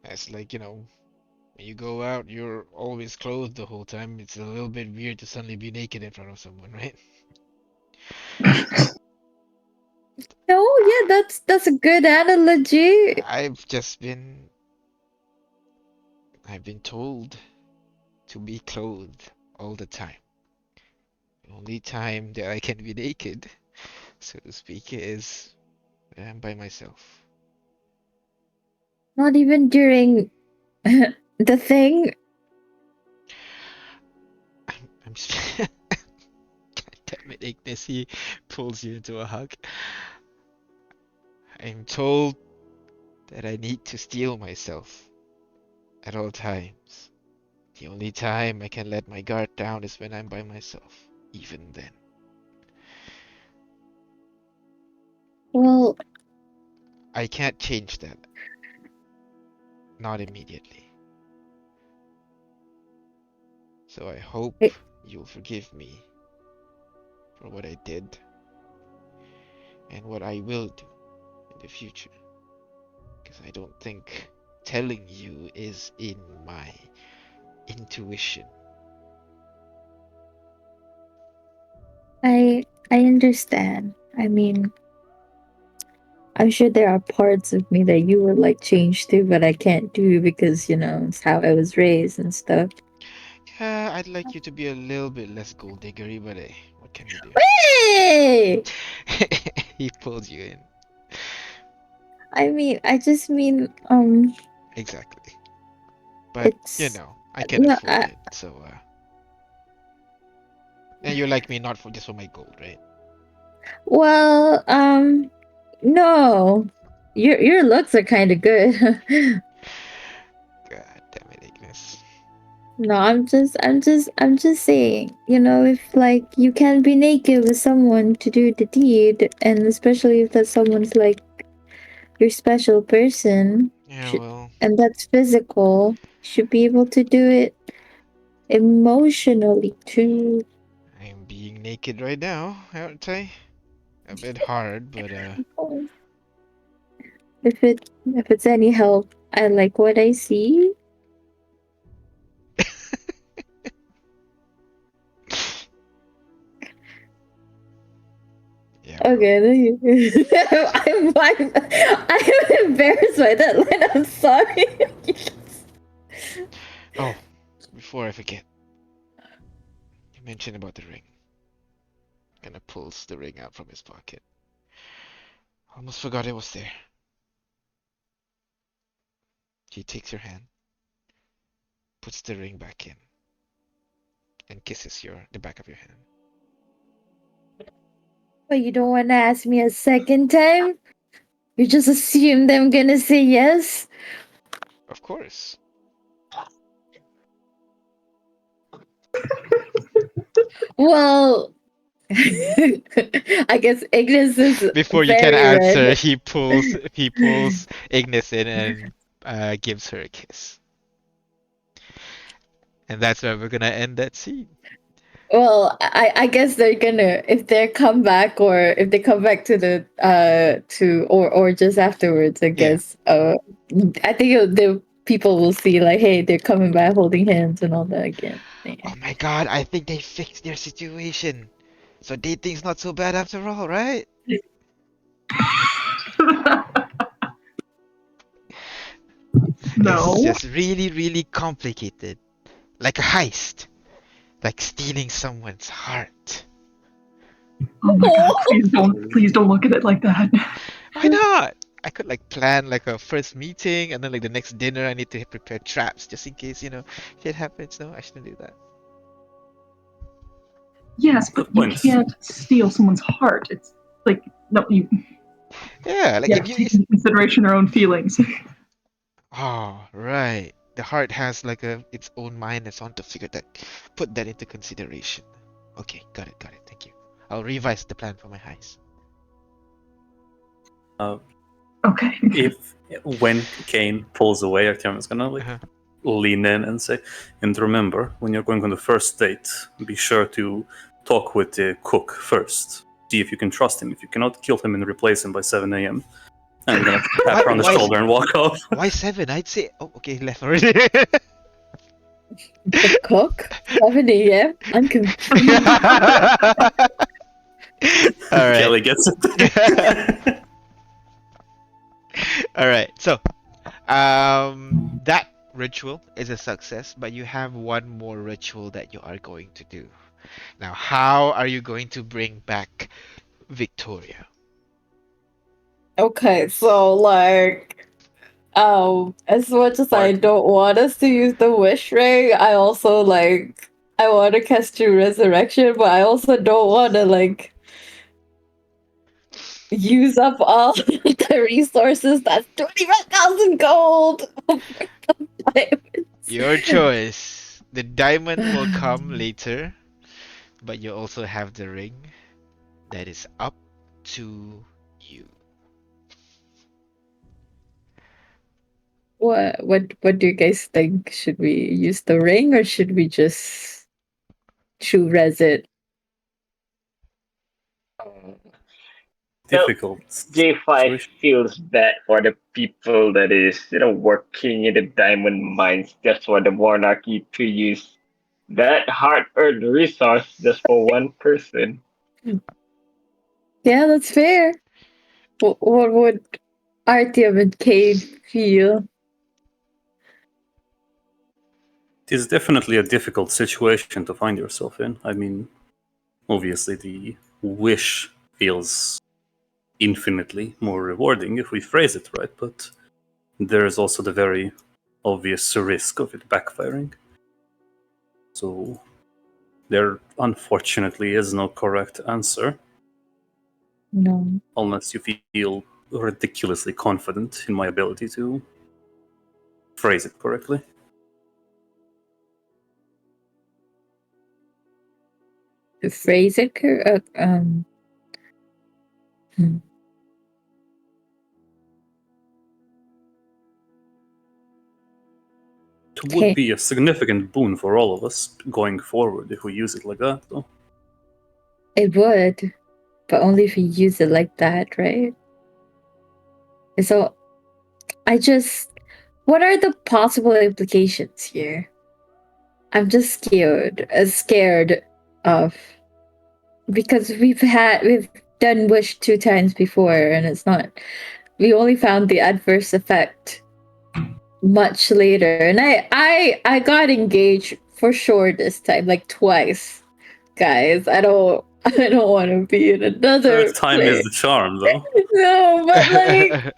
It's like, when you go out, you're always clothed the whole time. It's a little bit weird to suddenly be naked in front of someone, right? No, yeah, that's a good analogy. I've just I've been told to be clothed all the time. The only time that I can be naked, so to speak, is when I'm by myself. Not even during the thing. I'm damn it, Ignis, he pulls you into a hug. I'm told that I need to steel myself at all times. The only time I can let my guard down is when I'm by myself. Even then. Well, I can't change that. not immediately. So I hope Hey, you'll forgive me for what I did and what I will do in the future. Because I don't think telling you is in my intuition. I understand. I mean, I'm sure there are parts of me that you would like change to, but I can't do because, it's how I was raised and stuff. Yeah, I'd like you to be a little bit less gold diggery, but hey, what can we do? Hey! He pulled you in. I mean, I just mean, Exactly. But, it's I can no, afford it, so, and you like me not for just for my gold, right? well, no, your looks are kind of good. God damn it, Ignis. No, I'm just saying, if like you can be naked with someone to do the deed, and especially if that someone's like your special person, Yeah, should, well, and that's physical, should be able to do it emotionally too. I'm being naked right now, aren't I? A bit hard, but, If it's any help, I like what I see. yeah, bro. Okay, then I'm embarrassed by that line. I'm sorry. Oh, before I forget, you mentioned about the ring. Kinda pulls the ring out from his pocket. Almost forgot it was there. He takes your hand, puts the ring back in, and kisses the back of your hand. But you don't want to ask me a second time? You just assumed I'm gonna say yes? Of course. Well, I guess Ignis is Before you can very answer, red. he pulls Ignis in and gives her a kiss. And that's where we're gonna end that scene. Well, I guess they're gonna, if they come back, or if they come back to the to or just afterwards, I Yeah. guess I think the people will see like, hey, they're coming back holding hands and all that again. Yeah. Oh my god, I think they fixed their situation. So dating's not so bad after all, right? It's No. just really, really complicated. Like a heist. Like stealing someone's heart. Oh my god, please don't look at it like that. Why not? I could like plan like a first meeting and then like the next dinner I need to prepare traps just in case, shit happens. No, I shouldn't do that. Yes, but Good you point. can't steal someone's heart. It's like no, you Yeah, like you if have to you take into consideration your own feelings. Oh, right. The heart has like its own mind and so on to put that into consideration. Okay, got it, thank you. I'll revise the plan for my heist. Uh, Okay. if when Kane pulls away, Artyom is gonna like Uh-huh. lean in and say, "And remember, when you're going on the first date, be sure to talk with the cook first. See if you can trust him. If you cannot, kill him and replace him by 7 a.m." And I'm gonna tap Why, her on the why, shoulder and walk off. why seven? I'd say, oh, okay, he left already. The cook, 7 a.m. I'm confused. All right. Kelly gets it. All right. So, that ritual is a success, but you have one more ritual that you are going to do. Now, how are you going to bring back Victoria? Okay, so like, as much as I Mark, don't want us to use the wish ray, I also like, I want to cast True Resurrection, but I also don't want to like use up all the resources. That's 25,000 gold. Your choice. The diamond will come later, but you also have the ring. That is up to you. What do you guys think? Should we use the ring or should we just true res it? Well, Difficult J5 situation. feels bad for the people that is, working in the diamond mines just for the monarchy to use that hard-earned resource just for one person. Yeah, that's fair. What would Artyom and Cade feel? It is definitely a difficult situation to find yourself in. I mean, obviously, the wish feels infinitely more rewarding if we phrase it right, but there is also the very obvious risk of it backfiring. So, there unfortunately is no correct answer, No. unless you feel ridiculously confident in my ability to phrase it correctly. To phrase it, hmm. It would Okay, be a significant boon for all of us going forward if we use it like that, though. it would, but only if you use it like that, right? So I just, what are the possible implications here? I'm just scared of, because we've done wish 2 times before, and it's not. We only found the adverse effect much later, and I got engaged for sure this time, like twice, guys. I don't I don't want to be in Third another time is place. the charm, though. No, but like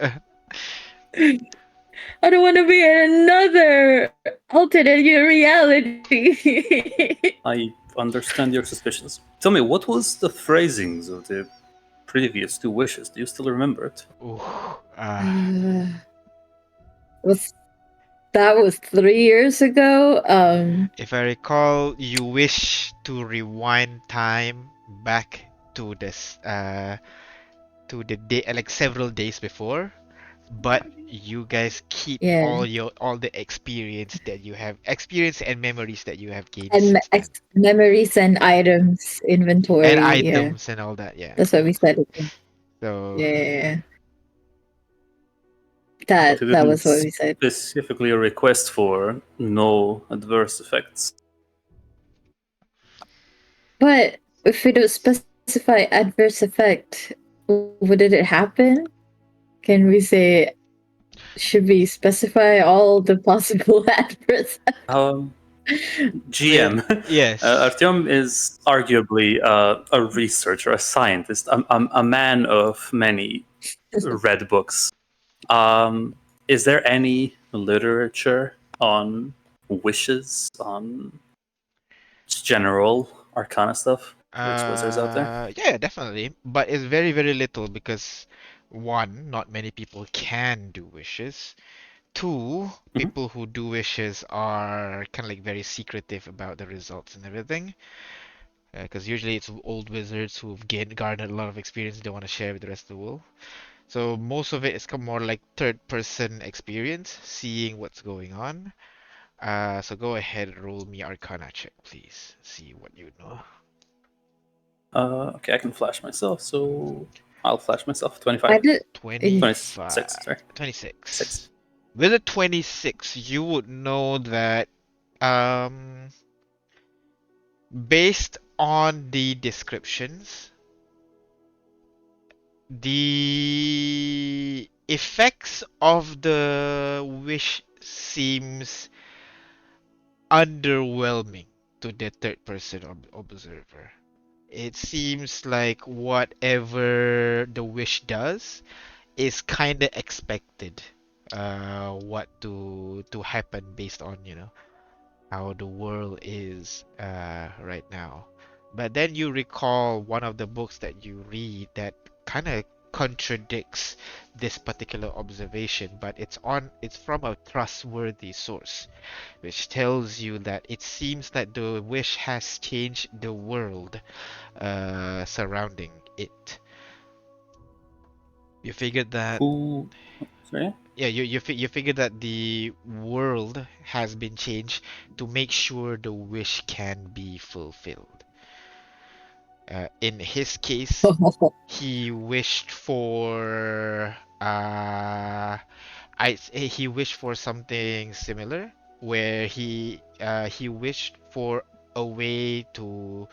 I don't want to be in another alternate reality. I understand your suspicions. Tell me, what was the phrasings of the previous two wishes? Do you still remember it? Ooh, was That was 3 years ago. if I recall, you wish to rewind time back to to the day, like several days before, but you guys keep Yeah, all the experience and memories that you have gained and since then, memories and items and inventory. Yeah, items and all that. Yeah. that's what we said. Again. So Yeah, But that you that didn't was what we said. specifically request for no adverse effects. But if we don't specify adverse effect, would it happen? Can we say, should we specify all the possible adverse? Um, well, GM, yes. Artyom is arguably a researcher, a scientist, a man of many read books. Um, is there any literature on wishes, on general arcana stuff for Twizzlers out there? Yeah, definitely. But it's very, very little because one, not many people can do wishes. Two, Mhm. people who do wishes are kind of like very secretive about the results and everything. Because usually it's old wizards who've garnered a lot of experience they want to share with the rest of the world. So most of it is more like third person experience, seeing what's going on. So go ahead, roll me Arcana check, please. See what you know. Okay, I can flash myself, so I'll flash myself. I 25. did. eh, 26, 25, sorry. 6. 26. With a 26, you would know that um based on the descriptions, the effects of the wish seems underwhelming to the third person observer. It seems like whatever the wish does is kind of expected what to happen based on, how the world is right now. But then you recall one of the books that you read that kind of contradicts this particular observation, but it's from a trustworthy source, which tells you that it seems that the wish has changed the world surrounding it. You figured that, Who? Sorry? yeah, you figure that the world has been changed to make sure the wish can be fulfilled. In his case, he wished for he wished for something similar where he wished for a way to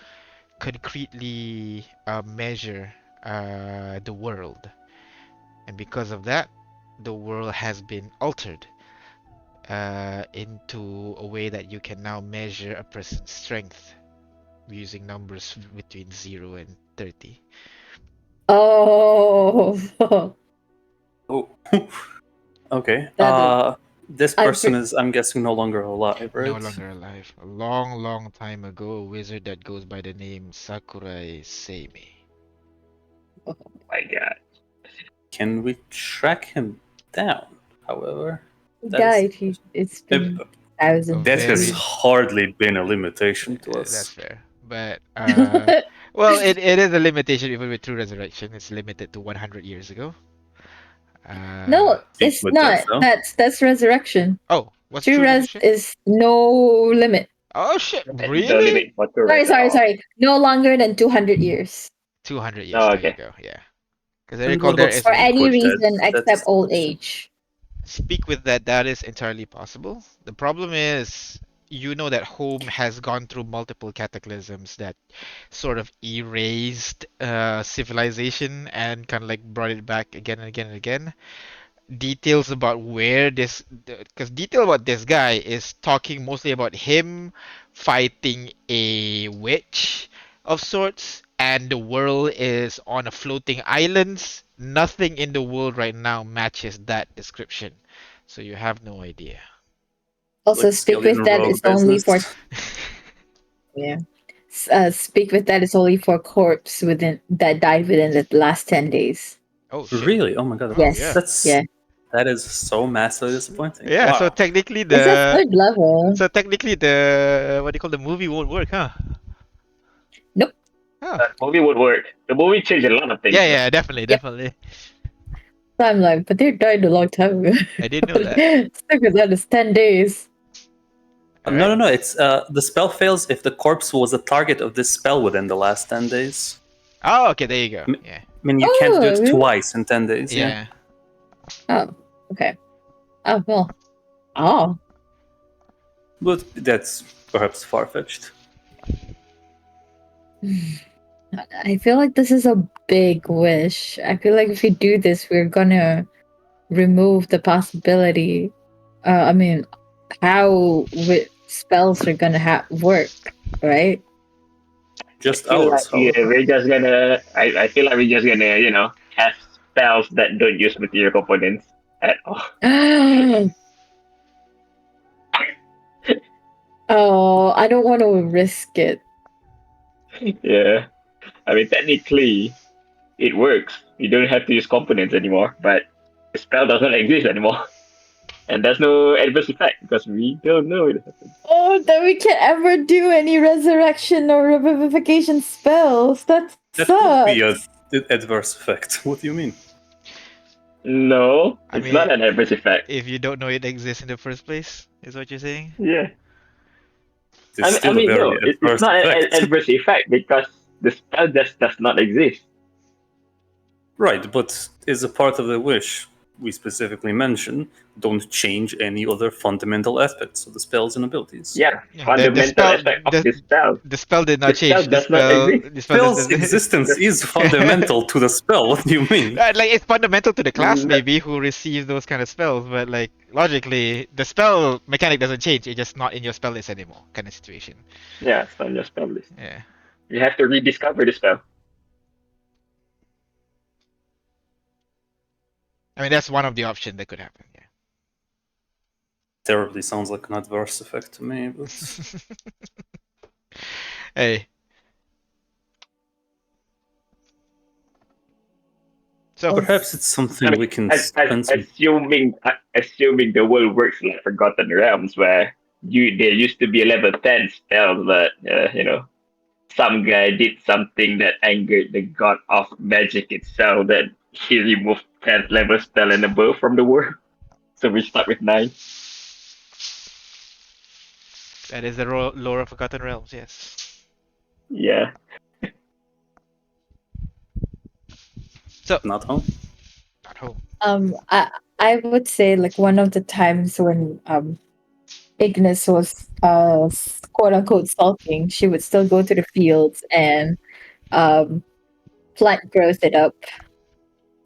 concretely measure the world, and because of that, the world has been altered into a way that you can now measure a person's strength using numbers between 0 and 30. Oh, Oh, okay. that is. This I person is, I'm guessing, no longer alive, No right? longer alive. A long, long time ago, a wizard that goes by the name Sakurai Seimei. My God. Can we track him down? However, that is died. It's been A thousands that of has very, years. hardly been a limitation to that's us. fair. But, well, it is a limitation even with true resurrection. It's limited to 100 years ago. Uh, No, Speak it's with that, not. though. That's resurrection. oh, what's True true res resurrection? is no limit. Oh shit, There's no really? limit for Torres Sorry, at sorry, all. sorry. No longer than 200 years 200 years. Oh, There you okay. go. Yeah. Because I And recall what there about is for speak any with that? reason except That's the old question. age. speak with that. That is entirely possible. The problem is, you know that home has gone through multiple cataclysms that sort of erased civilization and kind of like brought it back again and again and again. Details about where this, because detail about this guy is talking mostly about him fighting a witch of sorts, and the world is on a floating islands. Nothing in the world right now matches that description, so you have no idea. Also, Like speak with Skyllian that rogue is only business. for yeah. Speak with that is only for corpse within that died within the last 10 days. Oh shit. Really? Oh my god. Oh Yes, yeah. That's yeah. that is so massively disappointing. Yeah, so Wow. technically It's a the third level. so technically the what do you call, the movie won't work, huh? Nope. Oh. That movie would work. The movie changed a lot of things, Yeah, though. yeah, definitely, Yep. definitely. So I'm like, but they died a long time ago. I didn't know that. Stick with that is 10 days. All No, right. no, no. It's the spell fails if the corpse was the target of this spell within the last 10 days. Oh, okay, there you go. Yeah. I mean, you can't do Oh, it really? twice in 10 days. Yeah. Yeah. Oh, okay. Oh well. Oh, But that's perhaps far fetched. I feel like this is a big wish. I feel like if we do this, we're gonna remove the possibility. I mean, how spells are gonna work, right? Just I feel like ours, however. we're just gonna. I feel like we're just gonna, cast spells that don't use material components at all. Oh, I don't want to risk it. Yeah. I mean, technically, it works. You don't have to use components anymore, but the spell doesn't exist anymore. And there's no adverse effect because we don't know it happened. Oh, then we can't ever do any resurrection or revivification spells. That That would be sucks. an adverse effect. What do you mean? No, I it's mean, not an adverse effect. if you don't know it exists in the first place, is what you're saying? Yeah. It's I still a mean, very no, it's adverse not an effect. adverse effect because the spell just does not exist. Right, but as a part of the wish, we specifically mention don't change any other fundamental aspects of the spells and abilities. Yeah, Yeah, the fundamental spell aspect of this spell. the spell did The not spell change. The does not spell exist. the spell Spell's does existence is fundamental to the spell. What do you mean? like it's fundamental to the class Mm, maybe who receive those kind of spells, but like logically the spell mechanic doesn't change. It's just not in your spell list anymore, kind of situation. Yeah, it's not your spell list. Yeah. You have to rediscover the spell. I mean that's one of the options that could happen. Yeah. Terribly sounds like an adverse effect to me, but Hey. So perhaps it's something I mean, we can as, spend some. assuming the world works like Forgotten Realms, where there used to be a level 10 spell, but some guy did something that angered the god of magic itself, that he removed 10th level spell and above from the world. So we start with 9. That is the lore of Forgotten Realms, yes. Yeah. So, Not home. not home. I would say like one of the times when Ignis was quote unquote sulking, she would still go to the fields and um plant growth it up,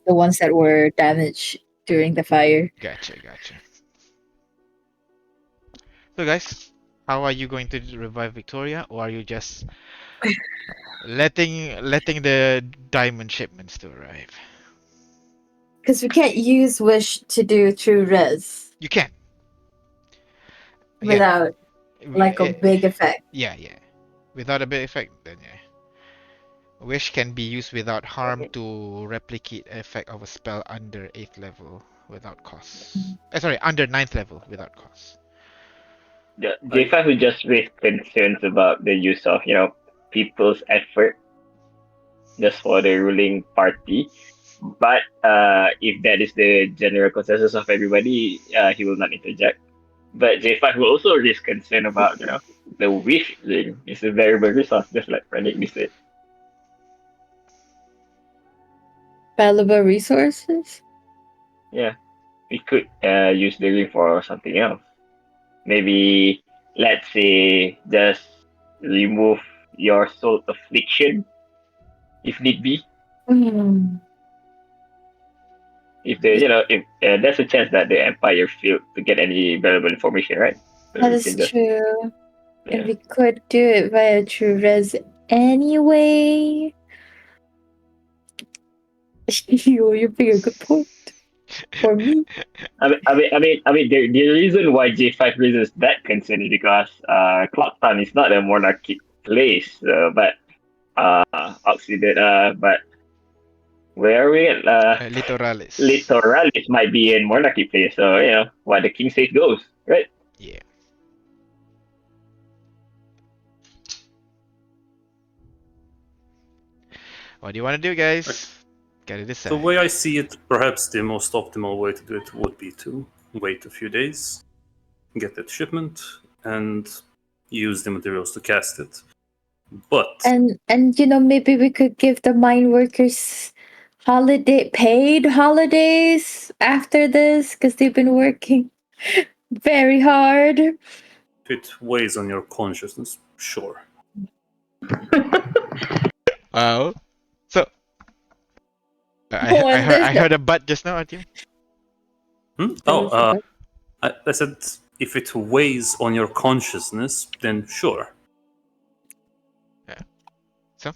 the ones that were damaged during the fire. Gotcha, gotcha. So, guys, how are you going to revive Victoria, or are you just letting the diamond shipments to arrive? Because we can't use wish to do true res You can. Again, without like a big effect. yeah, yeah. Without a big effect, then yeah. Wish can be used without harm to replicate effect of a spell under 8th level without cost. Sorry, under 9th level without cost. J5 would just raise concerns about the use of, people's effort just for the ruling party. But if that is the general consensus of everybody, he will not interject. But J5 will also raise concern about, the wish ring. It's a variable resource, just like Frank said. Valuable resources. Yeah, we could use the ring for something else. Maybe, let's say, just remove your soul affliction, if need be. Hmm. If if there's a chance that the Empire failed to get any valuable information, right? So That we is can just, true. And yeah. we could do it via true res anyway. You bring a good point for me. The reason why J5 raises that concern is because Clocktown is not a monarchic place, but but where are we at? Littoralis. Littoralis might be a monarchy place, so what the king says goes, right? Yeah. What do you want to do, guys? Gotta decide. The way I see it, perhaps the most optimal way to do it would be to wait a few days, get that shipment, and use the materials to cast it. But And maybe we could give the mine workers paid holidays after this because they've been working very hard. if it weighs on your consciousness, sure. Well, so Oh, I and heard this I heard a butt just now at you. I said if it weighs on your consciousness, then sure. So,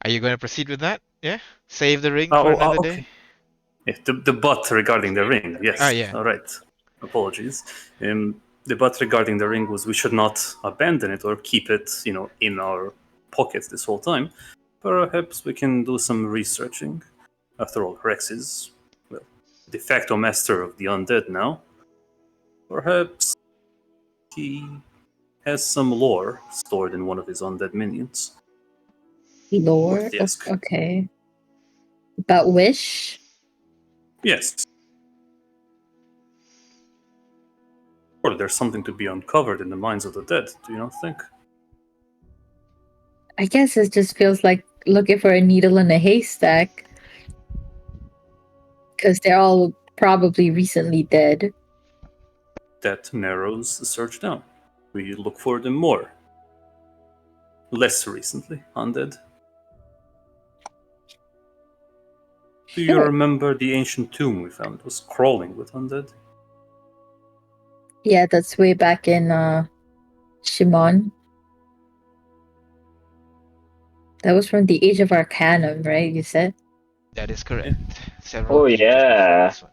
are you going to proceed with that? Yeah. Save the ring for another Okay. day. Yeah, the but regarding the ring, yes. Ah, yeah. All right. Apologies. The but regarding the ring was we should not abandon it or keep it, in our pockets this whole time. Perhaps we can do some researching. After all, Rex is, well, de facto master of the undead now. Perhaps he has some lore stored in one of his undead minions. lore. Worth the ask. Okay. About wish. Yes. Or there's something to be uncovered in the minds of the dead, do you not think? I guess it just feels like looking for a needle in a haystack. Because they're all probably recently dead. That narrows the search down. We look for them more. Less recently, undead. Do you Sure. remember the ancient tomb we found? It was crawling with undead. Yeah, that's way back in Shimon. That was from the Age of Arcanum, right? You said? That is correct. Several Oh ages yeah, before this one.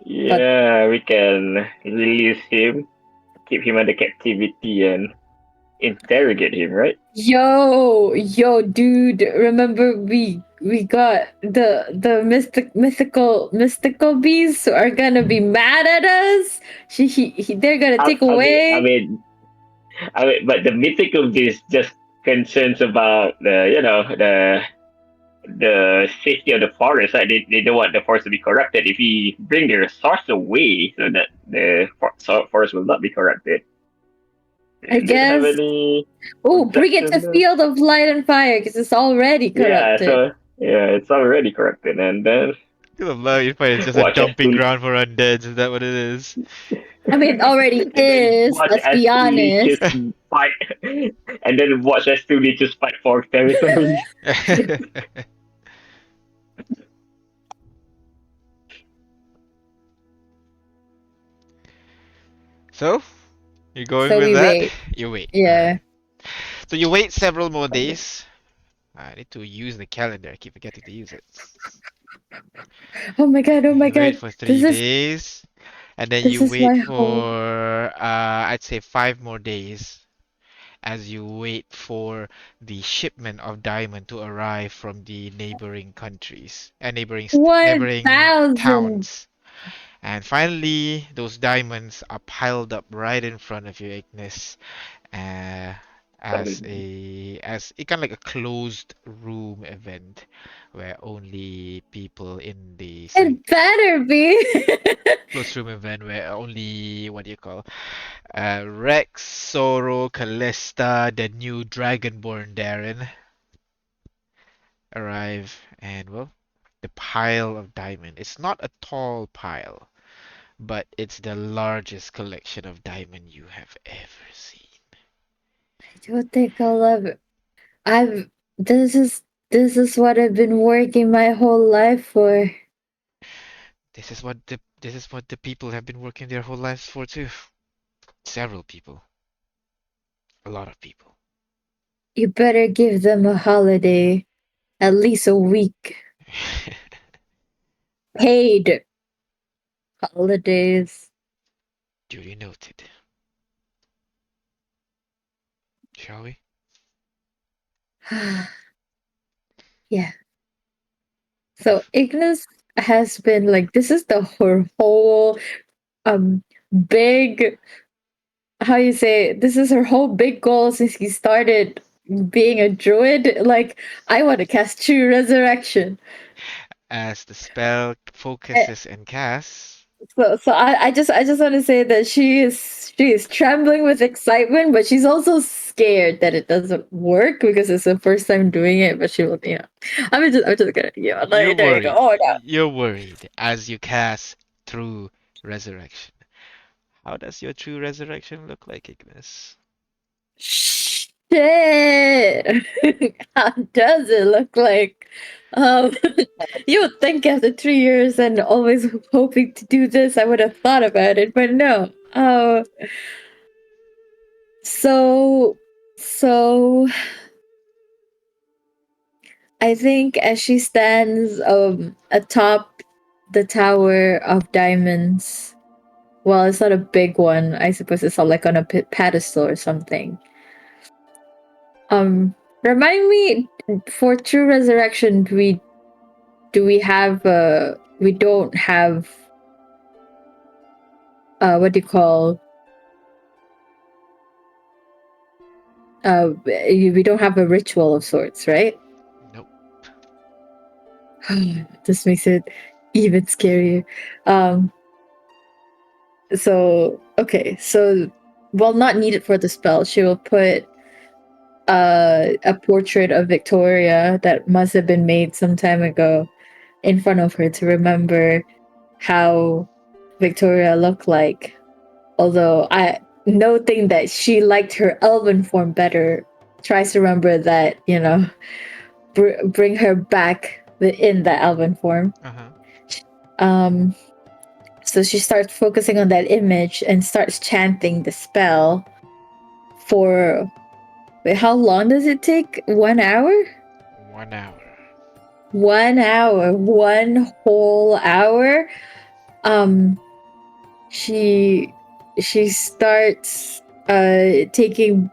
yeah. We can release him, keep him under captivity, and interrogate him, right? Yo, dude! Remember we got the mystical beasts are gonna be mad at us. They're gonna take I mean, I away. mean, I mean, but the mythical beast just concerns about the the safety of the forest. Right? They don't want the forest to be corrupted. If we bring the resource away, so that the forest will not be corrupted. I Do you have guess. any Oh, bring it to objection? Field of Light and Fire because it's already Yeah, corrupted. so yeah, it's already corrupted, and then You'll love you find it's just a watch as dumping to ground for undeads. Is that what it is? I mean, it already and then is. watch Let's as be two leeches honest. fight, and then watch as two leeches fight for territory. So, you're going So with we that? wait. You wait. Yeah. Alright. So you wait several more days. I need to use the calendar. I keep forgetting to use it. Oh my god. Oh my You wait god. for This three is days, and then this you is wait my whole. for I'd say 5 more days as you wait for the shipment of diamond to arrive from the neighboring countries and neighboring 1,000. towns. And finally, those diamonds are piled up right in front of you, Ignis, uh, as a kind of like a closed room event where only people in the site It better be. closed room event where only what do you call Rex, Zoro, Callista, the new Dragonborn Darren arrive, and well, the pile of diamond. It's not a tall pile, but it's the largest collection of diamond you have ever seen. I don't think I'll ever. I've. This is what I've been working my whole life for. This is what the people have been working their whole lives for too. Several people, a lot of people. You better give them a holiday, at least a week. Paid holidays. Duly noted. Shall we? Yeah. So Ignis has been like this is the her whole um big how you say this is her whole big goal since he started being a druid. Like I want to cast true resurrection. As the spell Eh, focuses and casts. So I just want to say that she is trembling with excitement, but she's also scared that it doesn't work because it's the first time doing it. But she will, I'm just gonna, You're there you go. worried. Oh no, You're worried as you cast through resurrection. How does your true resurrection look like, Ignis? shit. How does it look like? Um, you would think after 3 years and always hoping to do this, I would have thought about it, but no. So, so I think as she stands atop the tower of diamonds, well, it's not a big one. I suppose it's not like on a pedestal or something. Remind me for true resurrection, do we have we don't have what do you call we don't have a ritual of sorts, right? Nope. This makes it even scarier. Um, so okay, so well, not needed for the spell. She will put a portrait of Victoria that must have been made some time ago in front of her to remember how Victoria looked like. Although I noting that she liked her elven form better, tries to remember that bring her back in the elven form. Uh-huh. Um, so she starts focusing on that image and starts chanting the spell for. Wait, how long does it take? 1 hour? 1 hour. 1 hour. One whole hour. Um, she she starts taking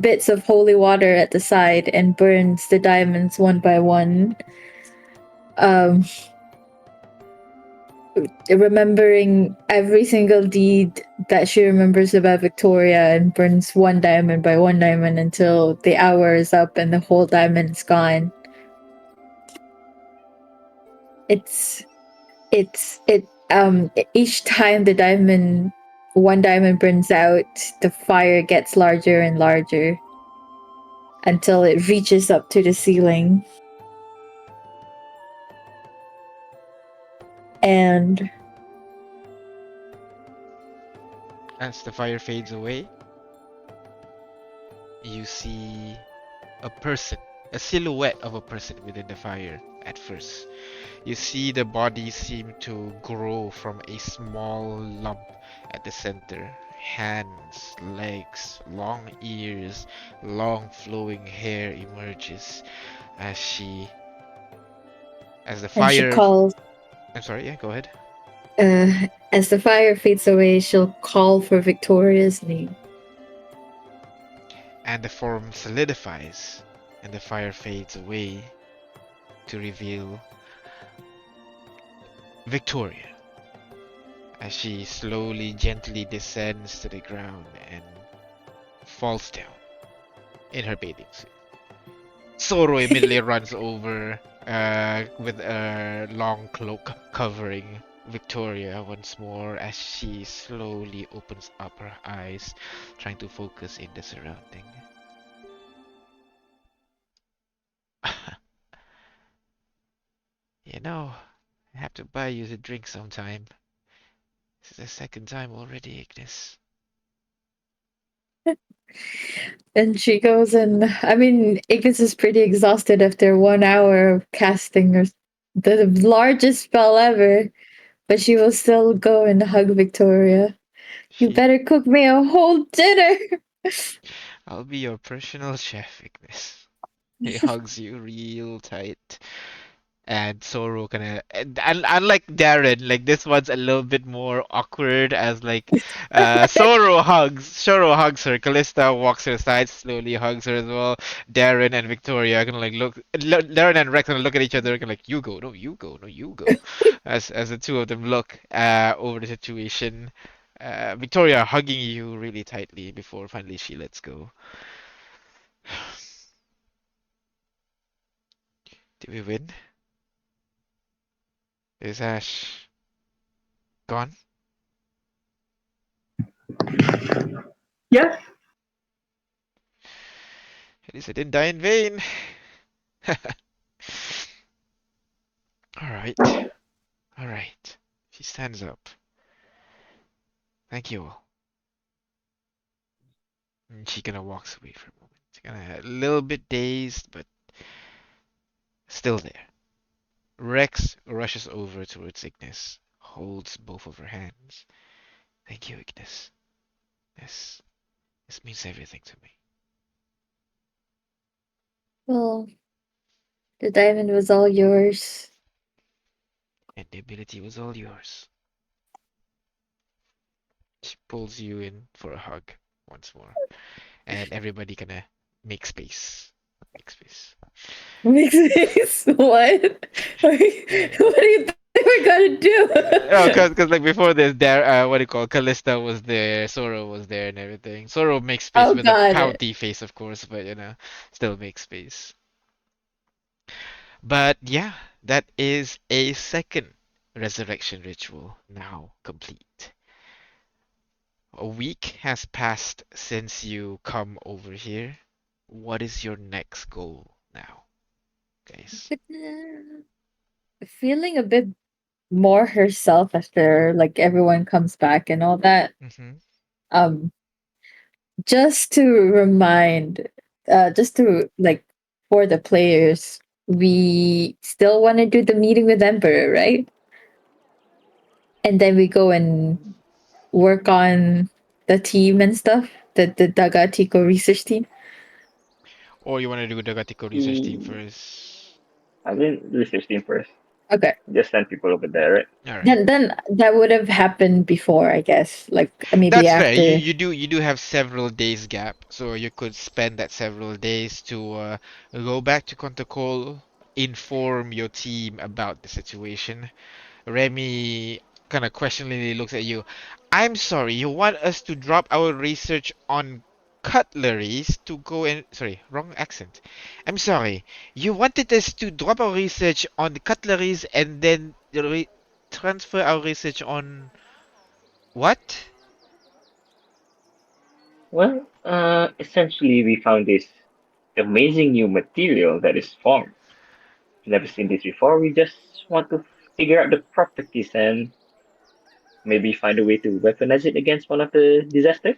bits of holy water at the side and burns the diamonds one by one. Um, remembering every single deed that she remembers about Victoria and burns one diamond by one diamond until the hour is up and the whole diamond is gone. it's each time one diamond burns out, the fire gets larger and larger until it reaches up to the ceiling. And As the fire fades away, you see a person, a silhouette of a person within the fire at first. You see the body seem to grow from a small lump at the center. Hands, legs, long ears, long flowing hair emerges as as the and she fire. calls I'm sorry, yeah, go ahead. as the fire fades away, she'll call for Victoria's name. And the form solidifies, and the fire fades away to reveal Victoria as she slowly, gently descends to the ground and falls down in her bathing suit. Zoro immediately runs over with a long cloak covering Victoria once more as she slowly opens up her eyes, trying to focus in the surrounding. You know, I have to buy you a drink sometime. This is the second time already, Ignis. And she goes and I mean Ignis is pretty exhausted after 1 hour of casting the largest spell ever, but she will still go and hug Victoria. You She, better cook me a whole dinner. I'll be your personal chef, Ignis. He hugs you real tight. And Zoro kinda, and unlike Darren, like this one's a little bit more awkward as like Zoro hugs her, Callista walks her side, slowly hugs her as well. Darren and Victoria gonna like Darren and Rex gonna look at each other gonna like, you go, no you go, no you go, as the two of them look over the situation. Victoria hugging you really tightly before finally she lets go. Did we win? Is Ash gone? Yes. At least I didn't die in vain. Alright. Alright. She stands up. Thank you all. And she kinda walks away for a moment. Kinda a little bit dazed, but still there. Rex rushes over towards Ignis, holds both of her hands. Thank you, Ignis. This means everything to me. Well, the diamond was all yours. And the ability was all yours. She pulls you in for a hug once more. And everybody kinda make space. Make space. Makes sense. What? What do you think we're gonna do? Oh, cause like before this, there, what do you call, Callista was there, Zoro was there, and everything. Zoro makes space Oh, with a got it. pouty face, of course, but still makes space. But yeah, that is a second resurrection ritual now complete. A week has passed since you come over here. What is your next goal now, guys? Feeling a bit more herself after like everyone comes back and all that. Mm-hmm. Um, just to remind, just to like for the players, we still want to do the meeting with Emperor, right? And then we go and work on the team and stuff, the Dagatiko research team. Or you want to do the Gatiko research team Mm, first? I mean, research team first. Okay. Just send people over there, right? All right. Then that would have happened before, I guess. Like maybe That's fair. You after. you do have several days gap, so you could spend that several days to go back to Kontokol, inform your team about the situation. Remy kind of questioningly looks at you. I'm sorry, you want us to drop our research on cutleries to go and sorry, wrong accent. I'm sorry. You wanted us to drop our research on the cutleries and then transfer our research on what? Well, essentially, we found this amazing new material that is formed. Never seen this before. We just want to figure out the properties and maybe find a way to weaponize it against one of the disasters.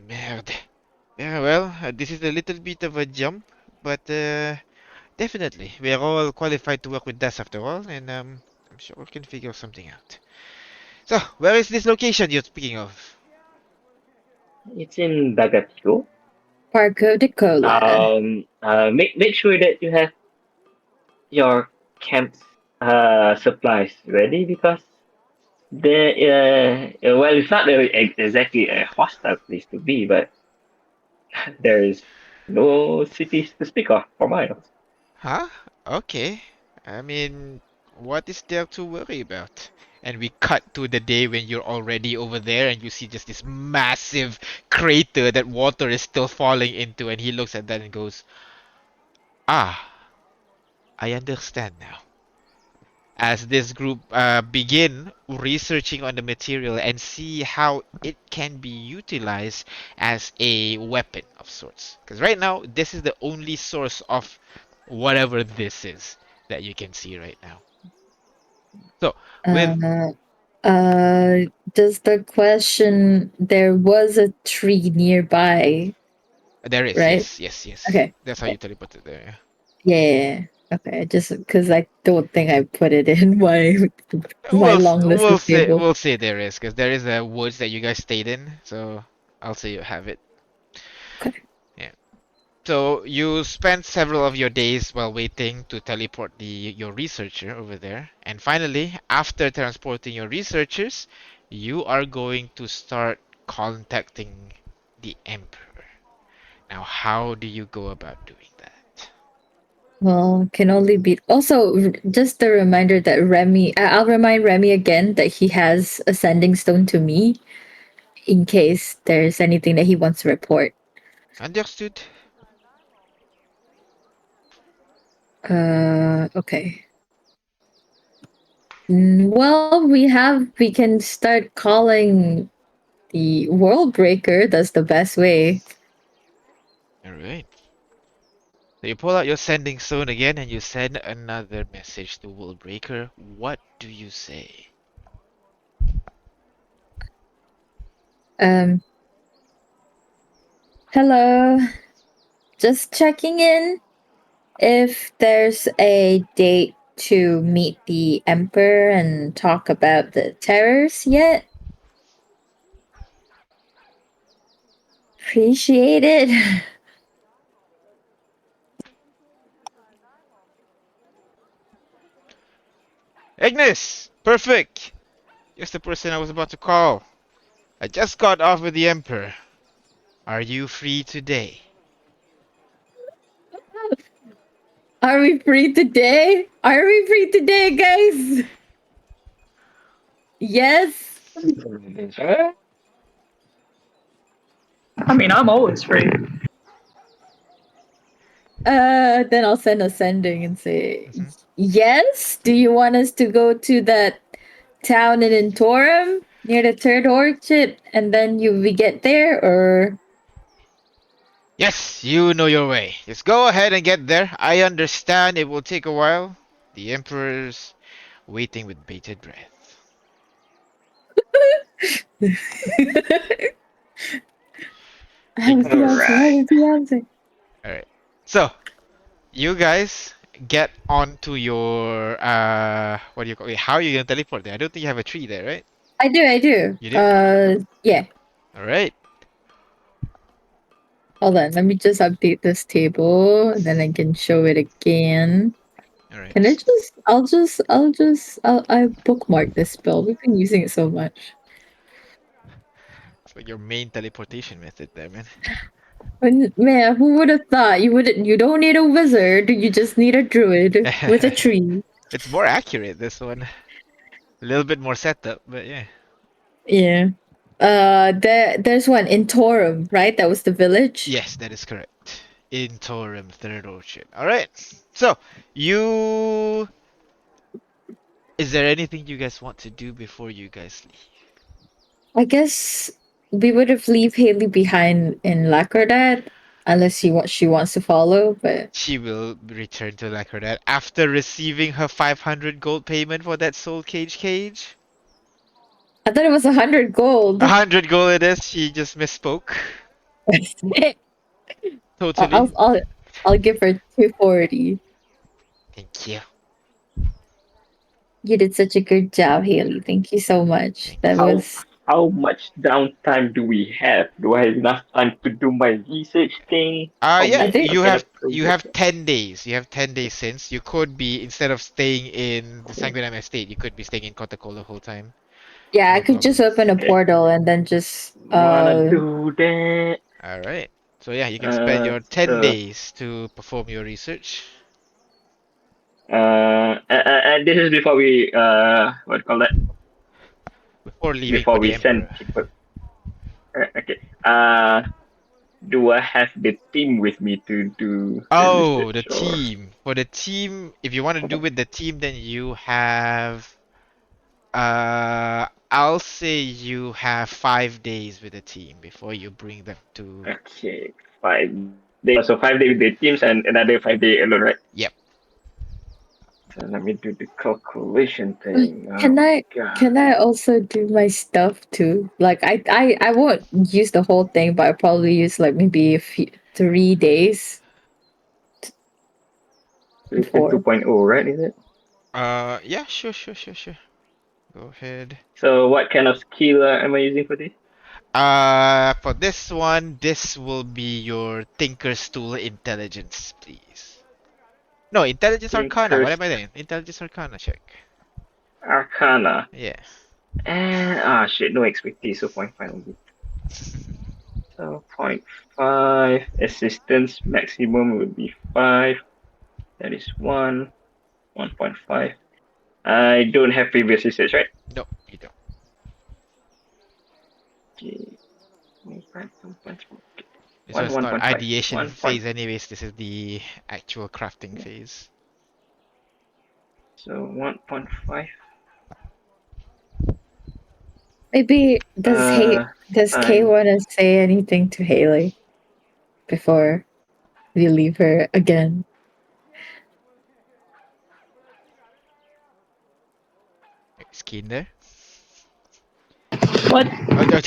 Merde. Yeah, well, this is a little bit of a jump, but definitely, we are all qualified to work with DAS after all, and I'm sure we can figure something out. So, where is this location you're speaking of? It's in Dagatiko. Parco de Cola. Make sure that you have your camp's supplies ready because well, it's not exactly a hostile place to be, but there is no cities to speak of for miles. Huh? Okay. I mean, what is there to worry about? And we cut to the day when you're already over there and you see just this massive crater that water is still falling into, and he looks at that and goes, "Ah, I understand now." As this group begin researching on the material and see how it can be utilized as a weapon of sorts. Because right now, this is the only source of whatever this is that you can see right now. So, with Uh, uh, just a question. There was a tree nearby, there is, right? yes, yes, yes. Okay. That's how Okay. you teleport it there. Yeah. Okay. Just because I don't think I put it in Yeah. my long list of table. We'll say there is, because there is a woods that you guys stayed in. So I'll say you have it. Okay. Yeah. So you spent several of your days while waiting to teleport your researcher over there, and finally, after transporting your researchers, you are going to start contacting the Emperor. Now, how do you go about doing that? Well, can only be also just a reminder that I'll remind Remy again that he has a sending stone to me in case there's anything that he wants to report. Understood. Okay. Well, we can start calling the world breaker. That's the best way. All right. So you pull out your sending stone again, and you send another message to Willbreaker. What do you say? Um, hello. Just checking in if there's a date to meet the emperor and talk about the terrors yet. Appreciate it. Ignis! Perfect! Just the person I was about to call. I just got off with the Emperor. Are you free today? Are we free today? Are we free today, guys? Yes. I mean, I'm always free. Then I'll send a sending and say, Mhm. yes. Do you want us to go to that town in Intorum near the third orchard, and then we get there, or Yes, you know your way. Just go ahead and get there. I understand it will take a while. The Emperor's waiting with bated breath. how's the answer? How Right. is the answer? Alright. So, you guys get onto your what do you call it? How are you gonna teleport there? I don't think you have a tree there, right? I do. You do? Yeah. Alright. Hold on. Let me just update this table, and then I can show it again. Can I Alright. just? I bookmark this spell. We've been using it so much. It's like your main teleportation method there, man. Man, who would have thought you wouldn't? You don't need a wizard. You just need a druid with a tree. It's more accurate, this one. A little bit more setup, but yeah. Yeah. There's one in Torum, right? That was the village. Yes, that is correct. In Torum, Third Ocean. All right. So you, is there anything you guys want to do before you guys leave? I guess we would have leave Haley behind in Lackrodad unless she wants to follow, but She will return to Lackrodad after receiving her 500 gold payment for that soul cage. I thought it was 100 gold. 100 gold it is. She just misspoke. Totally. I'll give her 240. Thank you. You did such a good job, Haley. Thank you so much. Thank That you. was How much downtime do we have? Do I have enough time to do my research thing? Yeah, I think- you What kind have of you progress? have 10 days. You have 10 days since you could be instead of staying in the Sanguinam Estate, you could be staying in Kotako the whole time. yeah, I No could just problem. open a Okay. portal and then just Wanna do that? All right. So yeah, you can spend your 10 So days to perform your research and this is before we what do you call that? before leaving Before for the we send Emperor. people. Okay. Do I have the team with me to do the Oh, the research or? team. For the team, if you want to do with the team, then you have I'll say you have 5 days with the team before you bring them to. Okay, 5 days. So 5 days with the teams and another 5 day alone, right? Yep. So let me do the calculation uh, thing. Oh can my I god. can I also do my stuff too? Like I won't use the whole thing, but I probably use like maybe a few 3 days Written before. 2.0, right? Is it? Yeah, sure. Go ahead. So what kind of skill am I using for this? For this one, this will be your Tinker's Tool Intelligence, please. No, Intelligence Arcana. What Thinkers am I doing? Intelligence Arcana check. Arcana. Yeah. And shit, no expertise, so point 0.5 only. So 0.5 assistance maximum would be 5. That is 1.5. I don't have previous research, right? No, you don't. Okay. So it's not 1.5. ideation 1 point. phase anyways, this is the actual crafting phase. So 1.5. Maybe does Kay Fine. want to say anything to Haley before we leave her again? Skin there? What? Oh,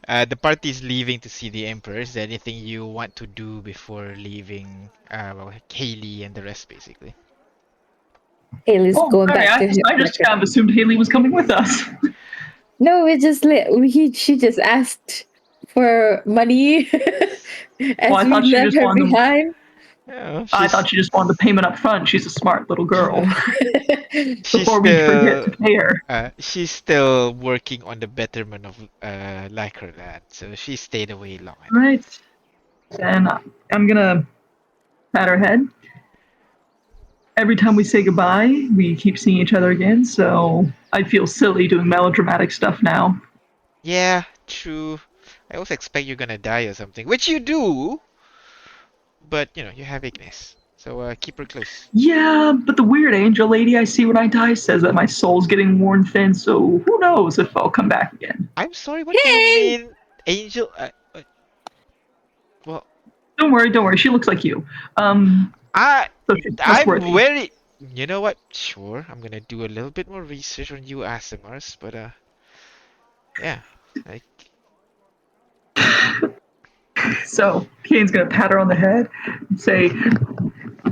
no. The party is leaving to see the Emperor. Is there anything you want to do before leaving? Well, Haley and the rest, basically. Haley's Oh, going sorry. back to I just kind of assumed Haley was coming with us. No, we just she just asked for money Well, as I we thought she left just her wanted. behind. Oh, I thought she just wanted the payment up front. She's a smart little girl. she's Before we forget to still pay her. she's still working on the betterment of Lycra, so she stayed away long All enough. right. Then I'm gonna pat her head. Every time we say goodbye, we keep seeing each other again. So I feel silly doing melodramatic stuff now. Yeah, true. I always expect you're gonna die or something, which you do, but you know, you have Ignis. So keep her close. Yeah, but the weird angel lady I see when I die says that my soul's getting worn thin. So who knows if I'll come back again? I'm sorry, what do you Hey! mean, Angel? Well, Don't worry. She looks like you. I So she's I'm trustworthy. very. You know what? Sure, I'm gonna do a little bit more research on you, ASMRs, but yeah, like So Kane's gonna pat her on the head and say,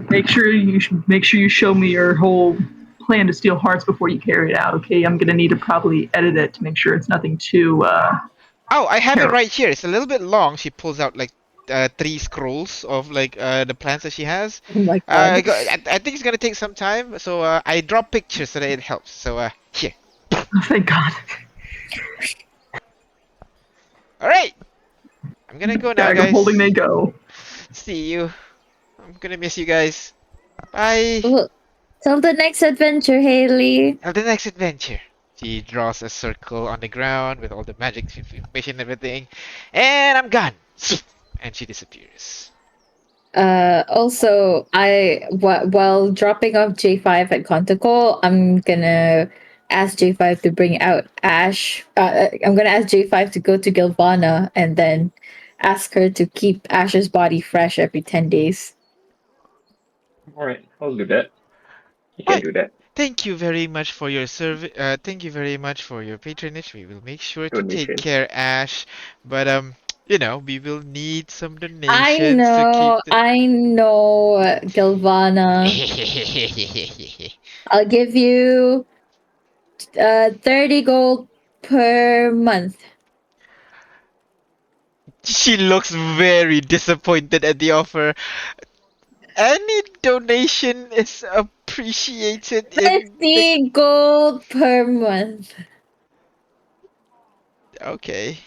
make sure you show me your whole plan to steal hearts before you carry it out. Okay, I'm gonna need to probably edit it to make sure it's nothing too oh, I have it terrible. right here. It's a little bit long. She pulls out like 3 scrolls of like the plans that she has. Oh my god. I think it's gonna take some time, so I draw pictures so that it helps. So here. Oh, thank God. All right. I'm gonna go now, Dagger holding, guys. they go. See you. I'm gonna miss you guys. Bye. Well, till the next adventure, Haley. Till the next adventure. He draws a circle on the ground with all the magic information and everything, and I'm gone. And she disappears. Also, while dropping off J5 at Conticle, I'm gonna ask J5 to bring out Ash. I'm gonna ask J5 to go to Gilvana and then ask her to keep Ash's body fresh every 10 days. All right, I'll do that. You can Right. do that. Thank you very much for your service. Thank you very much for your patronage. We will make sure to take Donation. care, Ash. But we will need some I donations to keep know, the. I know, Gilvana. I'll give you 30 gold per month. She looks very disappointed at the offer. Any donation is appreciated in the. 50 gold per month. Okay,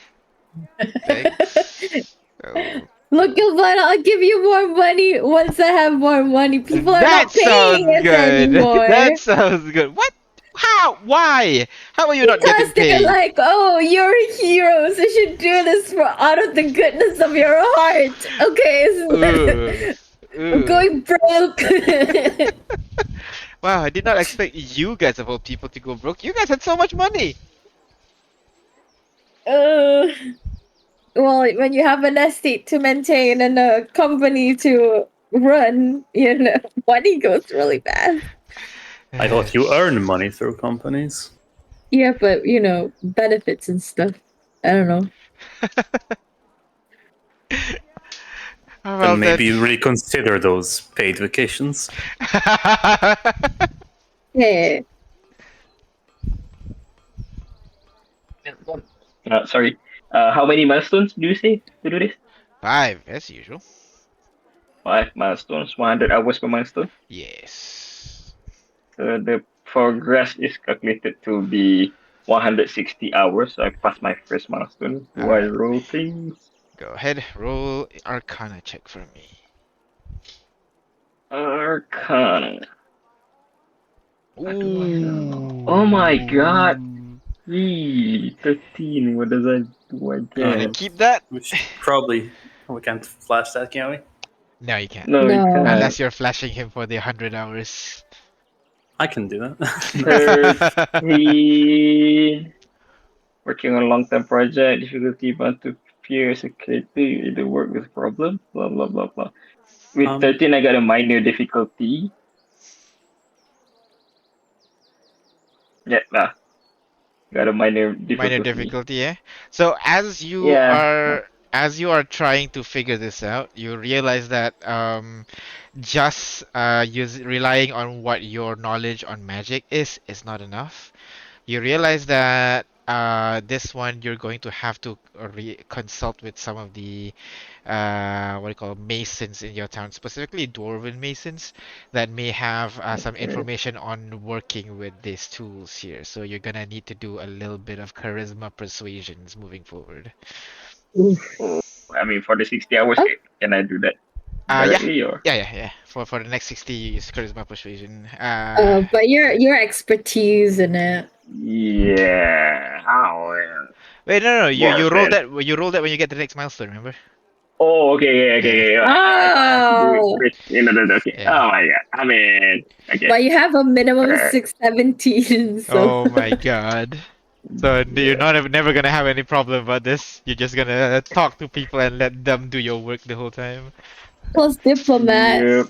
thanks. So Look, Gilvana, I'll give you more money once I have more money. People are that not paying sounds us good. anymore That sounds good. What? How? Why? How are you not getting because they're paid? like, "Oh, you're heroes. You should do this for out of the goodness of your heart." Okay, Ooh, I'm ooh. going broke. Wow, I did not expect you guys of all people to go broke. You guys had so much money. uh, well, when you have an estate to maintain and a company to run, money goes really fast. I thought you earn money through companies. Yeah, but benefits and stuff. I don't know. Well Then then. maybe reconsider those paid vacations. Yeah. Sorry. How many milestones do you say to do this? 5, as usual. 5 milestones. 100 hours per milestone. Yes. So the progress is calculated to be 160 hours. So I passed my first milestone. Do I Alright. roll things? Go ahead, roll Arcana check for me. Arcana. What do I know? Oh my god! Ooh. 13. What do I You wanna get? keep that? Which probably we can't flash that, can we? No, you can't. No, we No. can't. Unless you're flashing him for the 100 hours. I can do that. 13. Working on a long-term project. Difficulty 1 to peer security. The work with problem. Blah blah blah blah. With um, 13, I got a minor difficulty. Yeah, nah. Got a minor Minor difficulty. difficulty, eh? So Yeah. as you are trying to figure this out, you realize that just relying on what your knowledge on magic is not enough. You realize that this one you're going to have to consult with some of the what do you call masons in your town, specifically dwarven masons that may have some Okay. information on working with these tools here. So you're gonna need to do a little bit of charisma persuasions moving forward. Oof. Oh, I mean, for the 60 hours, Oh, can I do that Yeah, directly or? yeah. For the next 60, you use charisma persuasion. but your expertise in it. Yeah. How? Wait, no, you Dwarf, roll man. that. You roll that when you get to the next milestone. Remember? Oh, okay, yeah, Yeah, okay, okay. I thought I have to do it Oh, first. Okay. yeah. Oh my god. I mean, okay. but you have a minimum Uh, 617, so Oh my god. So you're yeah. not never gonna have any problem about this. You're just gonna talk to people and let them do your work the whole time. plus diplomat. Yep.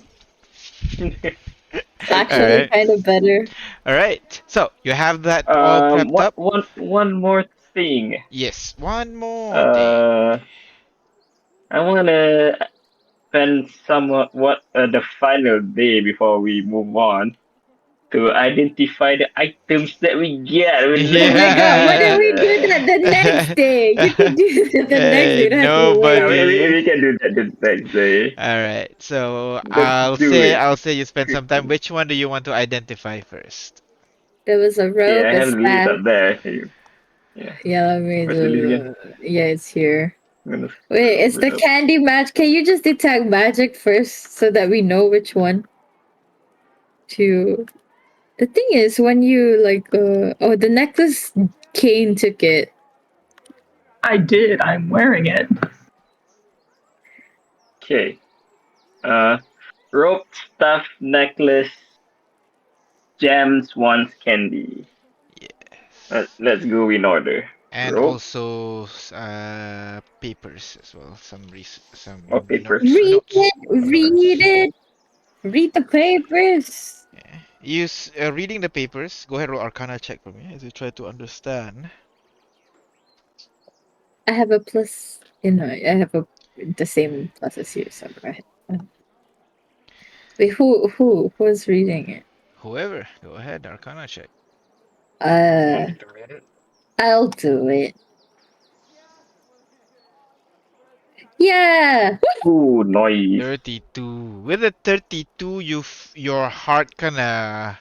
It's actually Alright. kind of better. Alright. So you have that all prepped up? One more thing. Yes. One more thing. Uh, I wanna spend somewhat the final day before we move on to identify the items that we get when Oh my god, why don't Yeah. we do that the next day? You can do that the next day. Hey, You don't have to yeah, wait. nobody. we can do that the next day. Alright. So Let's do it. I'll say you spend some time. Which one do you want to identify first? There was a Okay, robe, I a have the list staff. up there. Yeah. Yeah, let me Where's the list again? yeah, it's here. I'm gonna Wait, it's scroll the it up. candy match. Can you just detect magic first so that we know which one to The thing is, when you the necklace, Kane took it. I did. I'm wearing it. Okay. Rope, stuff, necklace, gems, wands, candy. Yes. Let's go in order. And Rope also papers as well. or Some papers. Read notes. it. Read it. Read the papers. Yeah. Use reading the papers. Go ahead, roll Arcana check for me as you try to understand. I have a plus. I have the same plus as you. So go ahead. Wait, who's reading it? Whoever, go ahead, Arcana check. Uh, I'll do it. Yeah. Ooh, noise. 32. With a 32, your heart kinda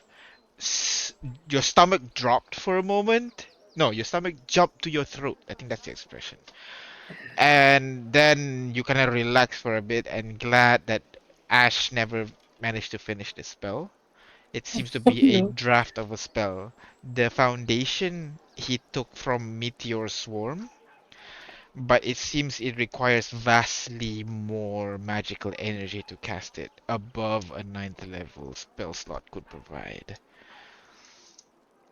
your stomach dropped for a moment. No, your stomach jumped to your throat. I think that's the expression. And then you kind of relax for a bit and glad that Ash never managed to finish the spell. It seems to Oh be a no. draft of a spell. The foundation he took from Meteor Swarm, but it seems it requires vastly more magical energy to cast it, above a ninth level spell slot could provide.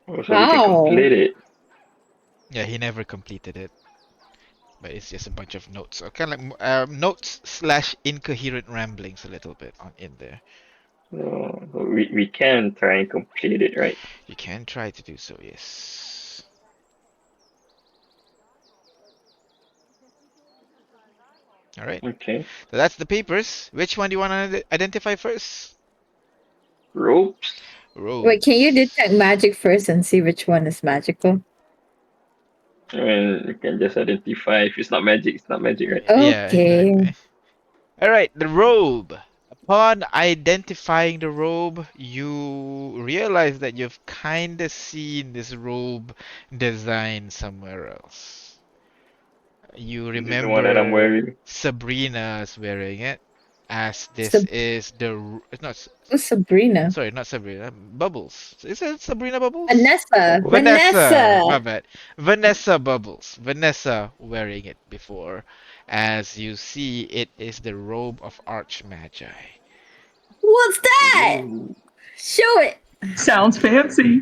Oh, so we can Wow. complete it. Yeah, he never completed it, but it's just a bunch of notes. So kind of like notes slash incoherent ramblings a little bit on in there. We can try and complete it, right? You can try to do so, yes. All right. Okay. So that's the papers. Which one do you want to identify first? Ropes. Wait, can you detect Robes. magic first and see which one is magical? I mean, we can just identify if it's not magic, it's not magic, right? Yeah, Okay. exactly. All right, the robe. Upon identifying the robe, you realize that you've kind of seen this robe design somewhere else. You This is the one that I'm remember wearing. Sabrina's wearing it, as this Sab- is it's not Who's Sabrina? sorry, not Sabrina, Bubbles. Is it Sabrina Bubbles? Vanessa. Vanessa, Vanessa. my bad. Vanessa Bubbles. Vanessa wearing it before. As you see, it is the robe of Archmagi. What's that? Ooh. Show it. Sounds fancy.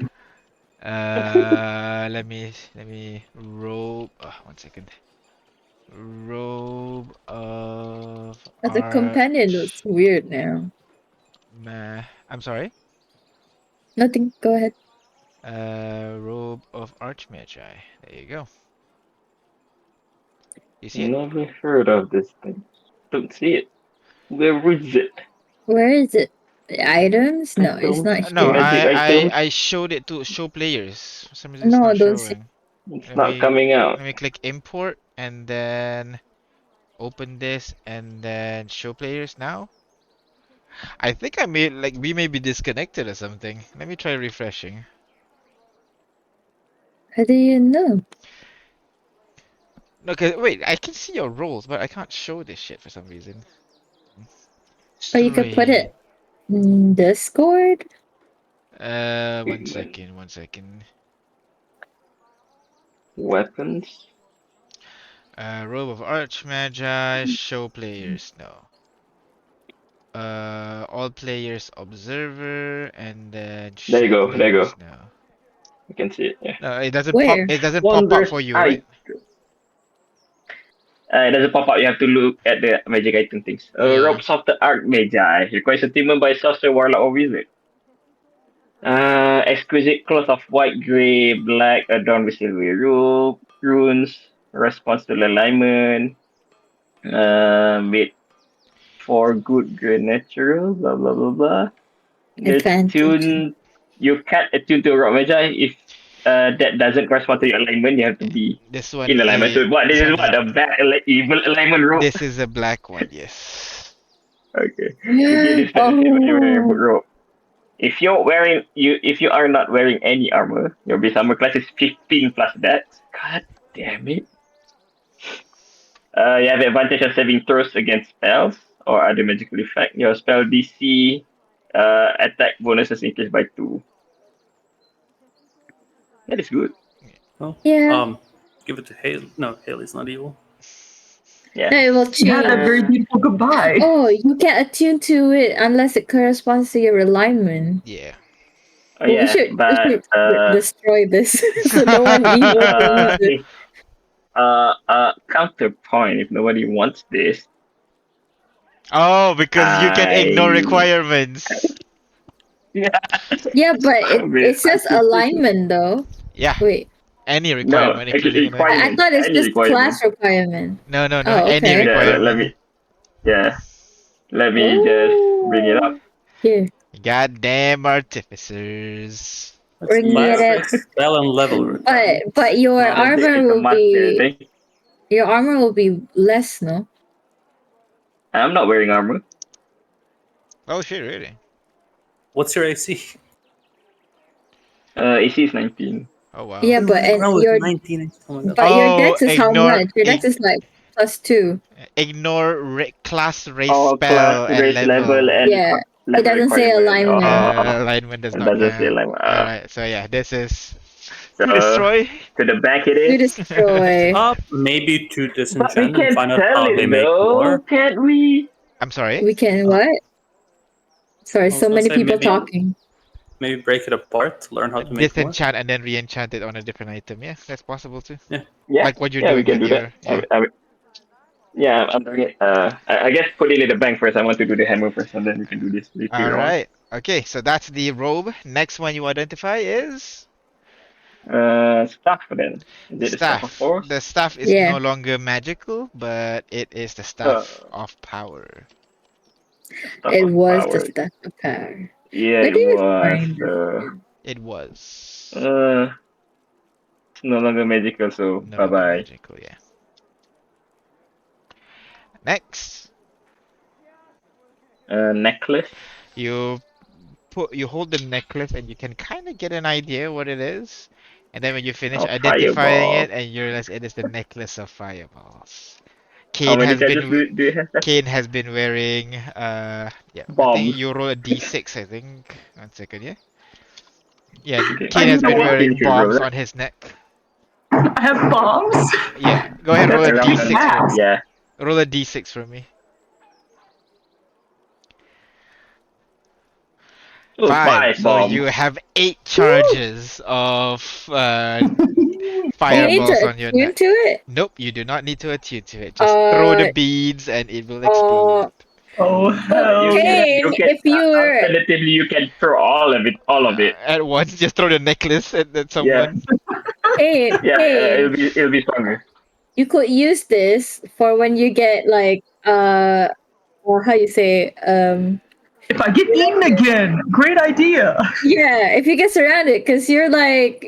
Let me robe. One second. Robe of The companion looks Arch. weird now. I'm sorry. Nothing. Go ahead. Robe of Archmagi. There you go. You see it? Never heard of this thing. Don't see it. Where is it? Where is it? The items? No, it's Items, not No, here. magic items. I showed it to show players. For some reason, it's No, I not don't see. showing. It's Let not me coming out. let me click import and then open this and then show players now. I think we may be disconnected or something. Let me try refreshing. How do you know? Okay, wait, I can see your roles, but I can't show this shit for some reason. Or you could put Strange. it in Discord? One second, one second. Weapons. Robe of Archmagi, show players, no. All players observer, and then There you show go. There you players, go. no. You can see it. Yeah. No, it doesn't pop. Where? It doesn't pop up Wondrous for you, right? item. It doesn't pop up. You have to look at the magic item things. Yeah. Ropes of the Archmagi. Requires attunement by sorcerer, warlock, or wizard. Exquisite cloth of white, gray, black, adorned with silvery runes. Response to alignment. Made for good, great, natural. Blah blah blah blah. The Advantage. tune you can't attune to a rock magi if that doesn't correspond to your alignment. You have to be This one in alignment. is So what? This this is one what is the bad evil alignment rope. this is a black one, yes. Okay. Okay, this is the same Oh. rope. If you are not wearing any armor, your base armor class is 15 plus that. God damn it. You have advantage of saving throws against spells or other magical effect. Your spell DC attack bonuses increased by 2. That is good. Well, Yeah. give it to Haley. No, Haley's not evil. Yeah. No, it will You had that change. very beautiful goodbye. Oh, you can't attune to it unless it corresponds to your alignment. Yeah. Oh Well, yeah, we but should destroy this so no one evil can use it. if counterpoint, if nobody wants this, Oh, because you can ignore I requirements. yeah, Yeah, but I mean, it says alignment though. Yeah, Wait, any no, requirement, actually including I alignment. requirement, thought it's any just requirement. class requirement. No, no, no. Oh, Any okay. Yeah, let requirement. me yeah, let me just bring it up. Oh, here, Goddamn artificers. That's bring it class, up. race, spell, and level requirement. But your It says armor it's a will master be thing. less, no? I'm not wearing armor. Oh shit, really? What's your AC? AC is 19. Oh wow. Yeah, but Running and around with your 19. Oh my god. but your Oh, dex is how much? Your dex is like +2. ignore class, race, All class, spell, and race, level, level. and Yeah, it level doesn't say requirement. alignment. Alignment does It not doesn't say count. alignment. Alright, so yeah, this is So to destroy. to the back it To is. destroy. Maybe to But we disenchant and can find out sell how they it make though, more. can't we? I'm sorry. We can Uh, what? Sorry, I was so gonna many say people maybe talking. break it apart, learn how to make more. Disenchant and then re-enchant it on a different item. Yeah, that's possible too. Yeah. Yeah, Like what you're yeah, we doing can with do that. your yeah. Yeah, I'm doing it. I guess put it in the bank first. I want to do the hammer first, and then we can do this All later on. right. Okay, so that's the robe. Next one you identify is Staff then. Is it the staff of staff. force? The staff is Yeah, no longer magical, but it is the Uh, staff of power. staff it of was the power. stuff of power. Yeah, Where it do you was. find it? It was It's no longer magical, so no bye longer bye. magical, yeah. Next, Necklace you you hold the necklace and you can kind of get an idea what it is. And then when you finish of identifying fireball. it and you realize it is the necklace of fireballs. How Kane many has charges been do you have? Kane has been wearing yeah, I think Bombs. you roll a d6, I think. 1 second, yeah. Yeah, Okay, I Kane has know been what. Kane wearing should roll bombs that. on his neck. I have bombs. Yeah, go ahead, roll That's a Around pretty the d6 for fast. me. yeah. Roll a d6 for me. Oh, 5. five So bombs. you have 8 Woo! charges of You need fireballs to on your attune neck. to it. Nope, you do not need to attune to it. Just throw the beads and it will explode. Uh, Oh You hell can yeah! you Kane, can if you were alternatively you can throw all of it, all of it. At once, just throw the necklace at Yeah, someone. Kane, yeah. Kane, It'll be stronger. you could use this for when you get like or how you say If I get eaten again, great idea. yeah, if you get surrounded, because you're like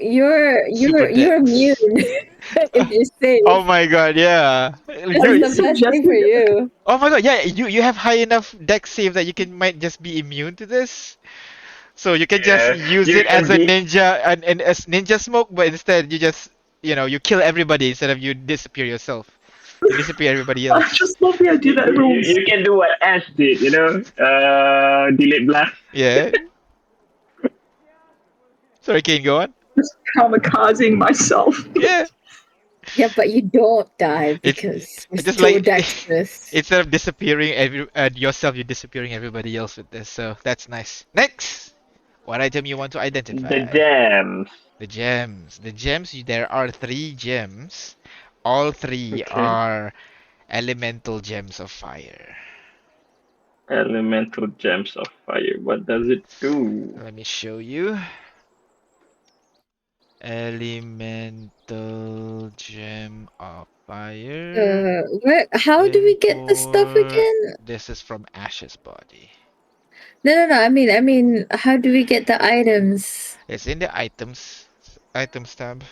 Super you're immune dex. if you're Oh safe. my god, yeah. This Are is you the best thing for suggesting? you. Oh my god, yeah. You have high enough dex save that you can might just be immune to this. So you can just Yeah, use you it as can a be. ninja and as ninja smoke, but instead you just you kill everybody instead of you disappear yourself. You disappear everybody I else. just love the idea that everyone's You can do what Ash did. Delete blast. Yeah. Sorry, Kane, go on. just kamikazing myself. Yeah. Yeah, but you don't die It's because you're just so like dexterous. instead of disappearing yourself, you're disappearing everybody else with this. So that's nice. Next, what item you want to The identify? gems. The gems. The gems. There are 3 gems. All 3 Okay. are elemental gems of fire. Elemental gems of fire. What does it do? Let me show you. Elemental gem of fire. How do we get the stuff Import. again? This is from Ash's body. No. I mean, how do we get the items? It's in the items tab,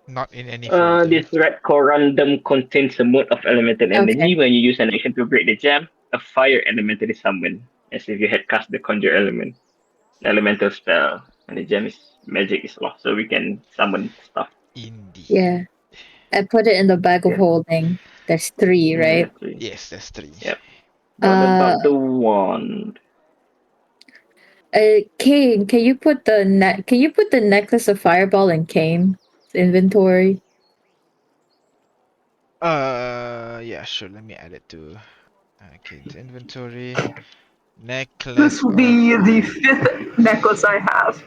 not in any folder. This red corundum contains a mode of elemental energy. Okay. When you use an action to break the gem, a fire elemental is summoned, as if you had cast the conjure element, elemental spell, and the gem is magic is lost, so we can summon stuff. Indeed. Yeah. I put it in the bag of Yeah. holding. There's 3, right? Yes, there's 3. Yep. What about the wand? Kane, can you put the necklace of fireball in Kane's inventory? Yeah, sure. Let me add it to Kane's inventory. This Necklace will of be the 5th necklace I have.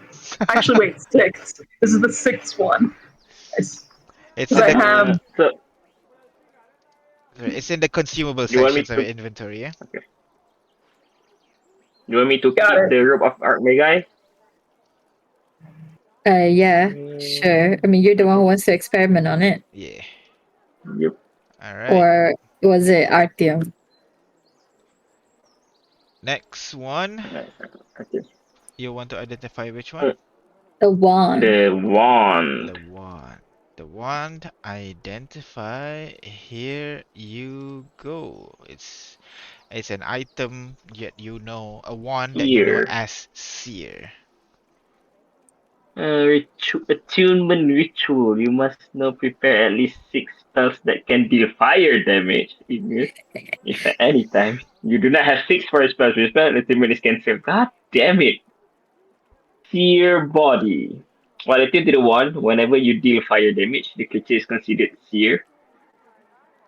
Actually, wait, 6th. This is the 6th one. It's Because in I the have. So consumable you want me sections of to your inventory, yeah? okay. You want me to Got keep it. the robe of Archmage? Yeah, Mm, sure. I mean, you're the one who wants to experiment on it. Yeah. yep. All right. Or was it Artyom? Next one. Okay. You want to identify which Uh, one? The wand. The The wand. wand. The wand. Identify. Here you go. It's an item yet you know a wand that you know Here. as seer. Attunement ritual. You must now prepare at least 6 spells that can deal fire damage. If at any time you do not have 6 fire spells, your spell attunement is cancelled. God damn it. Seer body. While attuned to the wand, whenever you deal fire damage, the creature is considered seer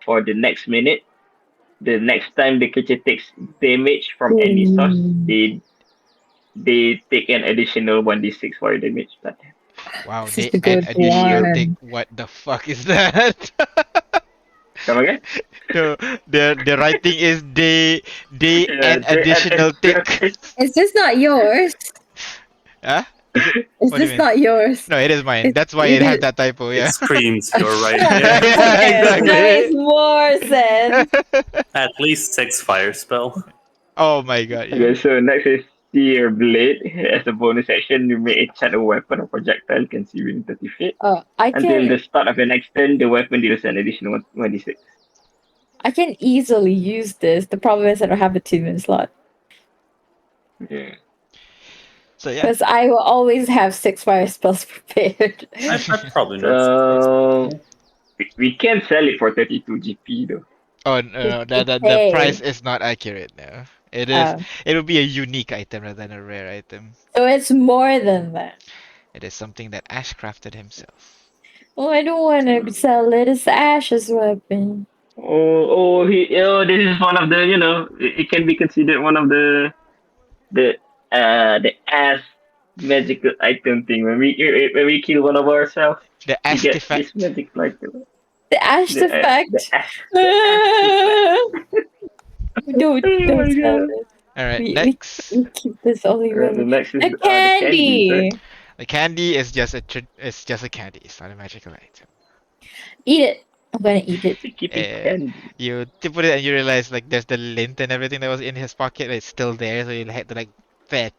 for the next minute. The next time the creature takes damage from any source, Ooh, they take an additional 1d6 fire damage. But Wow, this is they a add good seer. additional tick. one. What the fuck is that? Come again? No, the writing is they Yeah, add they add additional extra. tick. Is this not yours? Huh? Is it? Is What do you this mean? not yours? No, it is mine. It, That's why it it has is. that typo, It yeah. screams you're right. Yeah. Yeah, Okay, that makes exactly. more sense. At least 6 fire spell. Oh my god, yeah. Okay, so next is Seer Blade. As a bonus action, you may enchant a weapon or projectile can see within 30 feet. Oh, Until the start of your next turn, the weapon deals an additional 1d6. I can easily use this. The problem is I don't have a 2 minute slot. Yeah. So yeah. Because I will always have 6 fire spells prepared. I'd probably not surprise me. So we can sell it for 32 GP though. Oh no, the price Okay. is not accurate now. It will be a unique item rather than a rare item. So it's more than that. It is something that Ash crafted himself. Oh, I don't want to sell it. It's Ash's weapon. This is one of the, it can be considered one of the the ass magical item thing. When we kill one of ourselves, The we get this Ashtifact. magical item. The Ash The effect. ass, the ass Oh Don't my sell god. it. Alright, We, next. we keep this only The really. next is The the candies, right? candy. The candy is just it's just a candy. It's not a magical item. Eat it. I'm gonna eat it. We keep it Uh, candy. you put it and you realize like there's the lint and everything that was in his pocket. It's still there, so you had to like fit,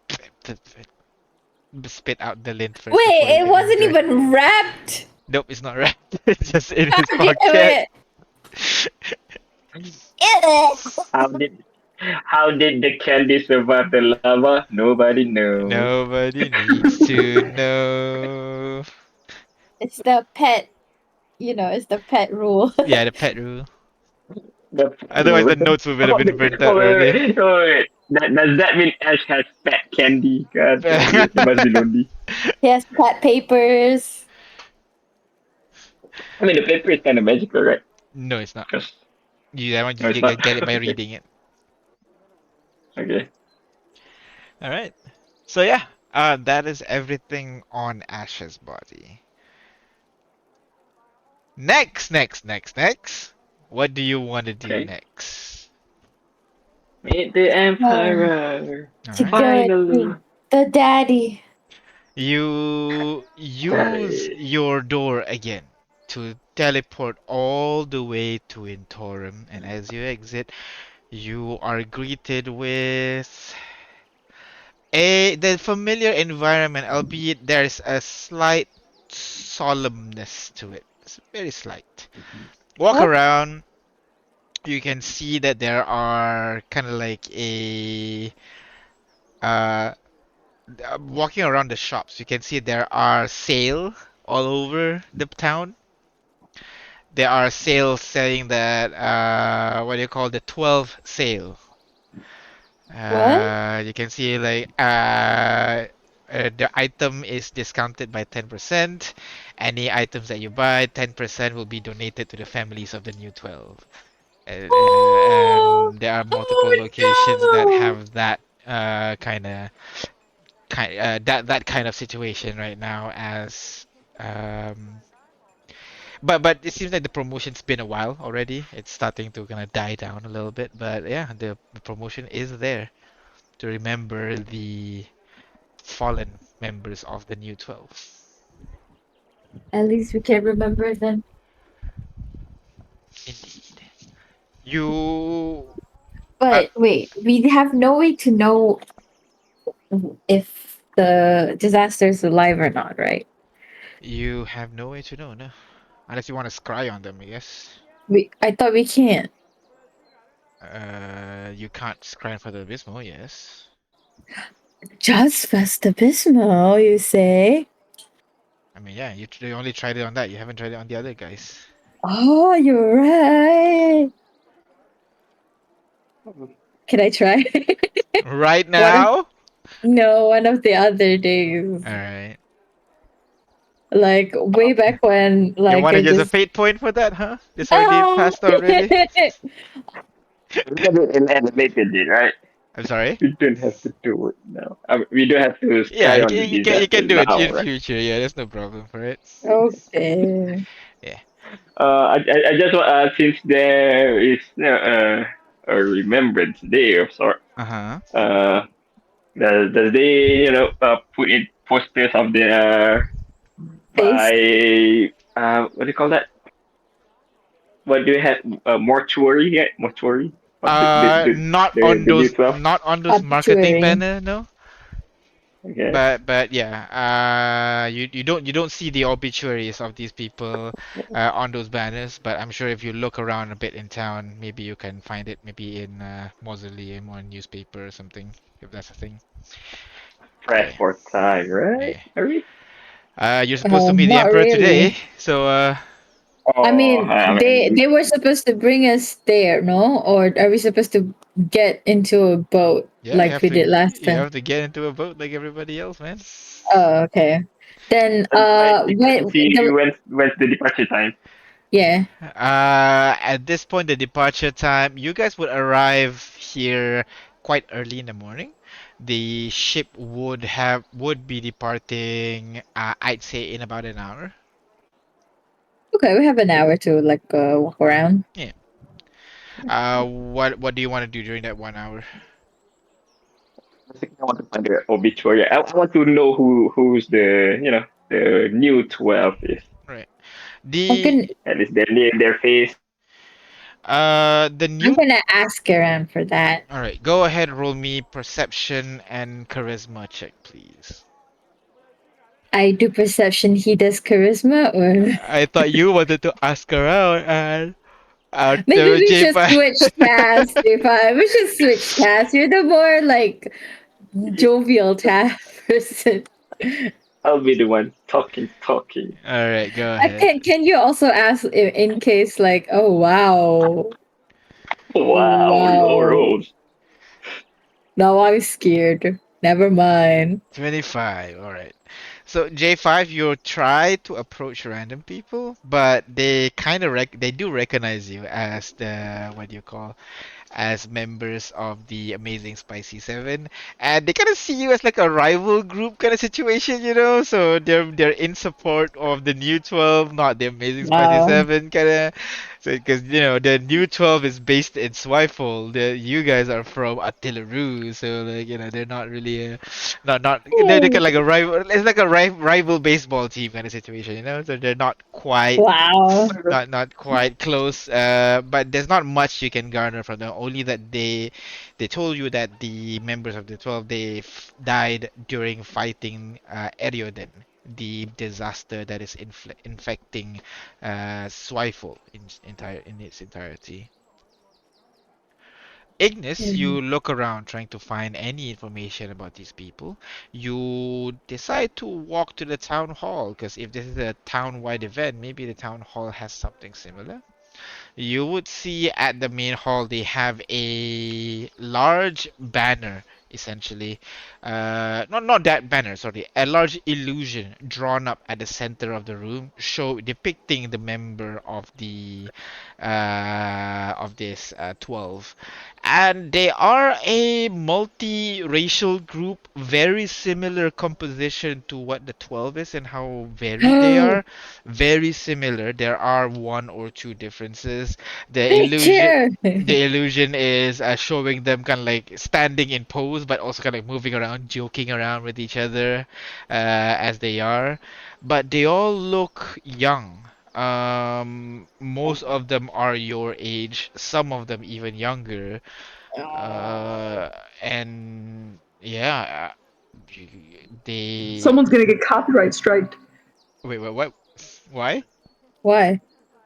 spit out the lint first before Wait, you it can wasn't enjoy. even wrapped. Nope, it's not wrapped. It's just in his God pocket. damn it. How did how did the candy survive the lava? Nobody knows. Nobody needs to know. It's the pet. It's the pet rule. Yeah, the pet rule. The Otherwise, the food. notes would have been burnt out Oh, already. wait. Does that mean Ash has fat candy? God damn it. He must be lonely. Yes, pet papers. I mean, the paper is kind of magical, right? No, it's not. 'Cause- You want no, to it's not. get it by Okay. reading it. Okay. All right. So yeah, that is everything on Ash's body. Next. What do you want to do Okay. next? Meet the Um, Emperor. All to right. go Finally. meet the daddy. You use Daddy. your door again to teleport all the way to Intorum, and as you exit, you are greeted with the familiar environment, albeit there's a slight solemnness to it. It's very slight. Walk What? around, you can see that there are kind of like a uh walking around the shops, you can see there are sale all over the town. There are sales saying that what do you call the 12 sale. What? You can see like the item is discounted by 10%. Any items that you buy, 10% will be donated to the families of the new 12. Oh, And there are multiple locations that oh have that that kind of situation right now as um but it seems like the promotion's been a while already. It's starting to kind of die down a little bit, but yeah, the promotion is there to remember the fallen members of the new 12. At least we can remember them. Indeed. You uh, But wait, we have no way to know if the disaster is alive or not, right? you have no way to know, no? Unless you want to scry on them, I guess. I thought we can't. You can't scry for the Abysmal, yes. Just Festabismo, you say? I mean, yeah, you only tried it on that. You haven't tried it on the other guys. Oh, you're right. Can I try? Right One of now? no, one of the other days. All right. Like way back when, You like want to I use a just fate point for that, huh? This already no. passed already? We can do it in animated day, right? I'm sorry? We don't have to do it now. we don't have to Yeah, try on the you can disaster do it now, in right? future. Yeah, there's no problem for it. Okay. Yeah. I just want since there is a remembrance day of sort. Uh-huh. Uh, does they put in posters of the Face. by what do you call that? What do you have? Mortuary? Yeah, mortuary of the new 12. Not on those marketing Obituary. banner, no. Okay, But yeah, you don't see the obituaries of these people on those banners. But I'm sure if you look around a bit in town, maybe you can find it maybe in mausoleum or newspaper or something, if that's a thing. So press yeah, for time, right? yeah. Are we? You're supposed to meet the Not emperor today, really. so I Oh, mean, I they mean, they were supposed to bring us there, no? Or are we supposed to get into a boat yeah, like we did last you time? have to get into a boat like everybody else, man. Oh, okay. Then I think let's when see the when's the departure time. yeah. At this point, the departure time, you guys would arrive here quite early in the morning. The ship would be departing, I'd say in about an hour. Okay, we have an hour to like walk around. Yeah. What do you want to do during that 1 hour? Basically, I want to find the obituary. I want to know who's the new 12 is. Right. I'm gonna The At least their name, their face. the I'm new. gonna ask around for that. All right. Go ahead. Roll me perception and charisma check, please. I do perception, he does charisma, or I thought you wanted to ask around and maybe we should J5. switch tasks. If I we should switch tasks. You're the more like jovial task person. I'll be the one talking. All right, go ahead. Can you also ask in case like oh wow Wow, low wow rolls. now I'm scared. Never mind. 25. All right. So J5, you try to approach random people, but they kind of they do recognize you as the what do you call as members of the Amazing Spicy Seven, and they kind of see you as like a rival group kind of situation, you know. So they're in support of the new 12, not the Amazing Spicy Wow. Seven, kind of. So because you know the new 12 is based in Swifel, the you guys are from Artillery, so like you know they're not really not they're kind of like a rival. It's like a rival baseball team kind of situation, you know. So they're not quite Wow. not quite close, but there's not much you can garner from them. Only that they told you that the members of the 12 died during fighting Erioden, the disaster that is infecting Swifel in its entirety. Ignis, Mhm. you look around trying to find any information about these people. You decide to walk to the town hall because if this is a town-wide event, maybe the town hall has something similar. you would see at the main hall they have a large banner, essentially. Not that banner, sorry, a large illusion drawn up at the center of the room, depicting the member of this 12. And they are a multi-racial group, very similar composition to what the 12 is and how varied they are. Very similar. There are one or two differences. The illusion Cheer. the illusion is showing them kind of like standing in pose, but also kind of like moving around, joking around with each other as they are. But they all look young. Most of them are your age, some of them even younger. Uh, and yeah, they. Someone's gonna get copyright striked Wait, what? Why? Why?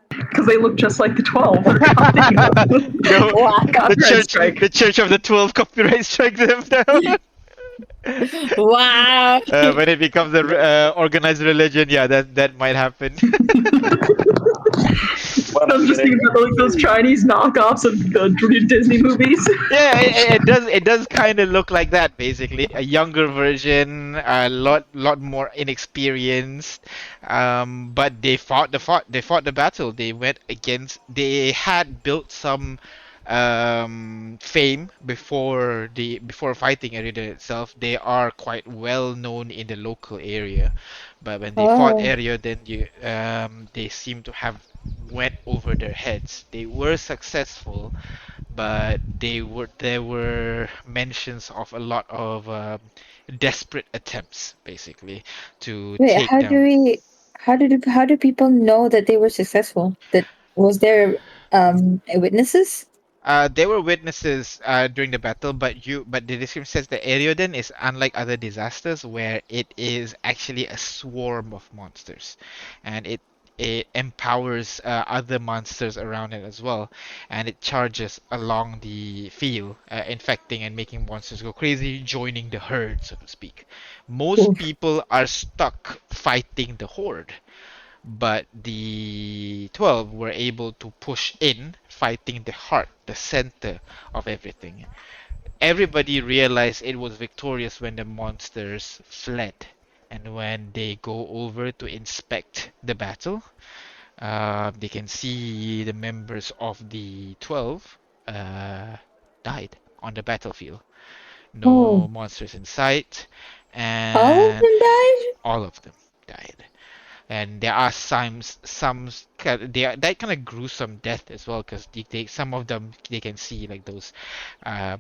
because they look just like the 12. We're copying them. No, Wow. Copyright strike. the Church of the 12 copyright strike them down. Wow. When it becomes a organized religion, yeah, that might happen. One I'm of just thinking the about like those Chinese knockoffs of the Disney movies. Yeah, it does. It does kind of look like that, basically. A younger version, a lot more inexperienced. But they fought the battle. They went against. They had built some fame before fighting Erida itself. They are quite well known in the local area. But when they fought Oh. area, then they seem to have went over their heads. They were successful, but there were mentions of a lot of desperate attempts, basically, to Wait, take down. how do people know that they were successful? That was there witnesses? There were witnesses during the battle, but the description says the Erioden is unlike other disasters where it is actually a swarm of monsters, and it empowers other monsters around it as well, and it charges along the field, infecting and making monsters go crazy, joining the herd, so to speak. Most Oof. people are stuck fighting the horde, but the 12 were able to push in, fighting the heart, the center of everything. Everybody realized it was victorious when the monsters fled. And when they go over to inspect the battle, they can see the members of the 12 uh, died on the battlefield. No Oh, monsters in sight, all of and them died? all of them died. And there are they are that kind of gruesome death as well, because some of them they can see like those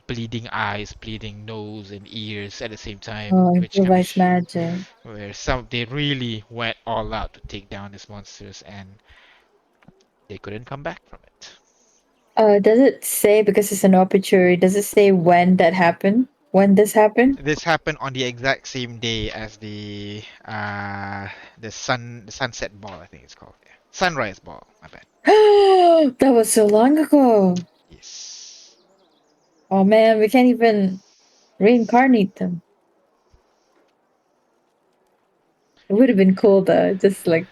bleeding eyes, bleeding nose and ears at the same time, Oh, which kind of improvised magic. where some they really went all out to take down these monsters, and they couldn't come back from it. Does it say, because it's an obituary, does it say when that happened? When this happened? This happened on the exact same day as the sunset ball, I think it's called. Yeah. Sunrise ball, my bad. That was so long ago. Yes. Oh man, we can't even reincarnate them. It would have been cool though. Just like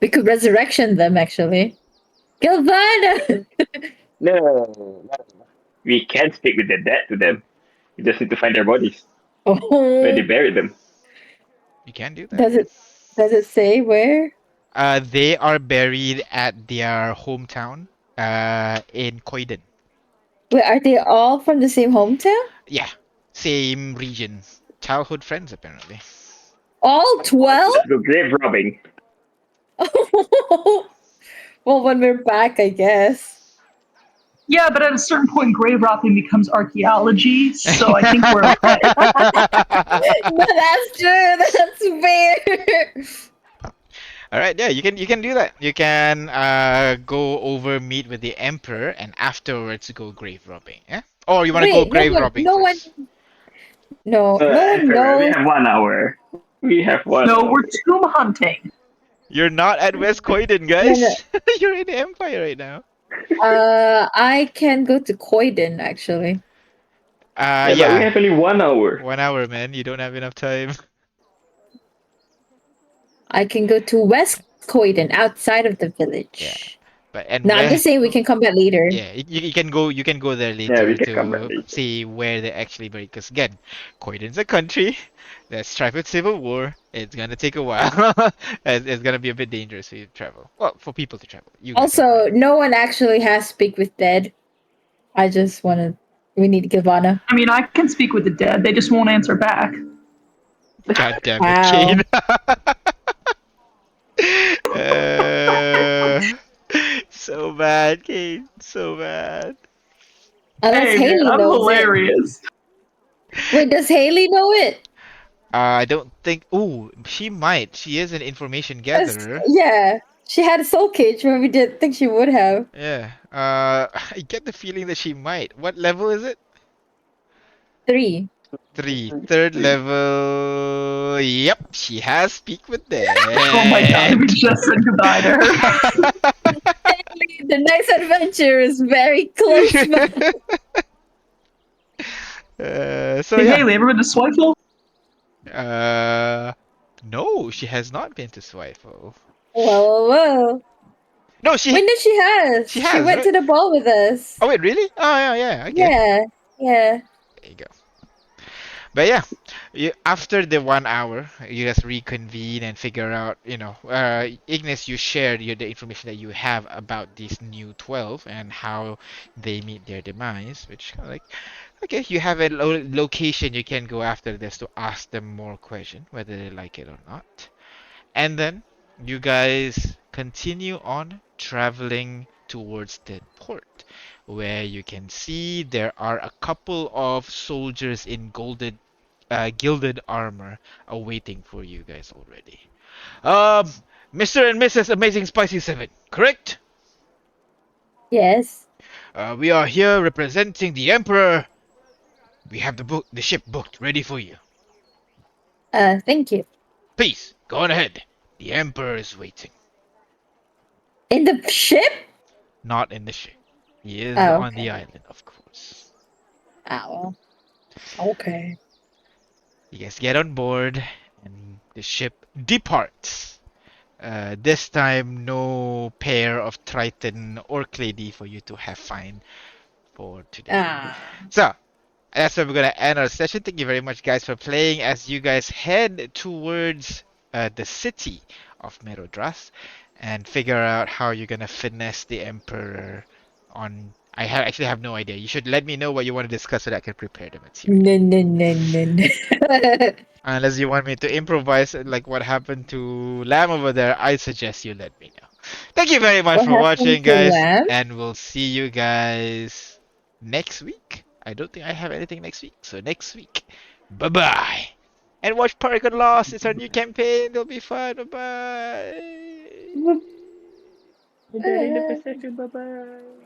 we could resurrection them actually. Galvana! no. We can't speak with the dead to them. We just need to find their bodies where they Oh, buried them. You can do that. does it say where? They are buried at their hometown, in Croydon. Wait, are they all from the same hometown? Yeah, same region. Childhood friends, apparently. All 12? Let's go grave robbing. Well, when we're back, I guess. Yeah, but at a certain point, grave robbing becomes archaeology, so I think we're okay. No, that's true. That's fair. All right, yeah, you can do that. You can go over meet with the emperor and afterwards go grave robbing. Yeah, or you want to go Wait, grave robbing no one, first? no one Emperor, we knows. have 1 hour. We have one No, hour. we're tomb hunting. You're not at West Croydon, No, no. guys. You're in the Empire right now. I can go to Croydon actually. Yeah, but we Yeah, have only 1 hour. 1 hour, man. You don't have enough time. I can go to West Croydon, outside of the Yeah. village. But and No, I'm where? just saying we can come back later. Yeah, you can go. You can go there Yeah, we later can come back to later. see where they're actually buried. Because again, Croydon's a country that's strife with civil war. It's gonna take a while. It's gonna be a bit dangerous for you to travel. Well, for people to travel. You guys are Also, fine. no one actually has speak with dead. I just want to. We need Gavana. I mean, I can speak with the dead. They just won't answer back. God damn it, Wow. Kane. uh, so bad, Kane. So bad. Unless Hey, man, Haley I'm knows it. hilarious. Wait, does Haley know it? I don't think. Ooh, she might. She is an information 'Cause, gatherer. yeah, she had a soul cage when we didn't think she would have. Yeah. I get the feeling that she might. What level is it? 3. Three. Third level. Yep, she has speak with Oh my god, dead. we just said goodbye to her. Haley, the next adventure is very close by. So Hey, yeah. Haley, ever been to Swifel? Uh, no, she has not been to Swifel. Well. No, When did she has? she She has, went right? to the ball with us. Oh wait, really? Oh yeah, yeah. Okay. Yeah, yeah. There you go. But yeah, after the 1 hour, you just reconvene and figure out, Ignis, you shared the information that you have about these new 12 and how they meet their demise, which kind of like, okay, you have a location you can go after this to ask them more questions, whether they like it or not. And then you guys continue on traveling towards the port, where you can see there are a couple of soldiers in gilded armor awaiting for you guys already. Um, Mr. and Mrs. Amazing Spicy 7, correct? Yes. We are here representing the Emperor. We have the ship booked, ready for you. Thank you. Please, go on ahead. The Emperor is waiting. In the ship? Not in the ship. He is Oh, on the okay. island, of course. Oh, okay. You guys get on board, and the ship departs. This time, no pair of Triton or Clady for you to have fine for today. Ah. So, that's where we're gonna end our session. Thank you very much, guys, for playing. As you guys head towards the city of Merodras and figure out how you're gonna finesse the Emperor on. Actually have no idea. You should let me know what you want to discuss so that I can prepare the material. No. Unless you want me to improvise like what happened to Lamb over there, I suggest you let me know. Thank you very much What for happened watching, to guys, Lamb? and we'll see you guys next week. I don't think I have anything next week, so next week. Bye bye. And watch Paragon Lost. It's our new campaign. It'll be fun. Bye bye. Enjoying the procession. Bye bye.